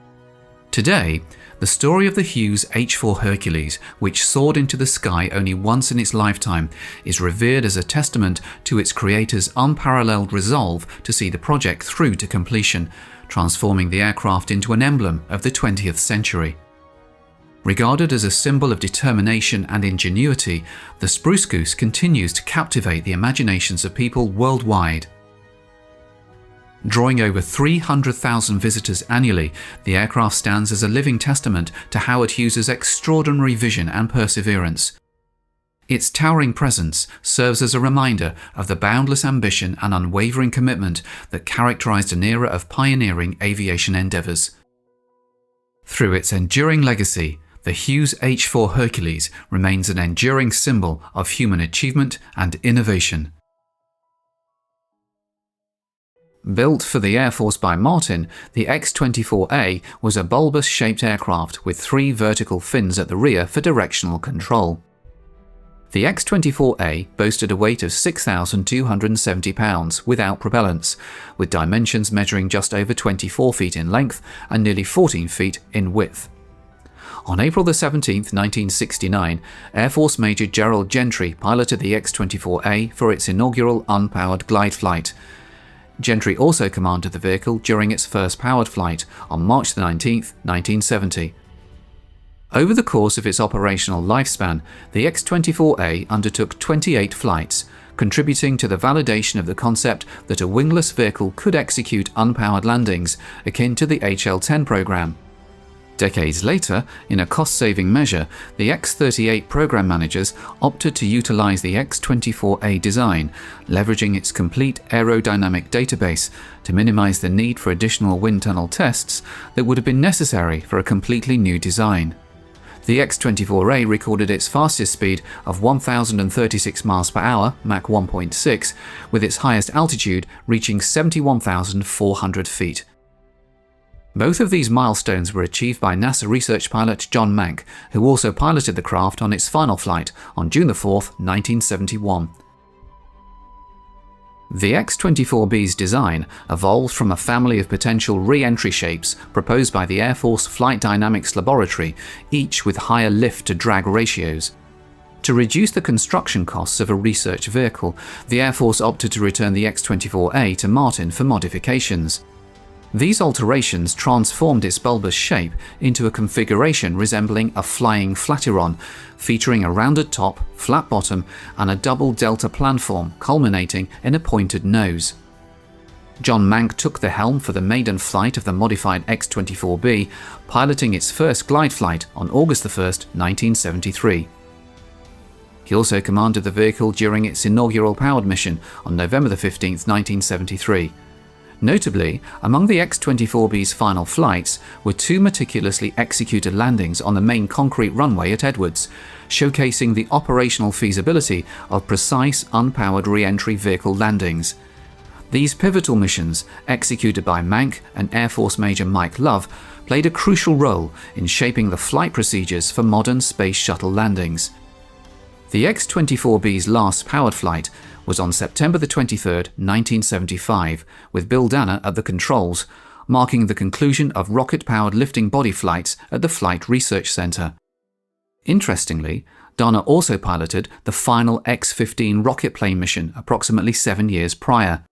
Today, the story of the Hughes H-4 Hercules, which soared into the sky only once in its lifetime, is revered as a testament to its creator's unparalleled resolve to see the project through to completion, transforming the aircraft into an emblem of the 20th century. Regarded as a symbol of determination and ingenuity, the Spruce Goose continues to captivate the imaginations of people worldwide. Drawing over 300,000 visitors annually, the aircraft stands as a living testament to Howard Hughes's extraordinary vision and perseverance. Its towering presence serves as a reminder of the boundless ambition and unwavering commitment that characterized an era of pioneering aviation endeavors. Through its enduring legacy, the Hughes H-4 Hercules remains an enduring symbol of human achievement and innovation. Built for the Air Force by Martin, the X-24A was a bulbous-shaped aircraft with 3 vertical fins at the rear for directional control. The X-24A boasted a weight of 6,270 pounds without propellants, with dimensions measuring just over 24 feet in length and nearly 14 feet in width. On April 17, 1969, Air Force Major Gerald Gentry piloted the X-24A for its inaugural unpowered glide flight. Gentry also commanded the vehicle during its first powered flight on March 19, 1970. Over the course of its operational lifespan, the X-24A undertook 28 flights, contributing to the validation of the concept that a wingless vehicle could execute unpowered landings akin to the HL-10 program. Decades later, in a cost-saving measure, the X-38 program managers opted to utilize the X-24A design, leveraging its complete aerodynamic database to minimize the need for additional wind tunnel tests that would have been necessary for a completely new design. The X-24A recorded its fastest speed of 1,036 miles per hour, Mach 1.6, with its highest altitude reaching 71,400 feet. Both of these milestones were achieved by NASA research pilot John Mach, who also piloted the craft on its final flight on June 4, 1971. The X-24B's design evolved from a family of potential re-entry shapes proposed by the Air Force Flight Dynamics Laboratory, each with higher lift-to-drag ratios. To reduce the construction costs of a research vehicle, the Air Force opted to return the X-24A to Martin for modifications. These alterations transformed its bulbous shape into a configuration resembling a flying flatiron, featuring a rounded top, flat bottom, and a double delta planform culminating in a pointed nose. John Mach took the helm for the maiden flight of the modified X-24B, piloting its first glide flight on August 1, 1973. He also commanded the vehicle during its inaugural powered mission on November 15, 1973. Notably, among the X-24B's final flights were two meticulously executed landings on the main concrete runway at Edwards, showcasing the operational feasibility of precise unpowered re-entry vehicle landings. These pivotal missions, executed by Mach and Air Force Major Mike Love, played a crucial role in shaping the flight procedures for modern space shuttle landings. The X-24B's last powered flight was on September 23, 1975, with Bill Danner at the controls, marking the conclusion of rocket-powered lifting body flights at the Flight Research Center. Interestingly, Danner also piloted the final X-15 rocket plane mission approximately 7 years prior.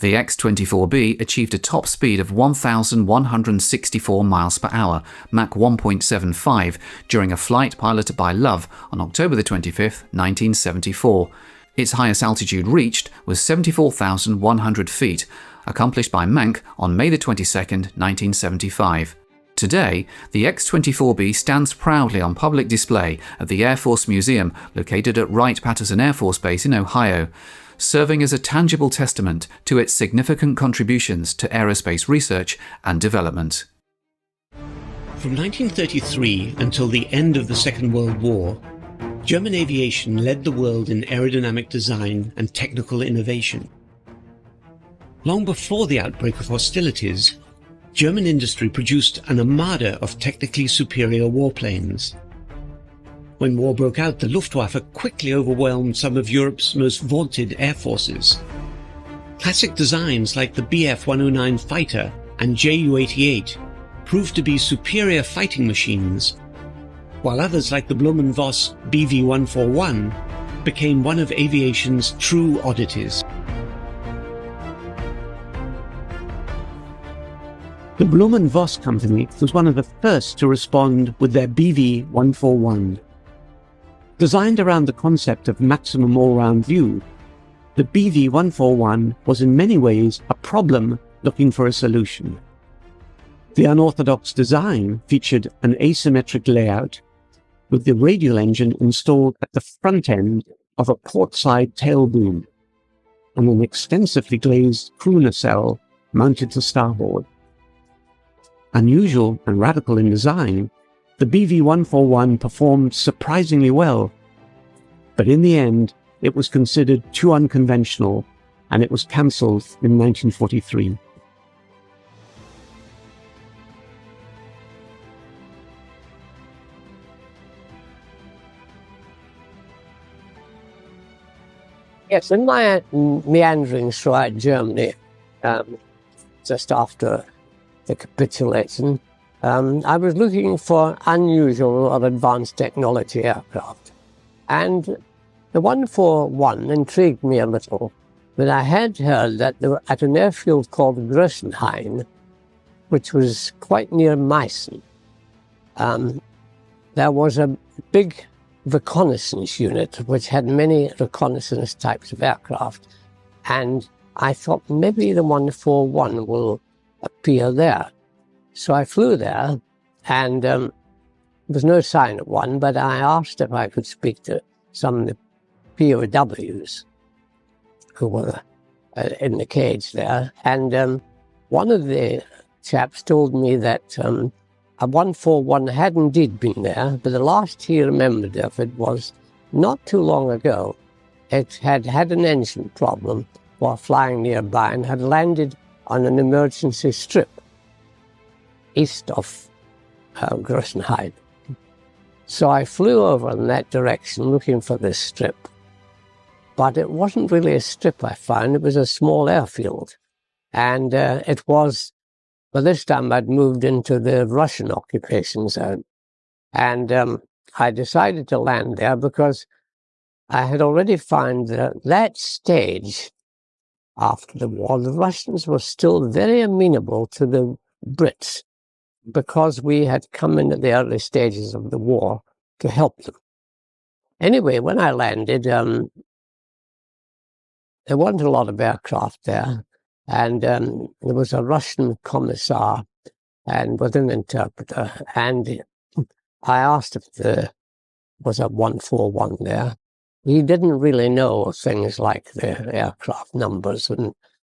The X-24B achieved a top speed of 1,164 miles per hour, Mach 1.75, during a flight piloted by Love on October 25, 1974. Its highest altitude reached was 74,100 feet, accomplished by Mach on May 22, 1975. Today, the X-24B stands proudly on public display at the Air Force Museum located at Wright-Patterson Air Force Base in Ohio, serving as a tangible testament to its significant contributions to aerospace research and development. From 1933 until the end of the Second World War, German aviation led the world in aerodynamic design and technical innovation. Long before the outbreak of hostilities, German industry produced an armada of technically superior warplanes. When war broke out, the Luftwaffe quickly overwhelmed some of Europe's most vaunted air forces. Classic designs like the Bf-109 fighter and Ju-88 proved to be superior fighting machines, while others like the Blohm and Voss BV-141 became one of aviation's true oddities. The Blohm and Voss company was one of the first to respond with their BV-141. Designed around the concept of maximum all-round view, the BV-141 was in many ways a problem looking for a solution. The unorthodox design featured an asymmetric layout with the radial engine installed at the front end of a portside tail boom and an extensively glazed crew nacelle mounted to starboard. Unusual and radical in design, the BV-141 performed surprisingly well, but in the end it was considered too unconventional and it was cancelled in 1943. Yes, in my meanderings throughout Germany, just after the capitulation, I was looking for unusual or advanced technology aircraft. And the 141 intrigued me a little, but I had heard that they were at an airfield called Größenhain, which was quite near Meissen. There was a big reconnaissance unit which had many reconnaissance types of aircraft, and I thought maybe the 141 will appear there. So I flew there, and there was no sign of one, but I asked if I could speak to some of the POWs who were in the cage there, and one of the chaps told me that A 141 had indeed been there, but the last he remembered of it was not too long ago. It had had an engine problem while flying nearby and had landed on an emergency strip east of Grossenheim. So I flew over in that direction looking for this strip. But it wasn't really a strip, I found. It was a small airfield. And it was, by this time I'd moved into the Russian occupation zone. And I decided to land there because I had already found that that stage after the war, the Russians were still very amenable to the Brits because we had come in at the early stages of the war to help them. Anyway, when I landed, there weren't a lot of aircraft there, and there was a Russian commissar and with an interpreter, and I asked if there was a 141 there. He didn't really know things like the aircraft numbers,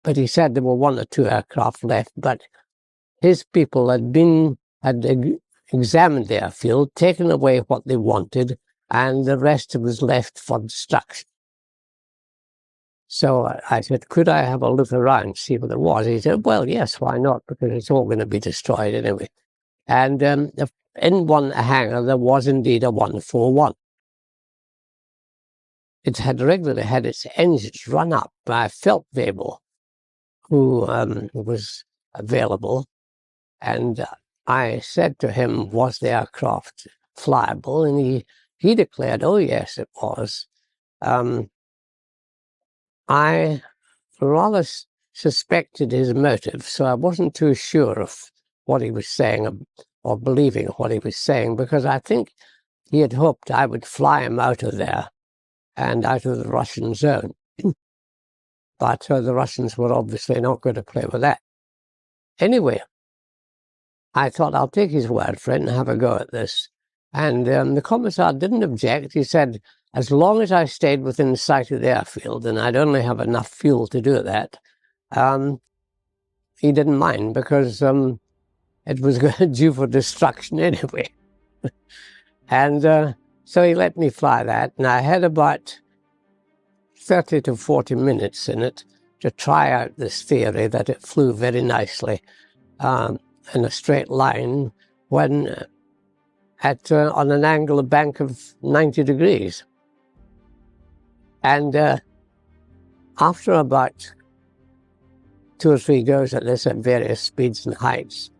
but he said there were one or two aircraft left, but his people had examined the airfield, taken away what they wanted, and the rest was left for destruction. So I said, could I have a look around, see what there was? He said, well, yes, why not? Because it's all going to be destroyed anyway. And in one hangar, there was indeed a 141. It had regularly had its engines run up by Feldwebel, who was available. And I said to him, was the aircraft flyable? And he declared, oh, yes, it was. I rather suspected his motive, so I wasn't too sure of what he was saying or believing what he was saying, because I think he had hoped I would fly him out of there and out of the Russian zone. But the Russians were obviously not going to play with that. Anyway, I thought I'll take his word for it and have a go at this. And the commissar didn't object. He said, as long as I stayed within sight of the airfield and I'd only have enough fuel to do that, he didn't mind, because it was due for destruction anyway. And so he let me fly that, and I had about 30 to 40 minutes in it to try out this theory that it flew very nicely in a straight line when on an angle of bank of 90 degrees. And after about 2 or 3 goes at this at various speeds and heights,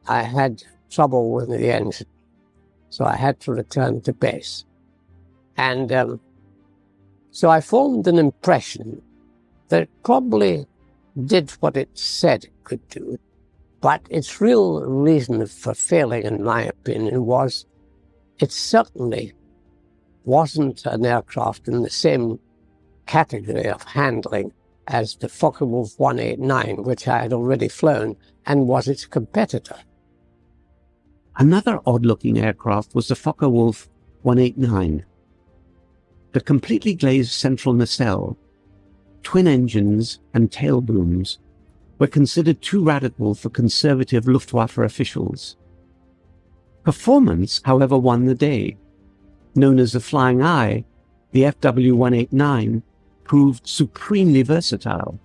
I had trouble with the engine. So I had to return to base. And so I formed an impression that it probably did what it said it could do. But its real reason for failing, in my opinion, was it certainly wasn't an aircraft in the same category of handling as the Focke-Wulf 189, which I had already flown and was its competitor. Another odd-looking aircraft was the Focke-Wulf 189. The completely glazed central nacelle, twin engines and tail booms were considered too radical for conservative Luftwaffe officials. Performance, however, won the day. Known as the Flying Eye, the FW-189 proved supremely versatile,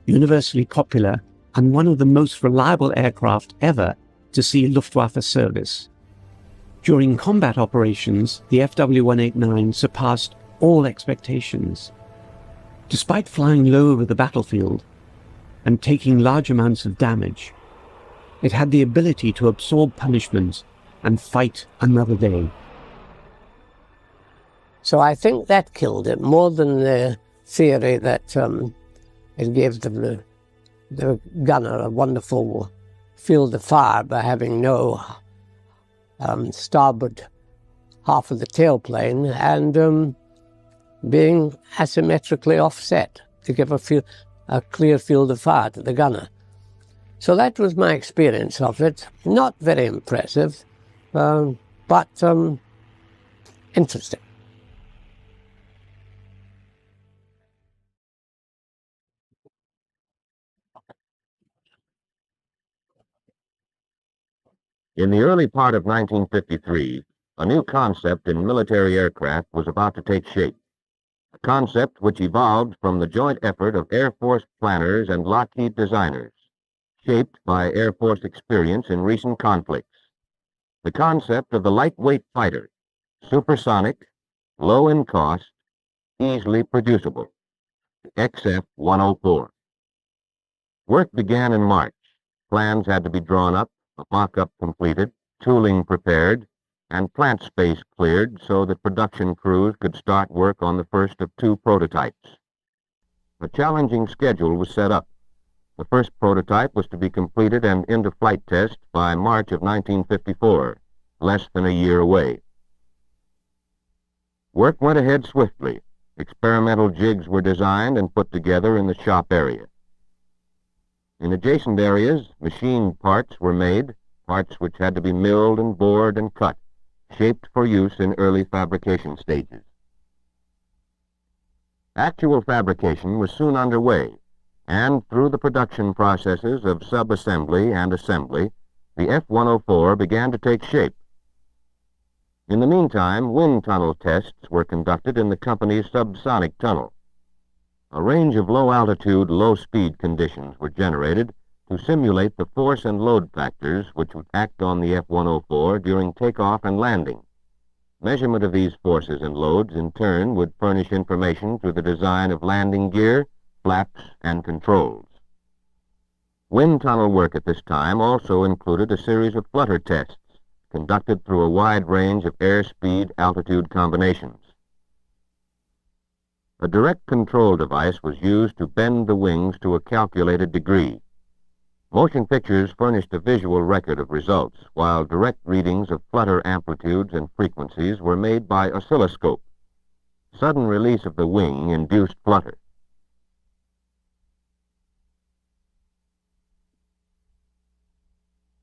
universally popular, and one of the most reliable aircraft ever to see Luftwaffe service. During combat operations, the FW-189 surpassed all expectations. Despite flying low over the battlefield and taking large amounts of damage, it had the ability to absorb punishment and fight another day. So I think that killed it more than the theory that it gave the gunner a wonderful field of fire by having no starboard half of the tailplane and being asymmetrically offset to give a clear field of fire to the gunner. So that was my experience of it. Not very impressive, but interesting. In the early part of 1953, a new concept in military aircraft was about to take shape, a concept which evolved from the joint effort of Air Force planners and Lockheed designers, shaped by Air Force experience in recent conflicts. The concept of the lightweight fighter, supersonic, low in cost, easily producible, XF104. Work began in March. Plans had to be drawn up, a mock-up completed, tooling prepared, and plant space cleared so that production crews could start work on the first of 2 prototypes. A challenging schedule was set up. The first prototype was to be completed and into flight test by March of 1954, less than a year away. Work went ahead swiftly. Experimental jigs were designed and put together in the shop area. In adjacent areas, machined parts were made, parts which had to be milled and bored and cut, shaped for use in early fabrication stages. Actual fabrication was soon underway, and through the production processes of sub-assembly and assembly, the F104 began to take shape. In the meantime, wind tunnel tests were conducted in the company's subsonic tunnel. A range of low-altitude, low-speed conditions were generated to simulate the force and load factors which would act on the F104 during takeoff and landing. Measurement of these forces and loads, in turn, would furnish information through the design of landing gear, flaps, and controls. Wind tunnel work at this time also included a series of flutter tests conducted through a wide range of airspeed-altitude combinations. A direct control device was used to bend the wings to a calculated degree. Motion pictures furnished a visual record of results, while direct readings of flutter amplitudes and frequencies were made by oscilloscope. Sudden release of the wing induced flutter.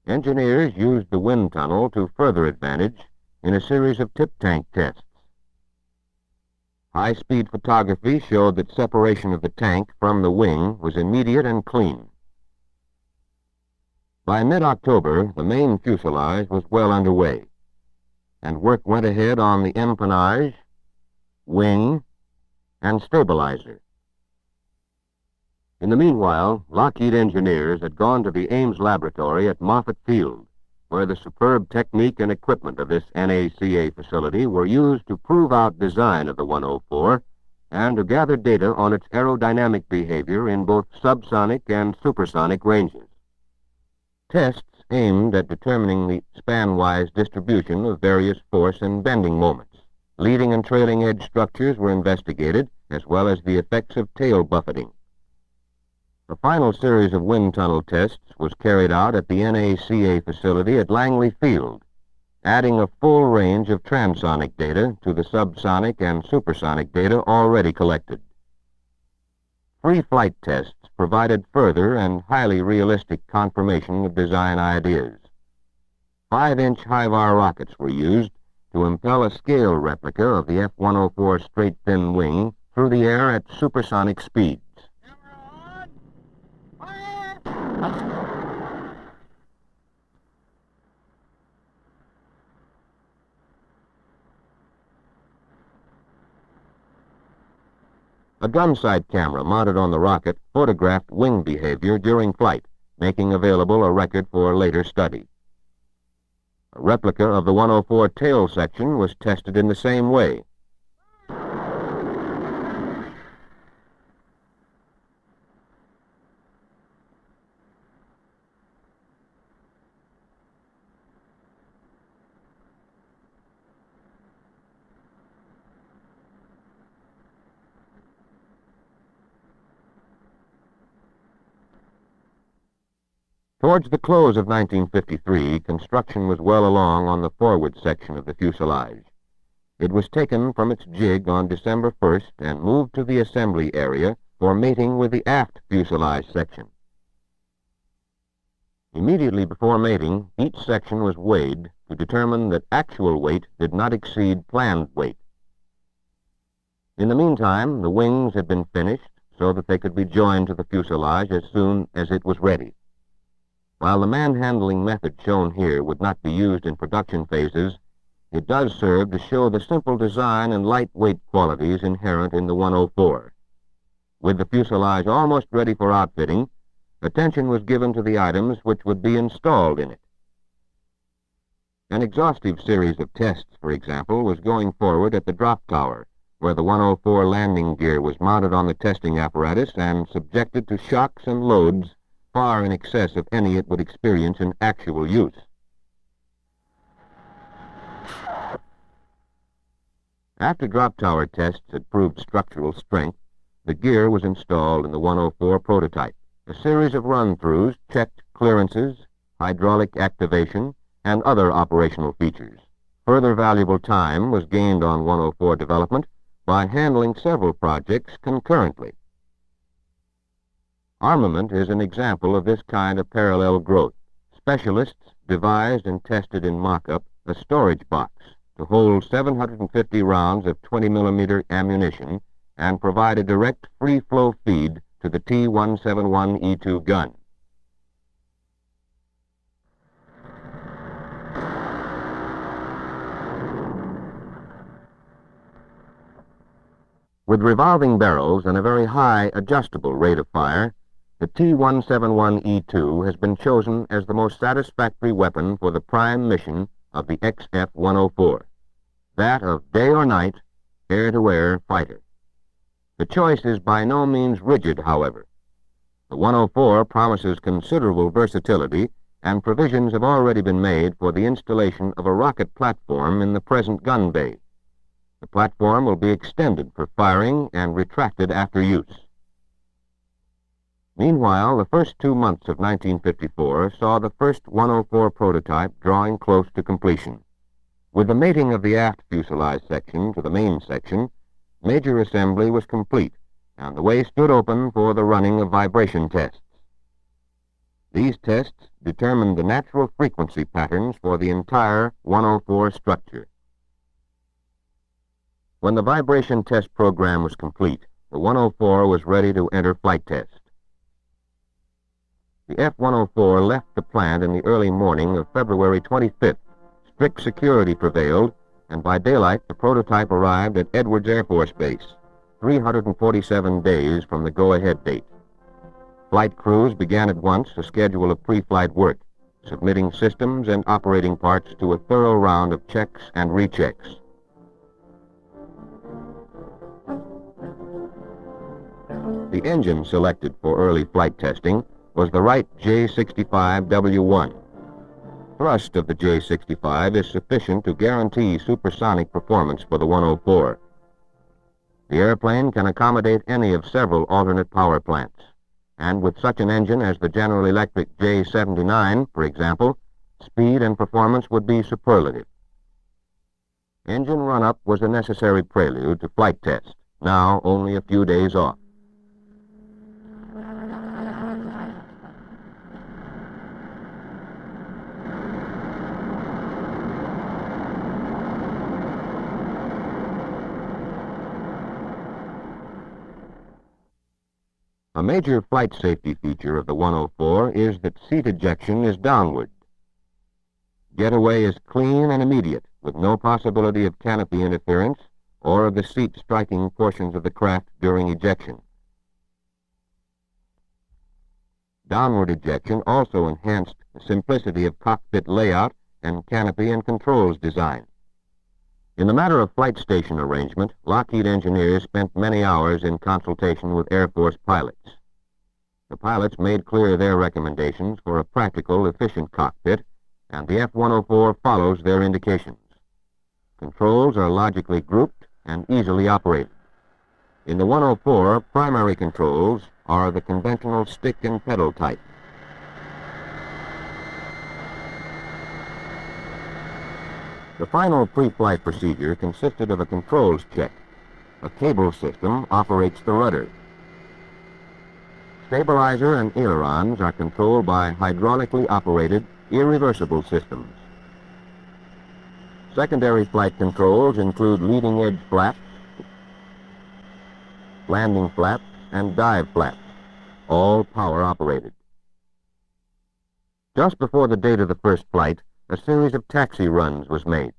Engineers used the wind tunnel to further advantage in a series of tip tank tests. High-speed photography showed that separation of the tank from the wing was immediate and clean. By mid-October, the main fuselage was well underway, and work went ahead on the empennage, wing, and stabilizer. In the meanwhile, Lockheed engineers had gone to the Ames laboratory at Moffett Field, where the superb technique and equipment of this NACA facility were used to prove out design of the 104 and to gather data on its aerodynamic behavior in both subsonic and supersonic ranges. Tests aimed at determining the span-wise distribution of various force and bending moments. Leading and trailing edge structures were investigated, as well as the effects of tail buffeting. The final series of wind tunnel tests was carried out at the NACA facility at Langley Field, adding a full range of transonic data to the subsonic and supersonic data already collected. Free flight tests provided further and highly realistic confirmation of design ideas. 5-inch high-var rockets were used to impel a scale replica of the F-104 straight-thin wing through the air at supersonic speeds. A gunsight camera mounted on the rocket photographed wing behavior during flight, making available a record for later study. A replica of the 104 tail section was tested in the same way. Towards the close of 1953, construction was well along on the forward section of the fuselage. It was taken from its jig on December 1st and moved to the assembly area for mating with the aft fuselage section. Immediately before mating, each section was weighed to determine that actual weight did not exceed planned weight. In the meantime, the wings had been finished so that they could be joined to the fuselage as soon as it was ready. While the manhandling method shown here would not be used in production phases, it does serve to show the simple design and lightweight qualities inherent in the 104. With the fuselage almost ready for outfitting, attention was given to the items which would be installed in it. An exhaustive series of tests, for example, was going forward at the drop tower, where the 104 landing gear was mounted on the testing apparatus and subjected to shocks and loads far in excess of any it would experience in actual use. After drop tower tests had proved structural strength, the gear was installed in the 104 prototype. A series of run-throughs checked clearances, hydraulic activation, and other operational features. Further valuable time was gained on 104 development by handling several projects concurrently. Armament is an example of this kind of parallel growth. Specialists devised and tested in mock-up a storage box to hold 750 rounds of 20mm ammunition and provide a direct free-flow feed to the T-171E2 gun. With revolving barrels and a very high adjustable rate of fire, the T-171E2 has been chosen as the most satisfactory weapon for the prime mission of the XF104, that of day or night, air-to-air fighter. The choice is by no means rigid, however. The 104 promises considerable versatility, and provisions have already been made for the installation of a rocket platform in the present gun bay. The platform will be extended for firing and retracted after use. Meanwhile, the first 2 months of 1954 saw the first 104 prototype drawing close to completion. With the mating of the aft fuselage section to the main section, major assembly was complete, and the way stood open for the running of vibration tests. These tests determined the natural frequency patterns for the entire 104 structure. When the vibration test program was complete, the 104 was ready to enter flight test. The F-104 left the plant in the early morning of February 25th. Strict security prevailed, and by daylight the prototype arrived at Edwards Air Force Base, 347 days from the go-ahead date. Flight crews began at once a schedule of pre-flight work, submitting systems and operating parts to a thorough round of checks and rechecks. The engine selected for early flight testing was the Wright J65W1. Thrust of the J65 is sufficient to guarantee supersonic performance for the 104. The airplane can accommodate any of several alternate power plants, and with such an engine as the General Electric J79, for example, speed and performance would be superlative. Engine run-up was a necessary prelude to flight test, now only a few days off. A major flight safety feature of the 104 is that seat ejection is downward. Getaway is clean and immediate, with no possibility of canopy interference or of the seat striking portions of the craft during ejection. Downward ejection also enhanced the simplicity of cockpit layout and canopy and controls design. In the matter of flight station arrangement, Lockheed engineers spent many hours in consultation with Air Force pilots. The pilots made clear their recommendations for a practical, efficient cockpit, and the F-104 follows their indications. Controls are logically grouped and easily operated. In the 104, primary controls are the conventional stick and pedal type. The final pre-flight procedure consisted of a controls check. A cable system operates the rudder. Stabilizer and ailerons are controlled by hydraulically operated, irreversible systems. Secondary flight controls include leading edge flaps, landing flaps, and dive flaps, all power operated. Just before the date of the first flight, a series of taxi runs was made.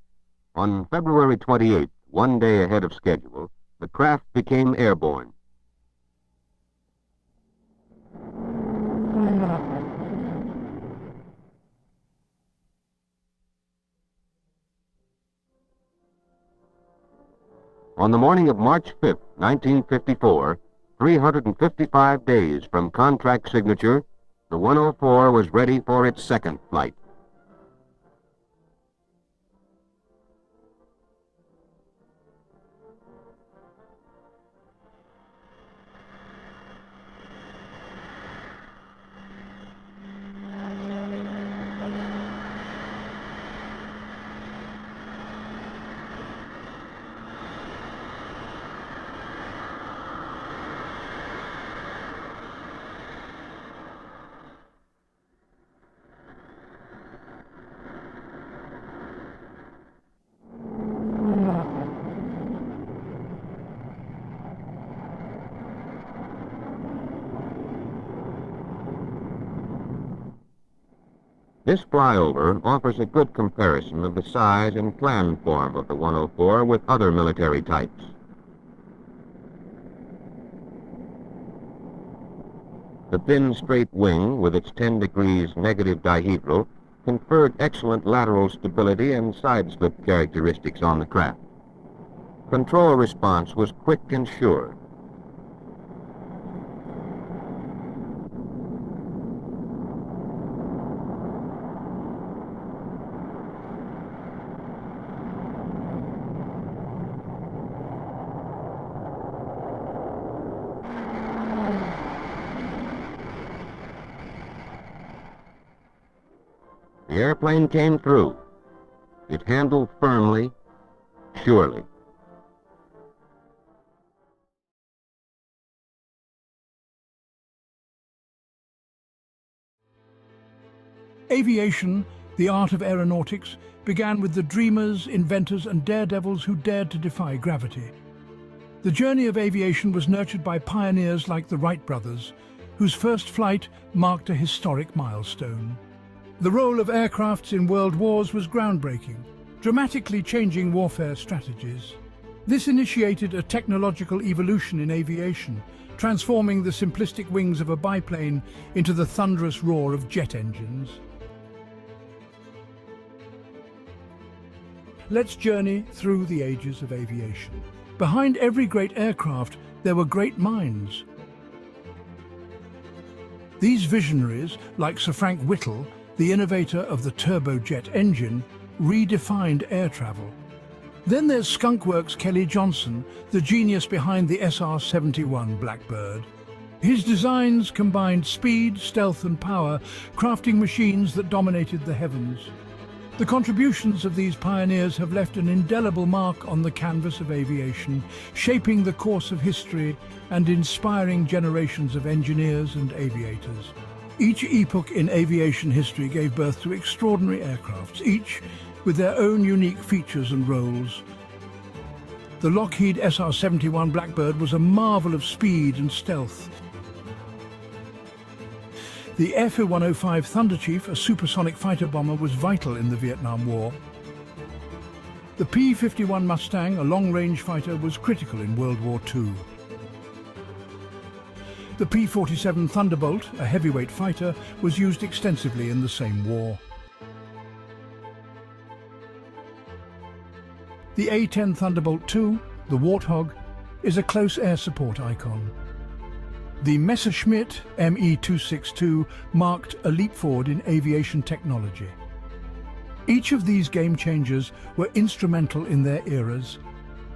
On February 28th, one day ahead of schedule, the craft became airborne. On the morning of March 5th, 1954, 355 days from contract signature, the 104 was ready for its second flight. This flyover offers a good comparison of the size and plan form of the 104 with other military types. The thin, straight wing, with its 10 degrees negative dihedral, conferred excellent lateral stability and side slip characteristics on the craft. Control response was quick and sure. The airplane came through. It handled firmly, surely. Aviation, the art of aeronautics, began with the dreamers, inventors, and daredevils who dared to defy gravity. The journey of aviation was nurtured by pioneers like the Wright brothers, whose first flight marked a historic milestone. The role of aircrafts in world wars was groundbreaking, dramatically changing warfare strategies. This initiated a technological evolution in aviation, transforming the simplistic wings of a biplane into the thunderous roar of jet engines. Let's journey through the ages of aviation. Behind every great aircraft, there were great minds. These visionaries, like Sir Frank Whittle, the innovator of the turbojet engine, redefined air travel. Then there's Skunkworks Kelly Johnson, the genius behind the SR-71 Blackbird. His designs combined speed, stealth and power, crafting machines that dominated the heavens. The contributions of these pioneers have left an indelible mark on the canvas of aviation, shaping the course of history and inspiring generations of engineers and aviators. Each epoch in aviation history gave birth to extraordinary aircrafts, each with their own unique features and roles. The Lockheed SR-71 Blackbird was a marvel of speed and stealth. The F105 Thunderchief, a supersonic fighter bomber, was vital in the Vietnam War. The P-51 Mustang, a long-range fighter, was critical in World War II. The P-47 Thunderbolt, a heavyweight fighter, was used extensively in the same war. The A-10 Thunderbolt II, the Warthog, is a close air support icon. The Messerschmitt Me-262 marked a leap forward in aviation technology. Each of these game changers were instrumental in their eras,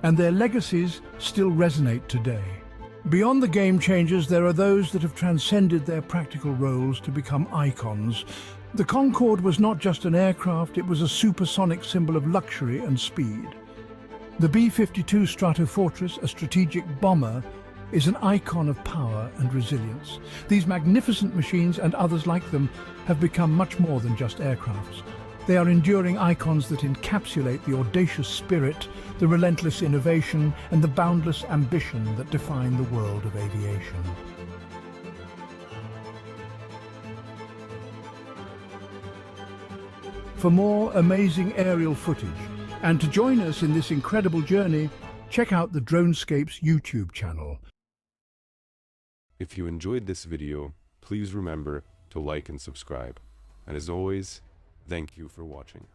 and their legacies still resonate today. Beyond the game changers, there are those that have transcended their practical roles to become icons. The Concorde was not just an aircraft, it was a supersonic symbol of luxury and speed. The B-52 Stratofortress, a strategic bomber, is an icon of power and resilience. These magnificent machines and others like them have become much more than just aircrafts. They are enduring icons that encapsulate the audacious spirit, the relentless innovation, and the boundless ambition that define the world of aviation. for more amazing aerial footage. And to join us in this incredible journey, check out the Dronescapes YouTube channel. If you enjoyed this video, please remember to like and subscribe. And as always, thank you for watching.